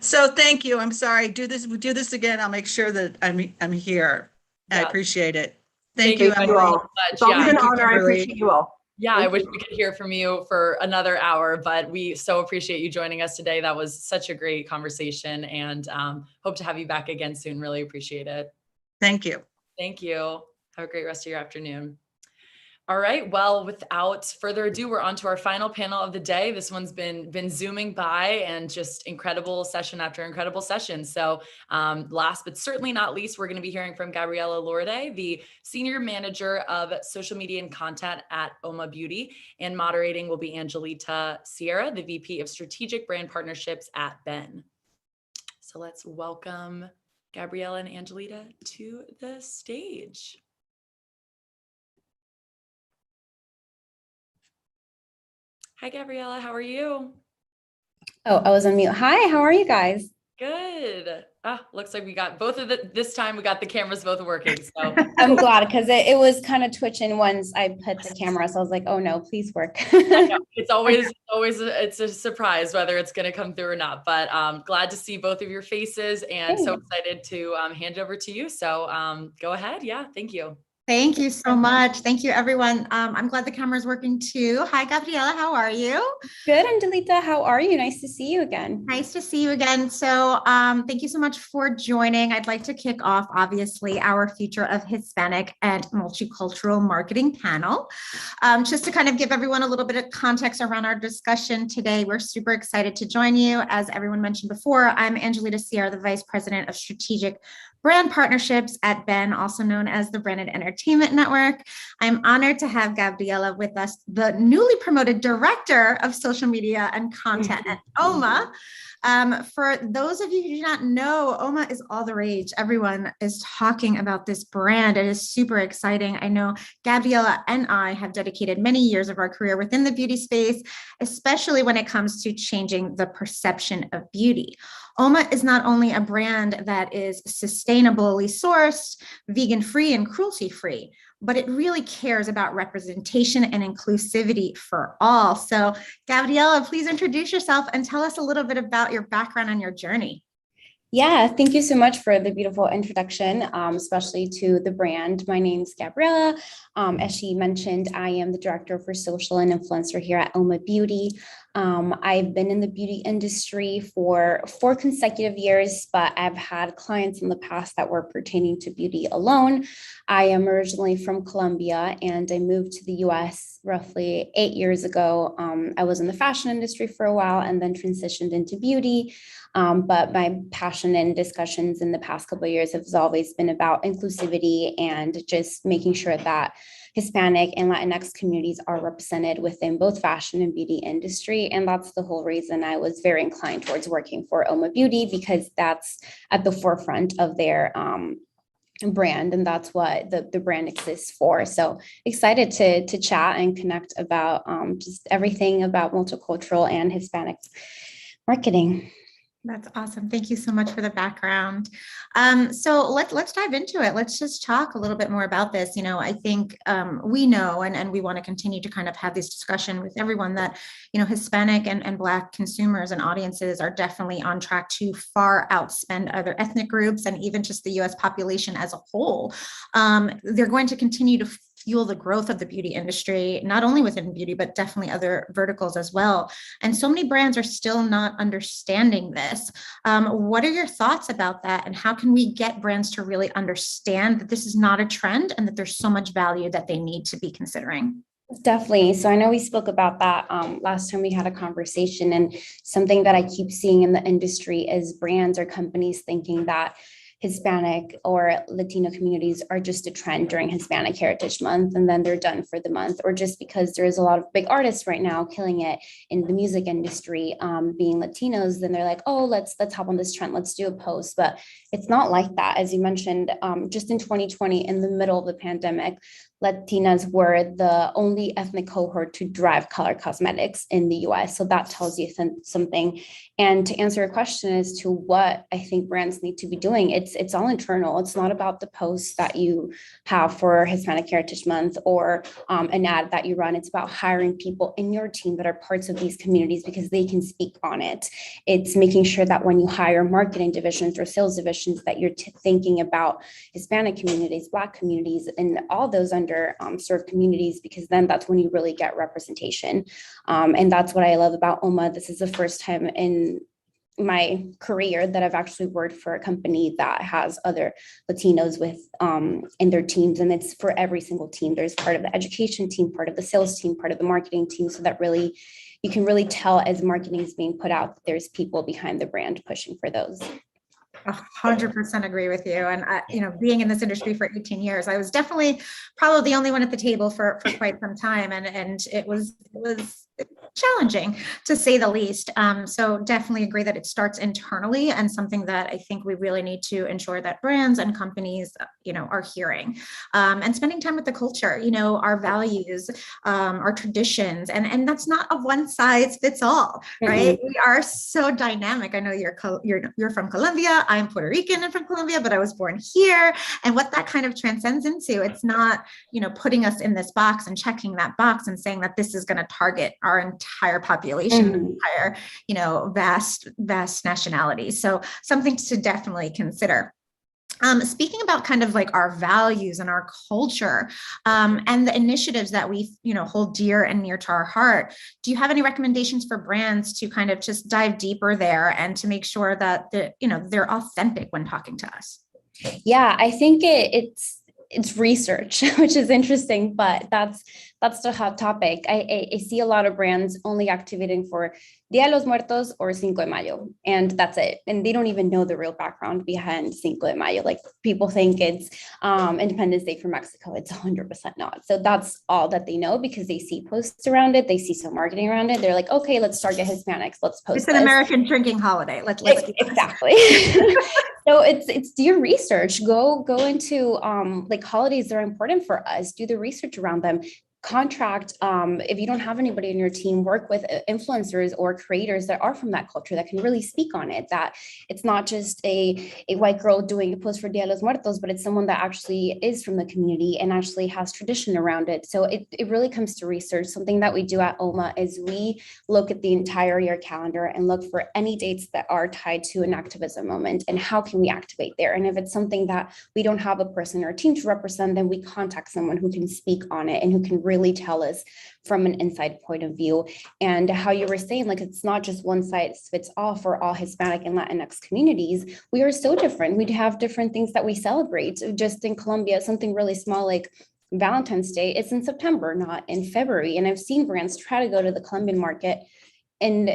So thank you. I'm sorry. We do this again. I'll make sure that I'm here. Yeah. I appreciate it. Thank you, you all. It's always an honor. I appreciate you all. Yeah, I wish we could hear from you for another hour, but we so appreciate you joining us today. That was such a great conversation, and hope to have you back again soon. Really appreciate it. Thank you. Thank you. Have a great rest of your afternoon. All right. Well, without further ado, we're on to our final panel of the day. This one's been zooming by, and just incredible session after incredible session. So last but certainly not least, we're going to be hearing from Gabriela Lourdes, the Senior Manager of Social Media and Content at Oma Beauty, and moderating will be Angelita Sierra, the VP of Strategic Brand Partnerships at Ben. So let's welcome Gabriela and Angelita to the stage. Hi, Gabriela. How are you? Oh, I was on mute. Hi, how are you guys? Good. Looks like we got both of this time we got the cameras both working. So I'm glad, because it was kind of twitching once I put the camera. So I was like, oh no, please work. I know. It's always it's a surprise whether it's going to come through or not. But glad to see both of your faces, and so excited to hand it over to you. So go ahead. Yeah, thank you. Thank you so much. Thank you, everyone. I'm glad the camera's working too. Hi, Gabriela. How are you? Good, Angelita. How are you? Nice to see you again. Nice to see you again. So thank you so much for joining. I'd like to kick off, obviously, our Future of Hispanic and Multicultural Marketing panel. Just to kind of give everyone a little bit of context around our discussion today, we're super excited to join you. As everyone mentioned before, I'm Angelita Sierra, the Vice President of Strategic brand partnerships at BEN, also known as the Branded Entertainment Network. I'm honored to have Gabriela with us, the newly promoted Director of Social Media and Content at OMA. For those of you who do not know, OMA is all the rage. Everyone is talking about this brand. It is super exciting. I know Gabriela and I have dedicated many years of our career within the beauty space, especially when it comes to changing the perception of beauty. OMA is not only a brand that is sustainably sourced, vegan-free, and cruelty-free, but it really cares about representation and inclusivity for all. So, Gabriela, please introduce yourself and tell us a little bit about your background and your journey. Yeah, thank you so much for the beautiful introduction, especially to the brand. My name's Gabriela. As she mentioned, I am the director for social and influencer here at OMA Beauty. I've been in the beauty industry for 4 consecutive years, but I've had clients in the past that were pertaining to beauty alone. I am originally from Colombia and I moved to the US roughly 8 years ago. I was in the fashion industry for a while and then transitioned into beauty. But my passion and discussions in the past couple of years have always been about inclusivity and just making sure that Hispanic and Latinx communities are represented within both fashion and beauty industry. And that's the whole reason I was very inclined towards working for OMA Beauty, because that's at the forefront of their brand, and that's what the brand exists for. So excited to chat and connect about just everything about multicultural and Hispanic marketing. That's awesome. Thank you so much for the background. So let's dive into it. Let's just talk a little bit more about this. You know, I think we know, and we want to continue to kind of have this discussion with everyone that, you know, Hispanic and Black consumers and audiences are definitely on track to far outspend other ethnic groups and even just the US population as a whole. They're going to continue to fuel the growth of the beauty industry, not only within beauty, but definitely other verticals as well. And so many brands are still not understanding this. What are your thoughts about that? And how can we get brands to really understand that this is not a trend and that there's so much value that they need to be considering? Definitely. So I know we spoke about that last time we had a conversation, and something that I keep seeing in the industry is brands or companies thinking that Hispanic or Latino communities are just a trend during Hispanic Heritage Month, and then they're done for the month, or just because there's a lot of big artists right now killing it in the music industry, being Latinos, then they're like, oh, let's hop on this trend, let's do a post. But it's not like that. As you mentioned, just in 2020, in the middle of the pandemic, Latinas were the only ethnic cohort to drive color cosmetics in the US. So that tells you something. And to answer your question as to what I think brands need to be doing, it's all internal. It's not about the posts that you have for Hispanic Heritage Month or an ad that you run. It's about hiring people in your team that are parts of these communities because they can speak on it. It's making sure that when you hire marketing divisions or sales divisions, that you're thinking about Hispanic communities, Black communities, and all those served communities, because then that's when you really get representation. And that's what I love about OMA. This is the first time in my career that I've actually worked for a company that has other Latinos with in their teams. And it's for every single team. There's part of the education team, part of the sales team, part of the marketing team. So that really, you can really tell as marketing is being put out, that there's people behind the brand pushing for those. 100% agree with you. And you know, being in this industry for 18 years, I was definitely probably the only one at the table for quite some time. And it was challenging, to say the least. So definitely agree that it starts internally, and something that I think we really need to ensure that brands and companies, you know, are hearing, and spending time with the culture, you know, our values, our traditions, and that's not a one size fits all, right? We are so dynamic. I know you're from Colombia. I'm Puerto Rican and from Colombia, but I was born here. And what that kind of transcends into, it's not, you know, putting us in this box and checking that box and saying that this is going to target our entire population, entire, you know, vast nationalities. So something to definitely consider. Speaking about kind of like our values and our culture, and the initiatives that we, you know, hold dear and near to our heart, do you have any recommendations for brands to kind of just dive deeper there and to make sure that you know, they're authentic when talking to us? Yeah, I think it's it's research, which is interesting, but that's the hot topic. I see a lot of brands only activating for Dia de los Muertos or Cinco de Mayo, and that's it. And they don't even know the real background behind Cinco de Mayo. Like people think it's Independence Day for Mexico. It's 100% not. So that's all that they know because they see posts around it. They see some marketing around it. They're like, okay, let's target Hispanics. Let's post It's an American drinking holiday. Let's exactly. So it's do your research. Go into like holidays that are important for us. Do the research around them. Contract, if you don't have anybody in your team, work with influencers or creators that are from that culture that can really speak on it, that it's not just a white girl doing a post for Dia de los Muertos, but it's someone that actually is from the community and actually has tradition around it. So it really comes to research. Something that we do at OMA is we look at the entire year calendar and look for any dates that are tied to an activism moment and how can we activate there. And if it's something that we don't have a person or a team to represent, then we contact someone who can speak on it and who can really tell us from an inside point of view. And how you were saying, like, it's not just one size fits all for all Hispanic and Latinx communities. We are so different. We have different things that we celebrate. Just in Colombia, something really small like Valentine's Day, it's in September, not in February. And I've seen brands try to go to the Colombian market in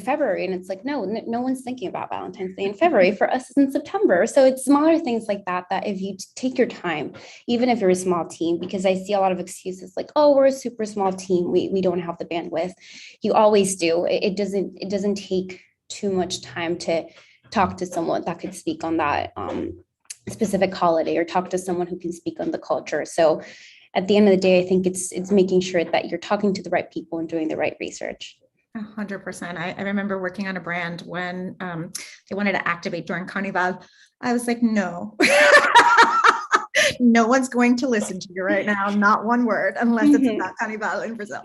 February, and it's like, no one's thinking about Valentine's Day in February. For us, it's in September. So it's smaller things like that if you take your time, even if you're a small team, because I see a lot of excuses like, oh, we're a super small team, we don't have the bandwidth. You always do. It doesn't take too much time to talk to someone that could speak on that specific holiday, or talk to someone who can speak on the culture. So at the end of the day, I think it's making sure that you're talking to the right people and doing the right research. 100%. I remember working on a brand when they wanted to activate during Carnival. I was like, no, no one's going to listen to you right now. Not one word, unless it's about Carnival in Brazil.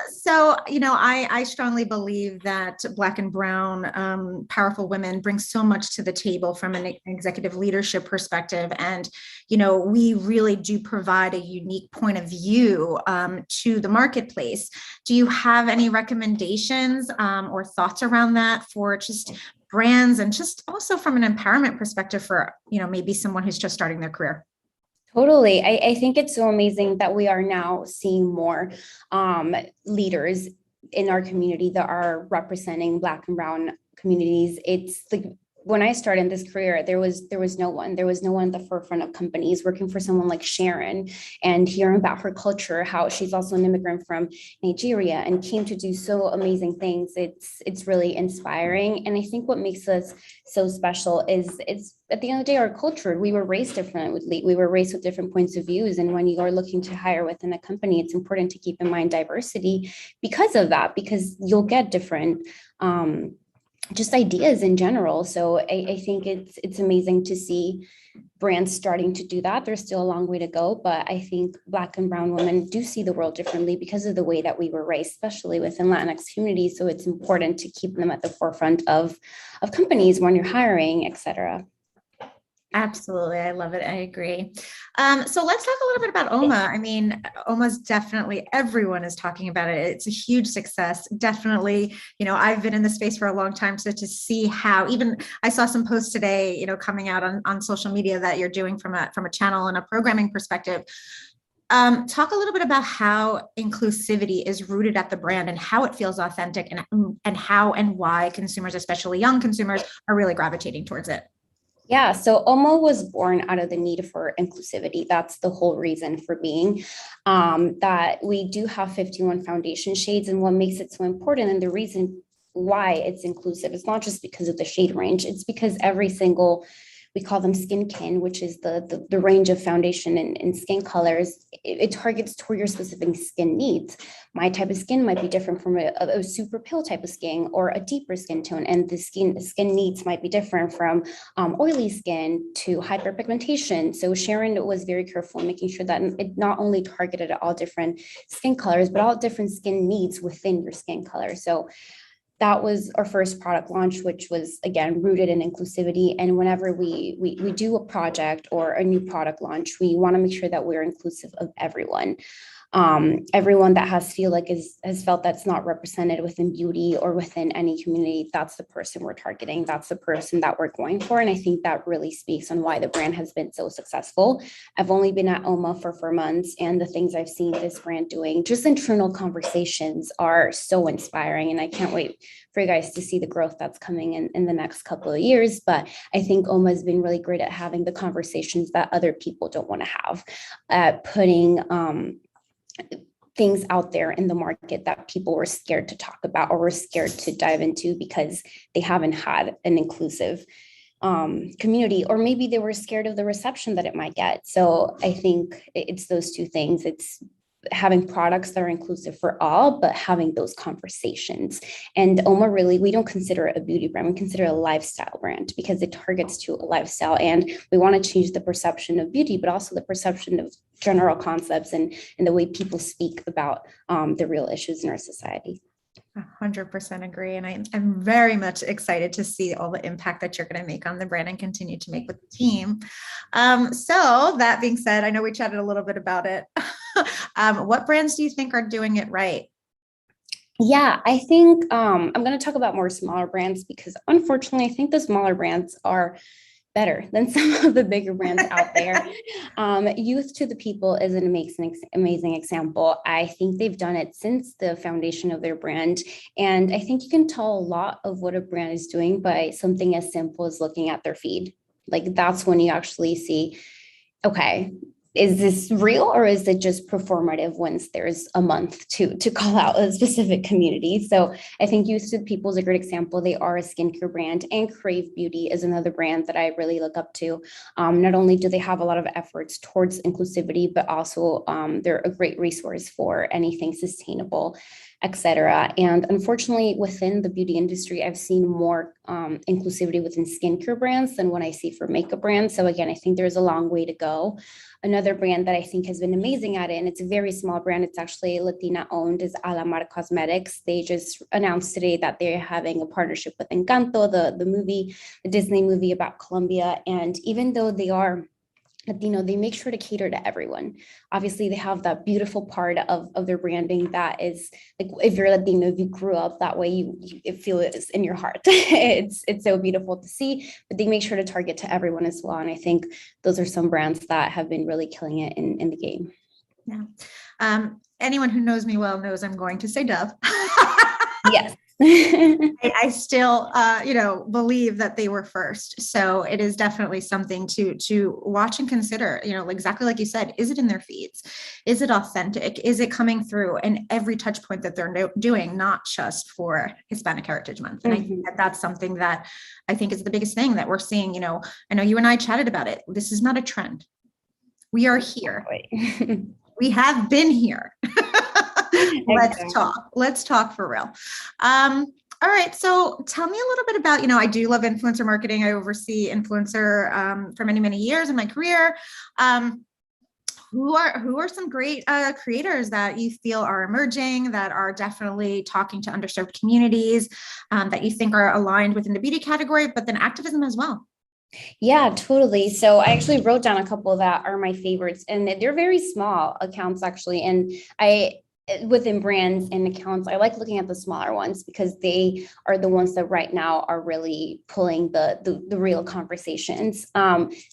So, I strongly believe that Black and brown powerful women bring so much to the table from an executive leadership perspective. And, we really do provide a unique point of view to the marketplace. Do you have any recommendations or thoughts around that for just brands, and just also from an empowerment perspective for, maybe someone who's just starting their career? Totally. I think it's so amazing that we are now seeing more leaders in our community that are representing Black and brown communities. It's like, when I started in this career, there was no one at the forefront of companies. Working for someone like Sharon and hearing about her culture, how she's also an immigrant from Nigeria and came to do so amazing things. It's really inspiring. And I think what makes us so special is at the end of the day, our culture. We were raised differently. We were raised with different points of views. And when you are looking to hire within a company, it's important to keep in mind diversity because of that, because you'll get different just ideas in general. So I think it's amazing to see brands starting to do that. There's still a long way to go, but I think Black and brown women do see the world differently because of the way that we were raised, especially within Latinx communities. So it's important to keep them at the forefront of companies when you're hiring, et cetera. Absolutely. I love it. I agree. So let's talk a little bit about OMA. I mean, OMA's definitely, everyone is talking about it. It's a huge success. Definitely, I've been in the space for a long time. So to see how, even I saw some posts today, coming out on social media that you're doing from a channel and a programming perspective. Talk a little bit about how inclusivity is rooted at the brand and how it feels authentic, and how and why consumers, especially young consumers, are really gravitating towards it. Yeah, so OMA was born out of the need for inclusivity. That's the whole reason for being, that we do have 51 foundation shades. And what makes it so important, and the reason why it's inclusive, it's not just because of the shade range, it's because every single, we call them skin kin, which is the range of foundation and skin colors. It targets toward your specific skin needs. My type of skin might be different from a super pale type of skin or a deeper skin tone. And the skin needs might be different from oily skin to hyperpigmentation. So Sharon was very careful in making sure that it not only targeted all different skin colors, but all different skin needs within your skin color. So that was our first product launch, which was, again, rooted in inclusivity. And whenever we do a project or a new product launch, we want to make sure that we're inclusive of everyone. everyone that has felt that's not represented within beauty or within any community, that's the person we're targeting. That's the person that we're going for. And I think that really speaks on why the brand has been so successful. I've only been at OMA for 4 months, and the things I've seen this brand doing, just internal conversations, are so inspiring. And I can't wait for you guys to see the growth that's coming in the next couple of years. But I think OMA has been really great at having the conversations that other people don't want to have, at putting things out there in the market that people were scared to talk about or were scared to dive into because they haven't had an inclusive community, or maybe they were scared of the reception that it might get. So I think it's those two things. It's having products that are inclusive for all, but having those conversations. And OMA, really, we don't consider it a beauty brand. We consider it a lifestyle brand because it targets to a lifestyle. And we want to change the perception of beauty, but also the perception of general concepts and the way people speak about the real issues in our society. 100% agree. And I'm very much excited to see all the impact that you're going to make on the brand and continue to make with the team. So that being said, I know we chatted a little bit about it. What brands do you think are doing it right? Yeah, I think I'm going to talk about more smaller brands because unfortunately, I think the smaller brands are better than some of the bigger brands out there. Youth to the People is an amazing example. I think they've done it since the foundation of their brand. And I think you can tell a lot of what a brand is doing by something as simple as looking at their feed. Like, that's when you actually see, okay, is this real or is it just performative once there's a month to call out a specific community? So I think Youth to the People is a great example. They are a skincare brand, and Crave Beauty is another brand that I really look up to. Not only do they have a lot of efforts towards inclusivity, but also they're a great resource for anything sustainable, etc. And unfortunately, within the beauty industry, I've seen more inclusivity within skincare brands than what I see for makeup brands. So again, I think there's a long way to go. Another brand that I think has been amazing at it, and it's a very small brand, it's actually Latina owned, is Alamar Cosmetics. They just announced today that they're having a partnership with Encanto, the Disney movie about Colombia. And even though they are Latino, they make sure to cater to everyone. Obviously, they have that beautiful part of their branding that is like, if you're Latino, if you grew up that way, you feel it is in your heart. It's so beautiful to see, but they make sure to target to everyone as well. And I think those are some brands that have been really killing it in the game. Yeah. Anyone who knows me well knows I'm going to say Dove. Yes. I still, believe that they were first. So it is definitely something to watch and consider, exactly like you said, is it in their feeds? Is it authentic? Is it coming through in every touch point that they're doing, not just for Hispanic Heritage Month? And I think that that's something that I think is the biggest thing that we're seeing. I know you and I chatted about it. This is not a trend. We are here. We have been here. Let's talk for real. All right. So tell me a little bit about, I do love influencer marketing. I oversee influencer for many, many years in my career. Who are some great creators that you feel are emerging, that are definitely talking to underserved communities, that you think are aligned within the beauty category, but then activism as well? Yeah, totally. So I actually wrote down a couple that are my favorites, and they're very small accounts actually. And within brands and accounts, I like looking at the smaller ones because they are the ones that right now are really pulling the real conversations.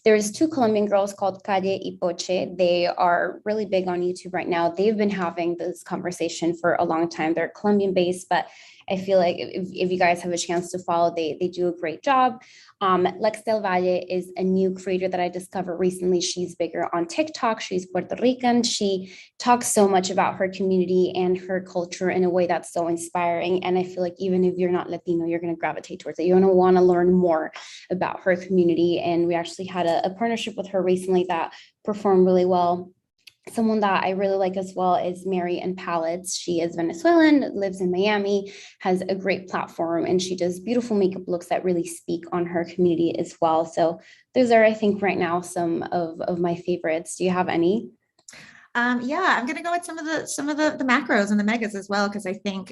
There's two Colombian girls called Calle y Poche. They are really big on YouTube right now. They've been having this conversation for a long time. They're Colombian based, but I feel like if you guys have a chance to follow, they do a great job. Lex Del Valle is a new creator that I discovered recently. She's bigger on TikTok. She's Puerto Rican. She talks so much about her community and her culture in a way that's so inspiring. And I feel like even if you're not Latino, you're going to gravitate towards it. You're going to want to learn more about her community. And we actually had a partnership with her recently that performed really well. Someone that I really like as well is Mary and Palettes. She is Venezuelan, lives in Miami, has a great platform, and she does beautiful makeup looks that really speak on her community as well. So those are, I think, right now some of my favorites. Do you have any? Yeah, I'm going to go with some of the macros and the megas as well, because I think,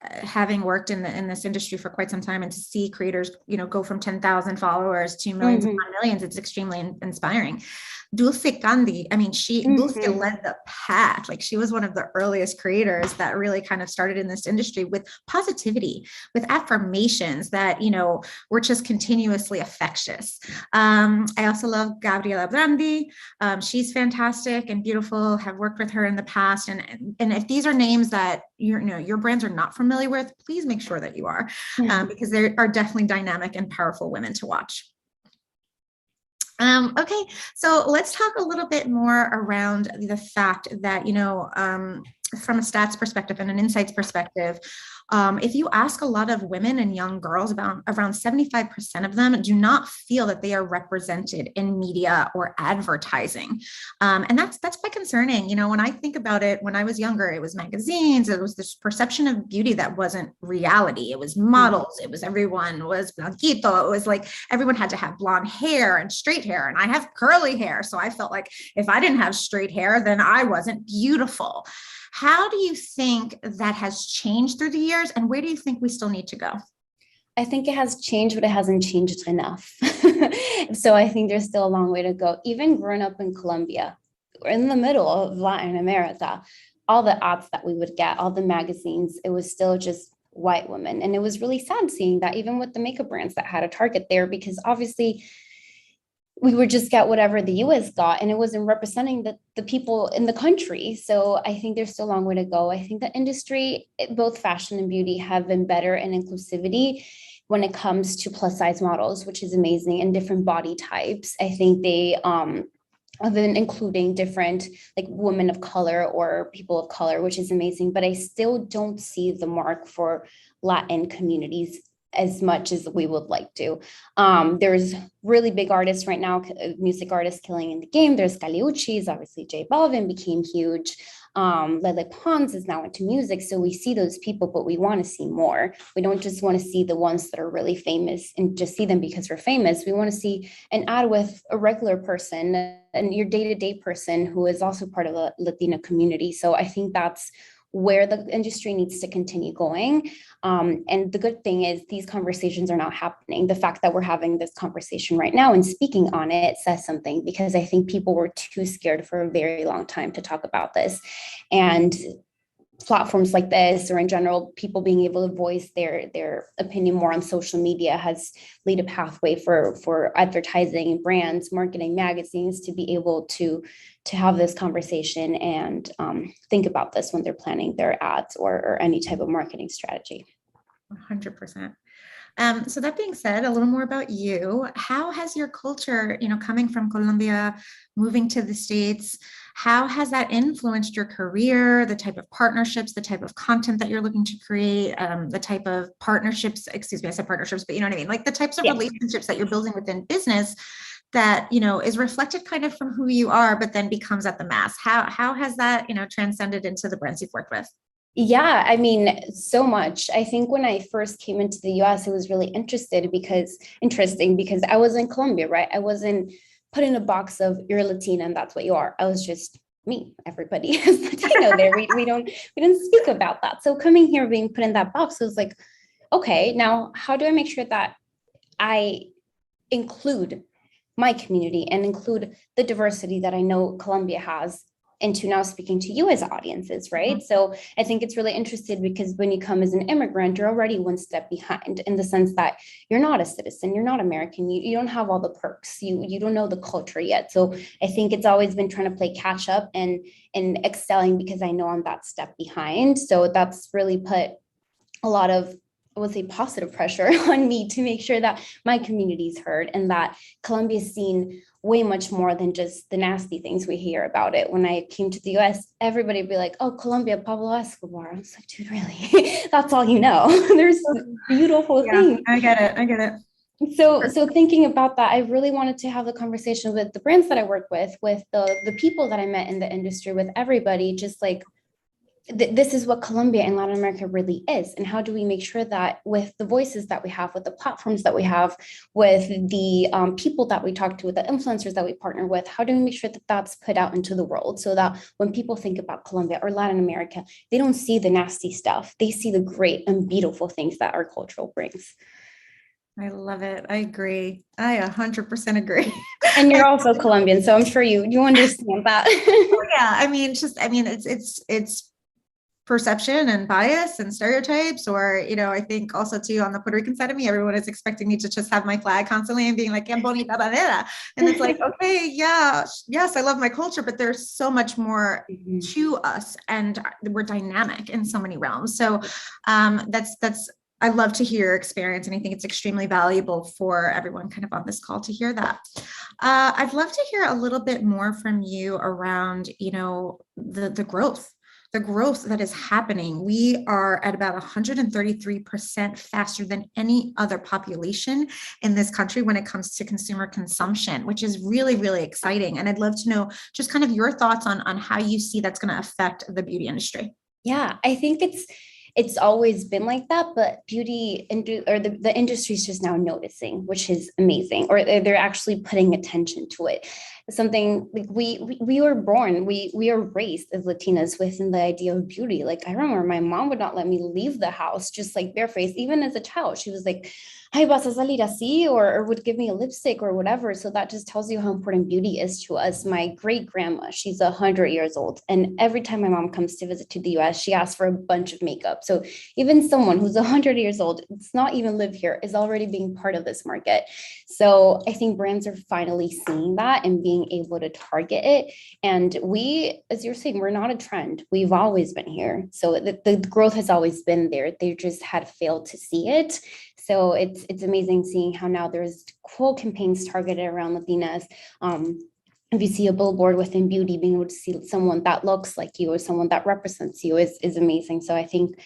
having worked in this industry for quite some time and to see creators, go from 10,000 followers to millions upon millions, it's extremely inspiring. Dulce Candy, I mean, Dulce Mhm. led the path. Like, she was one of the earliest creators that really kind of started in this industry with positivity, with affirmations that, were just continuously infectious. I also love Gabriela Brandi. She's fantastic and beautiful, have worked with her in the past. And if these are names that your brands are not familiar with, please make sure that you are, because they are definitely dynamic and powerful women to watch. Okay, so let's talk a little bit more around the fact that, from a stats perspective and an insights perspective, if you ask a lot of women and young girls, around 75% of them do not feel that they are represented in media or advertising. And that's quite concerning. When I think about it, when I was younger, it was magazines, it was this perception of beauty that wasn't reality. It was models, it was everyone was blanquito. It was like everyone had to have blonde hair and straight hair. And I have curly hair. So I felt like if I didn't have straight hair, then I wasn't beautiful. How do you think that has changed through the years, and where do you think we still need to go? I think it has changed, but it hasn't changed enough. So I think there's still a long way to go. Even growing up in Colombia, we're in the middle of Latin America, all the ads that we would get, all the magazines, it was still just white women. And it was really sad seeing that, even with the makeup brands that had a target there, because obviously we would just get whatever the US got, and it wasn't representing the people in the country. So I think there's still a long way to go. I think the industry, both fashion and beauty, have been better in inclusivity when it comes to plus size models, which is amazing, and different body types. I think they have been including different, like, women of color or people of color, which is amazing. But I still don't see the mark for Latin communities as much as we would like to. There's really big artists right now, music artists killing in the game. There's Caliuchis, obviously J Balvin became huge. Lele Pons is now into music. So we see those people, but we want to see more. We don't just want to see the ones that are really famous and just see them because we're famous. We want to see an ad with a regular person and your day-to-day person who is also part of the Latino community. So I think that's where the industry needs to continue going. And the good thing is these conversations are not happening. The fact that we're having this conversation right now and speaking on it says something, because I think people were too scared for a very long time to talk about this. And platforms like this, or in general, people being able to voice their opinion more on social media, has laid a pathway for advertising and brands, marketing, magazines to be able to have this conversation and think about this when they're planning their ads or any type of marketing strategy. 100%. So that being said, a little more about you. How has your culture, coming from Colombia, moving to the States, how has that influenced your career, the type of partnerships, the type of content that you're looking to create, the type of partnerships, excuse me, I said partnerships, but you know what I mean? Like the types of relationships that you're building within business that, is reflected kind of from who you are, but then becomes at the mass. How has that, transcended into the brands you've worked with? Yeah, I mean, so much. I think when I first came into the US, it was really interesting because I was in Colombia, right? I wasn't put in a box of you're Latina and that's what you are. I was just me. Everybody is Latino there. We don't speak about that. So coming here, being put in that box, was like, okay, now how do I make sure that I include my community and include the diversity that I know Colombia has into now speaking to you as audiences, right? Mm-hmm. So I think it's really interesting because when you come as an immigrant, you're already one step behind in the sense that you're not a citizen, you're not American, you don't have all the perks, you don't know the culture yet. So I think it's always been trying to play catch up and excelling because I know I'm that step behind. So that's really put a lot of, I would say, positive pressure on me to make sure that my community is heard and that Colombia is seen way much more than just the nasty things we hear about it. When I came to the US, everybody would be like, oh, Colombia, Pablo Escobar. I was like, dude, really? That's all you know. There's beautiful things. I get it. So thinking about that, I really wanted to have the conversation with the brands that I work with the people that I met in the industry, with everybody, just like, this is what Colombia and Latin America really is. And how do we make sure that with the voices that we have, with the platforms that we have, with the people that we talk to, with the influencers that we partner with, how do we make sure that that's put out into the world so that when people think about Colombia or Latin America, they don't see the nasty stuff. They see the great and beautiful things that our culture brings. I love it. I agree. I 100% agree. And you're also Colombian, so I'm sure you understand that. Yeah, I mean, it's perception and bias and stereotypes, or, I think also too, on the Puerto Rican side of me, everyone is expecting me to just have my flag constantly and being like, "Qué bonita bandera." And it's like, okay, yeah, yes, I love my culture, but there's so much more to us, and we're dynamic in so many realms. So that's I love to hear your experience, and I think it's extremely valuable for everyone kind of on this call to hear that. I'd love to hear a little bit more from you around, the growth that is happening. We are at about 133% faster than any other population in this country when it comes to consumer consumption, which is really, really exciting. And I'd love to know just kind of your thoughts on how you see that's going to affect the beauty industry. Yeah, I think it's always been like that, but the industry is just now noticing, which is amazing, or they're actually putting attention to it. Something like we were born, we are raised as Latinas within the idea of beauty. Like, I remember my mom would not let me leave the house just like barefaced, even as a child. She was like, "Ay, vas a salir así," or would give me a lipstick or whatever. So that just tells you how important beauty is to us. My great grandma, she's 100 years old, and every time my mom comes to visit to the US, she asks for a bunch of makeup. So even someone who's 100 years old, does not even live here, is already being part of this market. So I think brands are finally seeing that and being able to target it. And we, as you're saying, we're not a trend. We've always been here. So the growth has always been there. They just had failed to see it. So it's amazing seeing how now there's cool campaigns targeted around Latinas. If you see a billboard within beauty, being able to see someone that looks like you or someone that represents you is amazing. So I think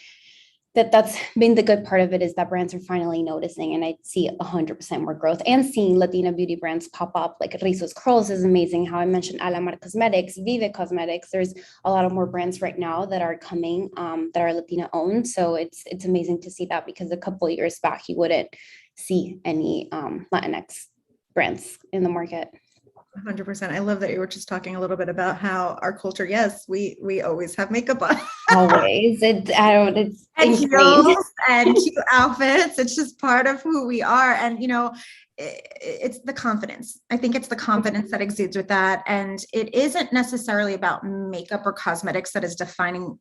that's been the good part of it, is that brands are finally noticing, and I see 100% more growth, and seeing Latina beauty brands pop up like Rizos Curls is amazing. How I mentioned Alamar Cosmetics, Vive Cosmetics. There's a lot of more brands right now that are coming that are Latina owned. So it's amazing to see that, because a couple of years back you wouldn't see any Latinx brands in the market. 100%. I love that you were just talking a little bit about how our culture, yes, we always have makeup on. Always. It's and heels and cute outfits. It's just part of who we are. And, it's the confidence. I think it's the confidence that exudes with that. And it isn't necessarily about makeup or cosmetics that is defining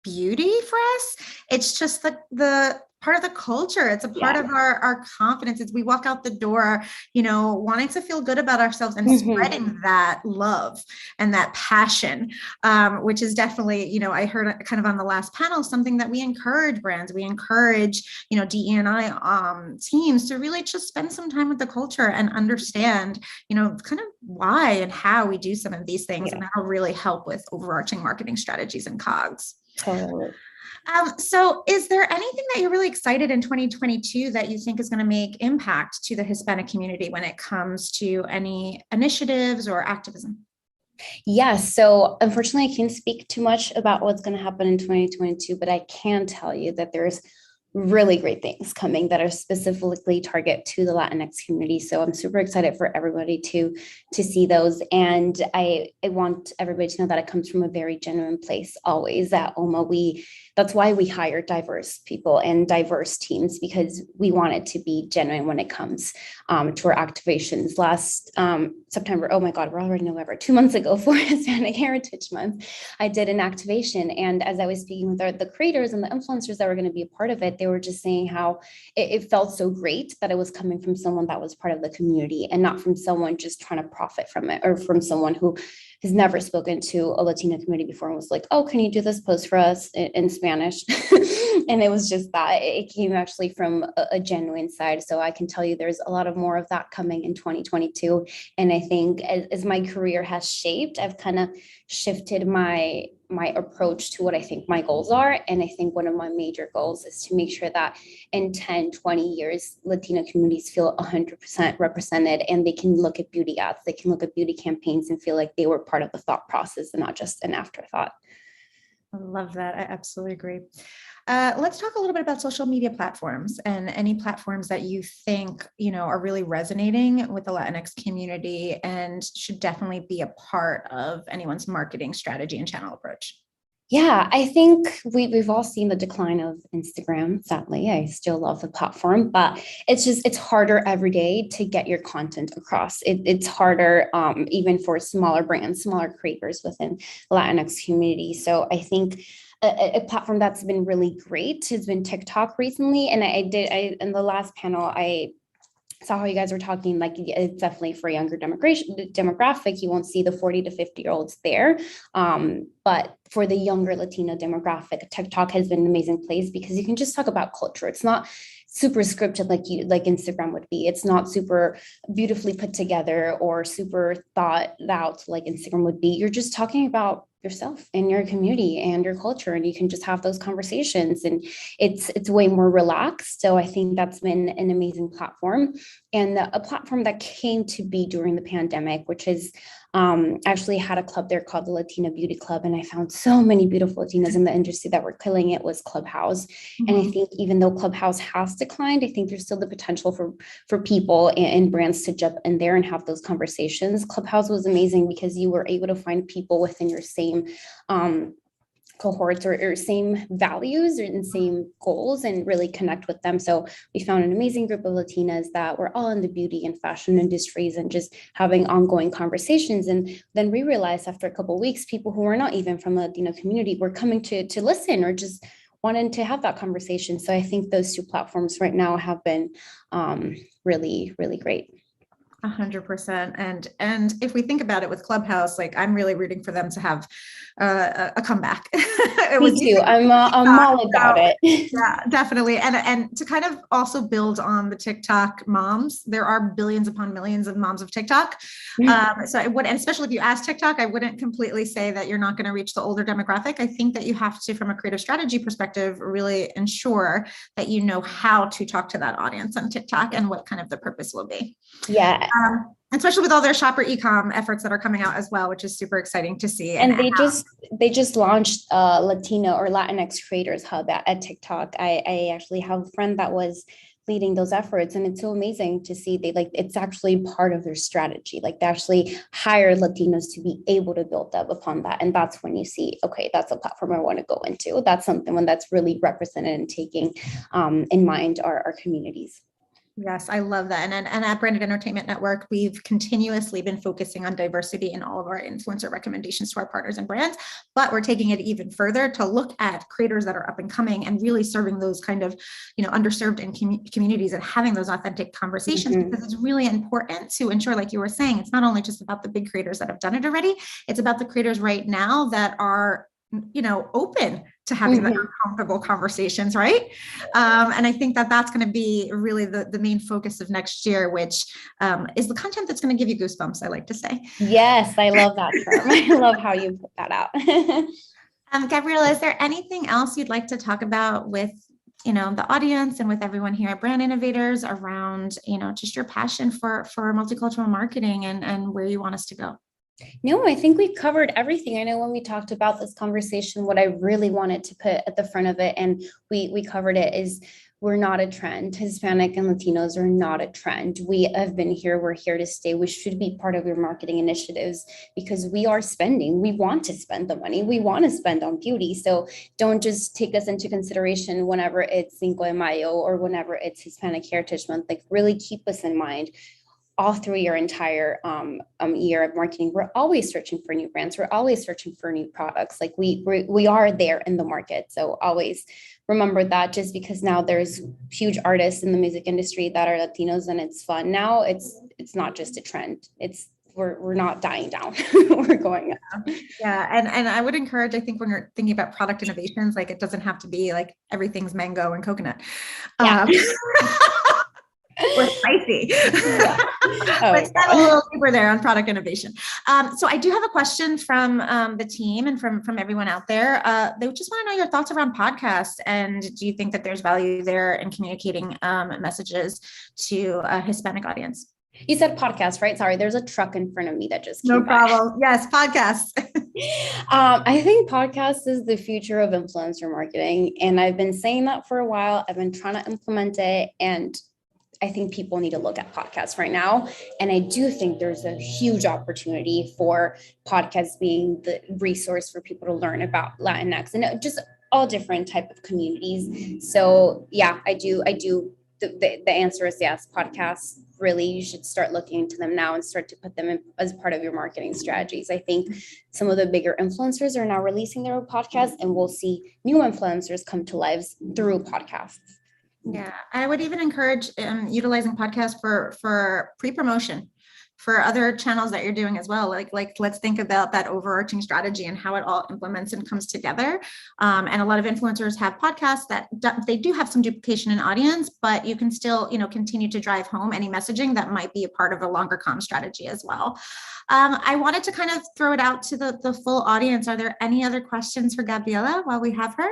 beauty for us. It's just the part of the culture. It's a part of our confidence. It's we walk out the door, wanting to feel good about ourselves and spreading that love and that passion, which is definitely, I heard kind of on the last panel, something that we encourage brands, we encourage, DE&I teams to really just spend some time with the culture and understand, kind of why and how we do some of these things. And that'll really help with overarching marketing strategies and COGS. Totally. So is there anything that you're really excited in 2022 that you think is going to make impact to the Hispanic community when it comes to any initiatives or activism? Yes. So unfortunately, I can't speak too much about what's going to happen in 2022, but I can tell you that there's really great things coming that are specifically target to the Latinx community. So I'm super excited for everybody to see those. And I want everybody to know that it comes from a very genuine place always. At OMA, that's why we hire diverse people and diverse teams, because we want it to be genuine when it comes to our activations. Last September, oh my God, we're already November, 2 months ago for Hispanic Heritage Month, I did an activation. And as I was speaking with the creators and the influencers that were going to be a part of it, they were just saying how it felt so great that it was coming from someone that was part of the community and not from someone just trying to profit from it, or from someone who has never spoken to a Latina community before and was like, "Oh, can you do this post for us in Spanish?" And it was just that it came actually from a genuine side. So I can tell you there's a lot of more of that coming in 2022. And I think as my career has shaped, I've kind of shifted my approach to what I think my goals are. And I think one of my major goals is to make sure that in 10, 20 years, Latino communities feel 100% represented, and they can look at beauty ads, they can look at beauty campaigns and feel like they were part of the thought process and not just an afterthought. I love that. I absolutely agree. Let's talk a little bit about social media platforms and any platforms that you think, are really resonating with the Latinx community and should definitely be a part of anyone's marketing strategy and channel approach. Yeah, I think we've all seen the decline of Instagram. Sadly, I still love the platform, but it's harder every day to get your content across. It's harder even for smaller brands, smaller creators within the Latinx community. So I think a platform that's been really great has been TikTok recently. And I in the last panel, I saw how you guys were talking, like it's definitely for younger demographic. You won't see the 40 to 50-year-olds there. But for the younger Latino demographic, TikTok has been an amazing place because you can just talk about culture. It's not super scripted like Instagram would be. It's not super beautifully put together or super thought out like Instagram would be. You're just talking about yourself and your community and your culture, and you can just have those conversations, and it's way more relaxed. So I think that's been an amazing platform, and a platform that came to be during the pandemic, which is actually had a club there called the Latina Beauty Club, and I found so many beautiful Latinas in the industry that were killing it, was Clubhouse. And I think even though Clubhouse has declined, I think there's still the potential for people and brands to jump in there and have those conversations. Clubhouse was amazing because you were able to find people within your same cohorts or same values and same goals and really connect with them. So we found an amazing group of Latinas that were all in the beauty and fashion industries and just having ongoing conversations. And then we realized after a couple of weeks, people who were not even from the Latino community were coming to listen or just wanted to have that conversation. So I think those two platforms right now have been really, really great. 100%. And if we think about it with Clubhouse, like I'm really rooting for them to have a comeback. Me too. I'm all about it. Yeah, definitely. And to kind of also build on the TikTok moms, there are billions upon millions of moms of TikTok. So I would, and especially if you ask TikTok, I wouldn't completely say that you're not going to reach the older demographic. I think that you have to, from a creative strategy perspective, really ensure that you know how to talk to that audience on TikTok and what kind of the purpose will be. Yeah. Especially with all their shopper e-com efforts that are coming out as well, which is super exciting to see. And they just launched Latino or Latinx Creators Hub at TikTok. I actually have a friend that was leading those efforts, and it's so amazing to see it's actually part of their strategy. Like they actually hire Latinos to be able to build up upon that. And that's when you see, okay, that's a platform I want to go into. That's something when that's really represented and taking in mind our communities. Yes, I love that. And at Branded Entertainment Network, we've continuously been focusing on diversity in all of our influencer recommendations to our partners and brands, but we're taking it even further to look at creators that are up and coming and really serving those kind of, underserved in communities and having those authentic conversations, because it's really important to ensure, like you were saying, it's not only just about the big creators that have done it already, it's about the creators right now that are open to having the uncomfortable conversations, right? And I think that that's going to be really the main focus of next year, which is the content that's going to give you goosebumps, I like to say. Yes, I love that term. I love how you put that out. Gabriela, is there anything else you'd like to talk about with the audience and with everyone here at Brand Innovators around, just your passion for multicultural marketing and where you want us to go? No, I think we covered everything. I know when we talked about this conversation, what I really wanted to put at the front of it, and we covered it, is we're not a trend. Hispanic and Latinos are not a trend. We have been here. We're here to stay. We should be part of your marketing initiatives because we are spending. We want to spend the money. We want to spend on beauty. So don't just take us into consideration whenever it's Cinco de Mayo or whenever it's Hispanic Heritage Month. Like really keep us in mind. All through your entire year of marketing, we're always searching for new brands. We're always searching for new products. Like we are there in the market. So always remember that, just because now there's huge artists in the music industry that are Latinos and it's fun. Now it's not just a trend. We're not dying down. We're going up. Yeah. And I would encourage, I think when you're thinking about product innovations, like it doesn't have to be like everything's mango and coconut. Yeah. Or spicy. Yeah. Let's dive a little deeper there on product innovation. So I do have a question from the team and from everyone out there. They just want to know your thoughts around podcasts, and do you think that there's value there in communicating messages to a Hispanic audience? You said podcast, right? Sorry, there's a truck in front of me that just came No problem. By. Yes, podcasts. I think podcast is the future of influencer marketing, and I've been saying that for a while. I've been trying to implement it, and I think people need to look at podcasts right now. And I do think there's a huge opportunity for podcasts being the resource for people to learn about Latinx and just all different type of communities. So yeah, I do. The answer is yes. Podcasts, really, you should start looking into them now and start to put them in as part of your marketing strategies. I think some of the bigger influencers are now releasing their own podcasts, and we'll see new influencers come to lives through podcasts. Yeah, I would even encourage utilizing podcasts for pre-promotion for other channels that you're doing as well. Like let's think about that overarching strategy and how it all implements and comes together. And a lot of influencers have podcasts that they do have some duplication in audience, but you can still, continue to drive home any messaging that might be a part of a longer comm strategy as well. I wanted to kind of throw it out to the full audience. Are there any other questions for Gabriela while we have her?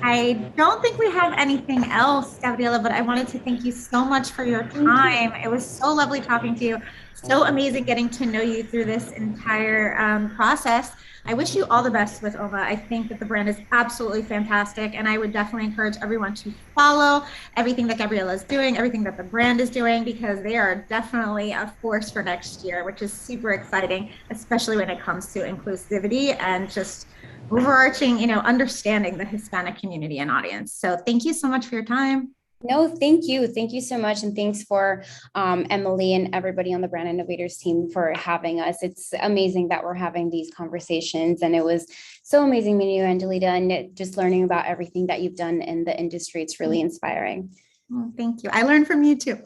I don't think we have anything else, Gabriela, but I wanted to thank you so much for your time. It was so lovely talking to you. So amazing getting to know you through this entire process. I wish you all the best with OMA. I think that the brand is absolutely fantastic, and I would definitely encourage everyone to follow everything that Gabriela is doing, everything that the brand is doing, because they are definitely a force for next year, which is super exciting, especially when it comes to inclusivity and just overarching, understanding the Hispanic community and audience. So thank you so much for your time. No, thank you. Thank you so much. And thanks for Emily and everybody on the Brand Innovators team for having us. It's amazing that we're having these conversations. And it was so amazing meeting you, Angelita, and just learning about everything that you've done in the industry. It's really inspiring. Well, thank you. I learned from you too.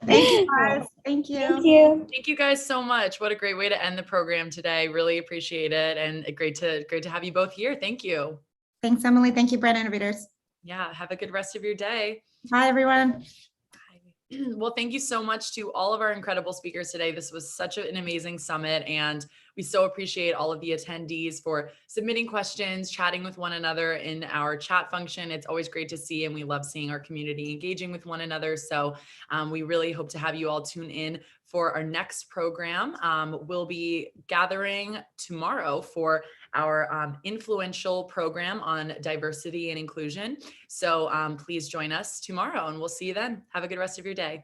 Thank you, guys. Thank you. Thank you. Thank you guys so much. What a great way to end the program today. Really appreciate it. And great to have you both here. Thank you. Thanks, Emily. Thank you, Brand Innovators. Yeah. Have a good rest of your day. Bye, everyone. Well, thank you so much to all of our incredible speakers today. This was such an amazing summit, and we so appreciate all of the attendees for submitting questions, chatting with one another in our chat function. It's always great to see, and we love seeing our community engaging with one another. So we really hope to have you all tune in for our next program. We'll be gathering tomorrow for our influential program on diversity and inclusion. So please join us tomorrow, and we'll see you then. Have a good rest of your day.